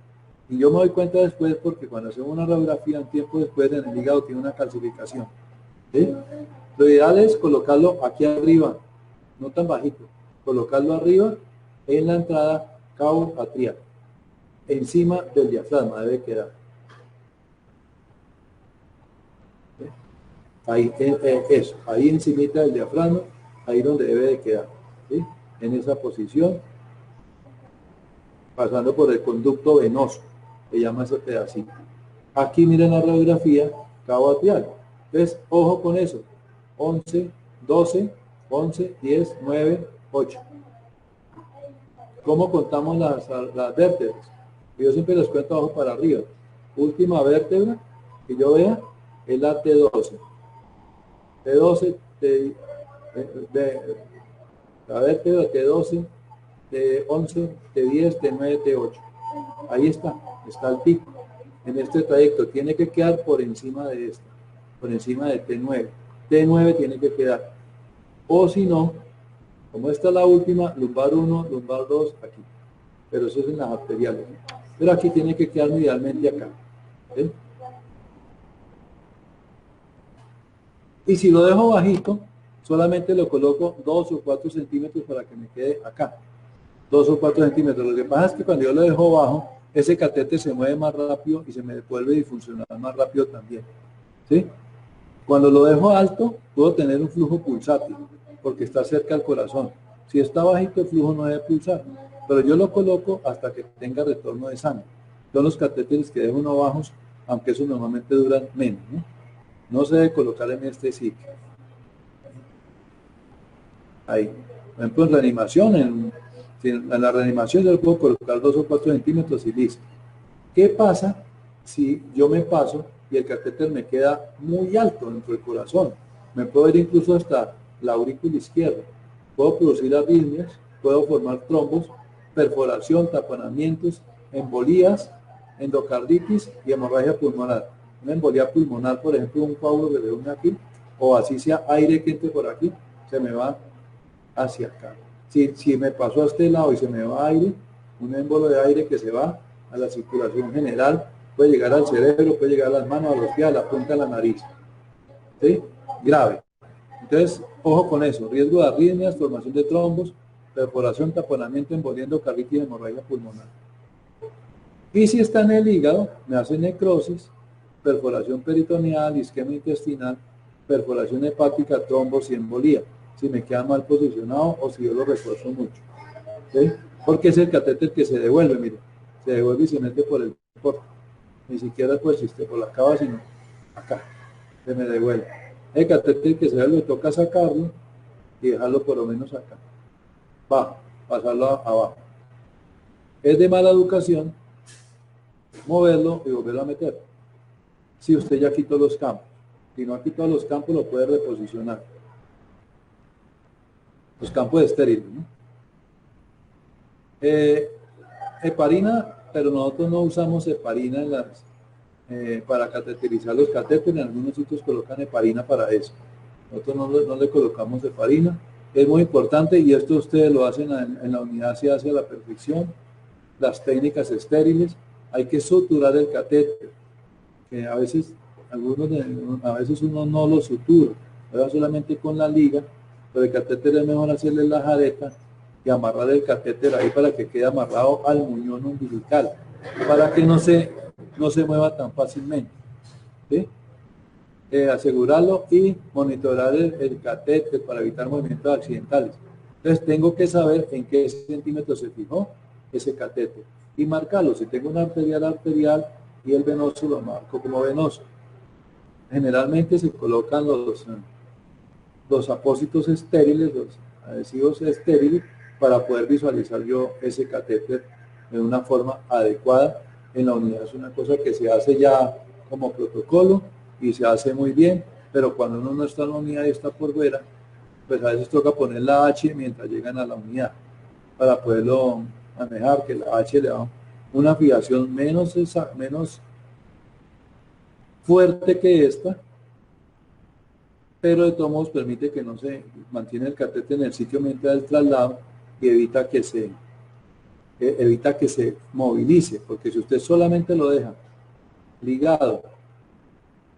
Speaker 1: Y yo me doy cuenta después porque cuando hacemos una radiografía, un tiempo después en el hígado tiene una calcificación. ¿Sí? Lo ideal es colocarlo aquí arriba, no tan bajito. Colocarlo arriba en la entrada cabo atrial. Encima del diafragma debe quedar. ¿Sí? Ahí, eso, ahí encimita del diafragma, ahí donde debe de quedar. ¿Sí? En esa posición, pasando por el conducto venoso, se llama ese pedacito. Aquí miren la radiografía, cabo atrial. Entonces, ojo con eso. 11, 12, 11, 10, 9, 8. ¿Cómo contamos las vértebras? Yo siempre les cuento abajo para arriba. Última vértebra que yo vea es la T12. T12, la vértebra T12, T11, T10, T9, T8. Ahí está el pico. En este trayecto tiene que quedar por encima de esta, por encima de T9. T9 tiene que quedar. O si no, como esta es la última, lumbar 1, lumbar 2, aquí. Pero eso es en las arteriales. Pero aquí tiene que quedar idealmente acá. ¿Sí? Y si lo dejo bajito, solamente lo coloco 2 o 4 centímetros para que me quede acá. 2 o 4 centímetros. Lo que pasa es que cuando yo lo dejo bajo, ese catéter se mueve más rápido y se me vuelve a disfuncionar más rápido también. ¿Sí? Cuando lo dejo alto, puedo tener un flujo pulsátil, porque está cerca al corazón. Si está bajito, el flujo no debe pulsar. Pero yo lo coloco hasta que tenga retorno de sangre. Son los catéteres que dejo uno bajos, aunque esos normalmente duran menos, ¿no? No se debe colocar en este ciclo. Ahí. Por ejemplo, en reanimación, en la reanimación yo le puedo colocar 2 o 4 centímetros y listo. ¿Qué pasa si yo me paso y el catéter me queda muy alto dentro del corazón? Me puedo ir incluso hasta la aurícula izquierda. Puedo producir arritmias, puedo formar trombos, perforación, taponamientos, embolías, endocarditis y hemorragia pulmonar. Una embolía pulmonar, por ejemplo, un coágulo que le une aquí, o así sea aire que entre por aquí, se me va hacia acá. Si me pasó a este lado y se me va aire, un émbolo de aire que se va a la circulación general puede llegar al cerebro, puede llegar a las manos, a los pies, a la punta de la nariz. ¿Sí? Grave. Entonces, ojo con eso, riesgo de arritmias, formación de trombos, perforación, taponamiento, embolia endocarditis y hemorragia pulmonar. Y si está en el hígado, me hace necrosis, perforación peritoneal, isquemia intestinal, perforación hepática, trombos y embolía, si me queda mal posicionado o si yo lo refuerzo mucho. ¿Sí? Porque es el catéter que se devuelve, mire, se devuelve y se mete por el corte. Ni siquiera por el sistema, por la cava, sino acá, se me devuelve. El catéter que se devuelve, toca sacarlo y dejarlo por lo menos acá. Va, pasarlo abajo. Es de mala educación moverlo y volverlo a meter. Si usted ya quitó los campos. Si no ha quitado los campos, lo puede reposicionar. Los campos estériles, ¿no? Heparina, pero nosotros no usamos heparina en las, para cateterizar los catéteres. En algunos sitios colocan heparina para eso. Nosotros no le colocamos heparina. Es muy importante y esto ustedes lo hacen en la unidad, se hace a la perfección. Las técnicas estériles, hay que suturar el catéter, que a veces uno no lo sutura, pero solamente con la liga, pero el catéter es mejor hacerle la jareta y amarrar el catéter ahí para que quede amarrado al muñón umbilical, para que no se mueva tan fácilmente. ¿Sí? Asegurarlo y monitorar el catéter para evitar movimientos accidentales. Entonces tengo que saber en qué centímetro se fijó ese catéter y marcarlo. Si tengo una arterial y el venoso lo marco como venoso. Generalmente se colocan los apósitos estériles, los adhesivos estériles, para poder visualizar yo ese catéter de una forma adecuada en la unidad. Es una cosa que se hace ya como protocolo y se hace muy bien, pero cuando uno no está en la unidad y está por fuera, pues a veces toca poner la H mientras llegan a la unidad para poderlo manejar, que la H le da una fijación menos fuerte que esta, pero de todos modos permite que no se mantiene el catéter en el sitio mientras el traslado y evita que se movilice, porque si usted solamente lo deja ligado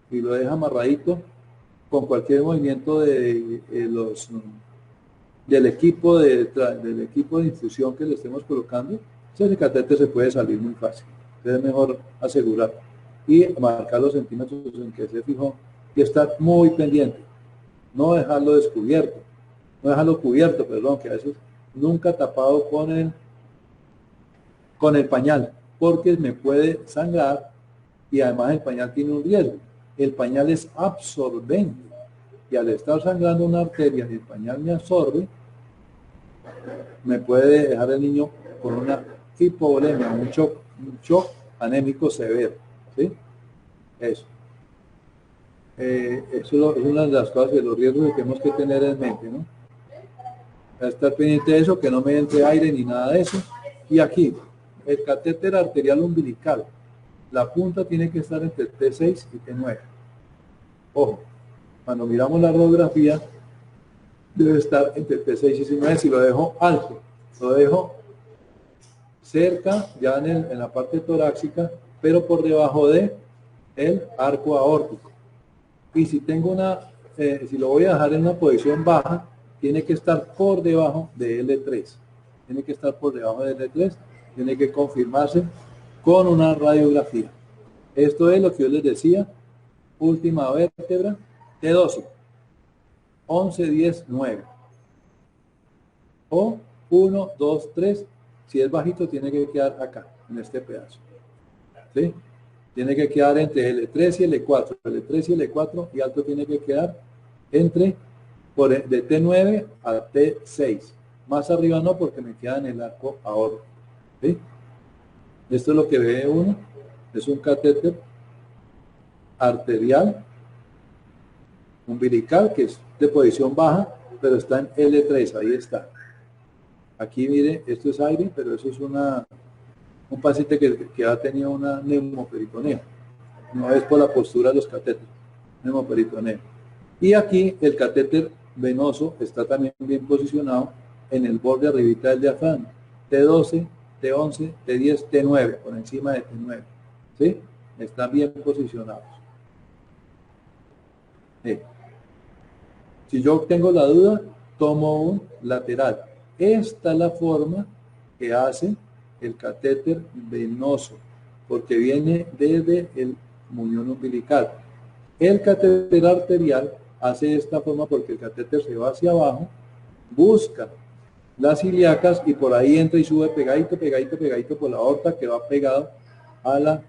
Speaker 1: y lo deja amarradito, con cualquier movimiento del equipo de infusión que le estemos colocando, ese catéter se puede salir muy fácil. Entonces es mejor asegurar y marcar los centímetros en que se fijó y estar muy pendiente. No dejarlo descubierto, no dejarlo cubierto, perdón, que a veces nunca tapado con el pañal, porque me puede sangrar y además el pañal tiene un riesgo. El pañal es absorbente y al estar sangrando una arteria y el pañal me absorbe, me puede dejar el niño con una hipovolemia, un shock anémico severo. ¿Sí? Eso. Eso es una de las cosas de los riesgos que tenemos que tener en mente, ¿no? Estar pendiente de eso, que no me entre aire ni nada de eso. Y aquí, el catéter arterial umbilical, la punta tiene que estar entre T6 y T9. Ojo, cuando miramos la radiografía, debe estar entre T6 y T9. Si lo dejo alto, lo dejo cerca, ya en la parte torácica, pero por debajo de el arco aórtico. Y si tengo si lo voy a dejar en una posición baja, tiene que estar por debajo de L3. Tiene que estar por debajo de L3, tiene que confirmarse con una radiografía. Esto es lo que yo les decía, última vértebra, T12, 11, 10, 9. O 1, 2, 3, si es bajito tiene que quedar acá, en este pedazo. ¿Sí? Tiene que quedar entre L3 y L4, L3 y L4, y alto tiene que quedar entre de T9 a T6. Más arriba no, porque me queda en el arco aórtico. ¿Sí? Esto es lo que ve uno, es un catéter arterial umbilical, que es de posición baja, pero está en L3, ahí está. Aquí mire, esto es aire, pero eso es un paciente que ha tenido una neumoperitonea. No es por la postura de los catéteres, neumoperitonea. Y aquí el catéter venoso está también bien posicionado en el borde arribita del diafragma. T12, T11, T10, T9, por encima de T9. ¿Sí? están bien posicionados. Si yo tengo la duda, tomo un lateral. Esta es la forma que hace el catéter venoso, porque viene desde el muñón umbilical. El catéter arterial hace de esta forma porque el catéter se va hacia abajo, busca las ilíacas y por ahí entra y sube pegadito, pegadito, pegadito por la aorta, que va pegado a la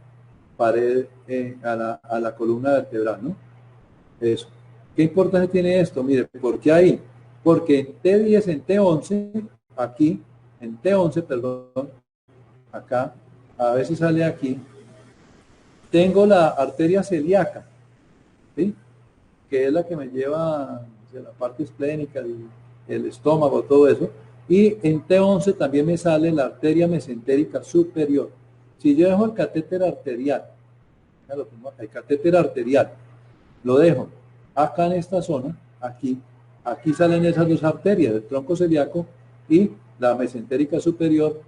Speaker 1: pared, a la columna vertebral, ¿no? Eso. ¿Qué importancia tiene esto? Mire, ¿por qué ahí? Porque en T10, en T11, aquí, en T11, perdón, acá, a veces sale aquí, tengo la arteria celíaca, ¿sí? Que es la que me lleva hacia la parte esplénica, el estómago, todo eso. Y en T11 también me sale la arteria mesentérica superior. Si yo dejo el catéter arterial, el catéter arterial, lo dejo acá en esta zona, aquí salen esas dos arterias, el tronco celíaco y la mesentérica superior,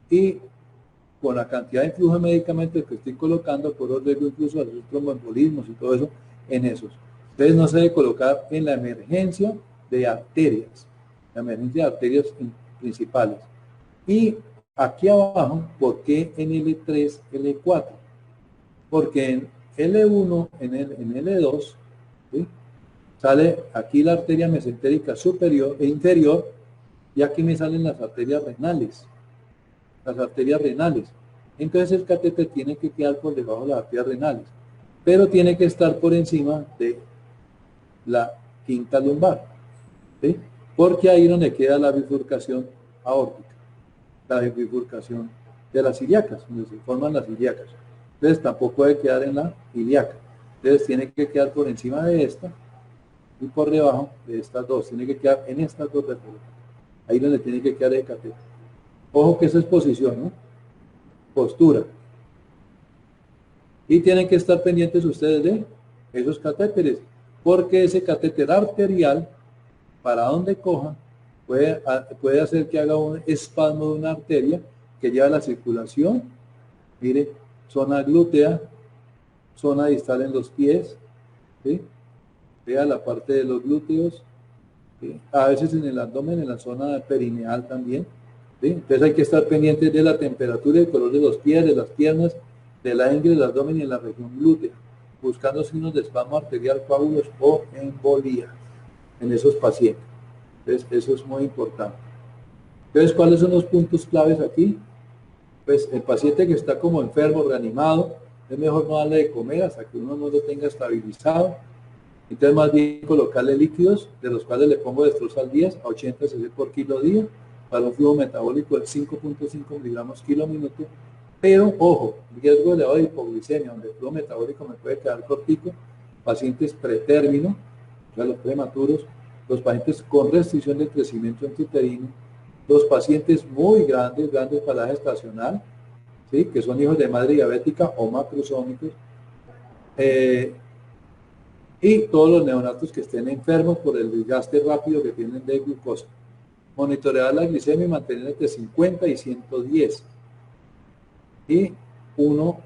Speaker 1: y con la cantidad de flujo de medicamentos que estoy colocando, por riesgo incluso a los tromboembolismos y todo eso, en esos. Entonces no se debe colocar en la emergencia de arterias, la emergencia de arterias principales. Y aquí abajo, ¿por qué en L3, L4? Porque en L1, en L2, ¿sí? Sale aquí la arteria mesentérica superior e inferior, y aquí me salen las arterias renales. Las arterias renales. Entonces el catéter tiene que quedar por debajo de las arterias renales, pero tiene que estar por encima de la quinta lumbar, ¿sí? Porque ahí es donde queda la bifurcación aórtica, la bifurcación de las ilíacas, donde se forman las ilíacas. Entonces tampoco puede quedar en la ilíaca. Entonces tiene que quedar por encima de esta y por debajo de estas dos. Tiene que quedar en estas dos vértebras. Ahí es donde tiene que quedar el catéter. Ojo que esa es posición, ¿no? Postura. Y tienen que estar pendientes ustedes de esos catéteres, porque ese catéter arterial, para donde coja, puede hacer que haga un espasmo de una arteria que lleva la circulación, mire, zona glútea, zona distal en los pies, ¿sí? Vea la parte de los glúteos, ¿sí? A veces en el abdomen, en la zona perineal también, ¿sí? Entonces hay que estar pendientes de la temperatura y el color de los pies, de las piernas, de la ingle, del abdomen y en la región glútea, buscando signos de espasmo arterial, coágulos o embolía en esos pacientes. Entonces eso es muy importante. Entonces, ¿cuáles son los puntos claves aquí? Pues el paciente que está como enfermo, reanimado, es mejor no darle de comer hasta que uno no lo tenga estabilizado. Entonces más bien colocarle líquidos, de los cuales le pongo destrozal 10 a 80 cc por kilo día, para un flujo metabólico de 5.5 miligramos kilo minuto. Pero, ojo, riesgo elevado de hipoglicemia, donde el flujo metabólico me puede quedar cortico, pacientes pretérmino, o sea, los prematuros, los pacientes con restricción de crecimiento intrauterino, los pacientes muy grandes para la gestacional, ¿sí? Que son hijos de madre diabética o macrosómicos, y todos los neonatos que estén enfermos por el desgaste rápido que tienen de glucosa. Monitorear la glicemia y mantener entre 50 y 110. Y uno,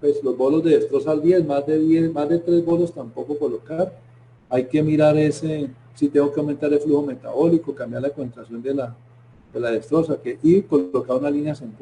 Speaker 1: pues los bolos de destrozal 10, más de 3 bolos tampoco colocar. Hay que mirar si tengo que aumentar el flujo metabólico, cambiar la concentración de la destroza, y colocar una línea central.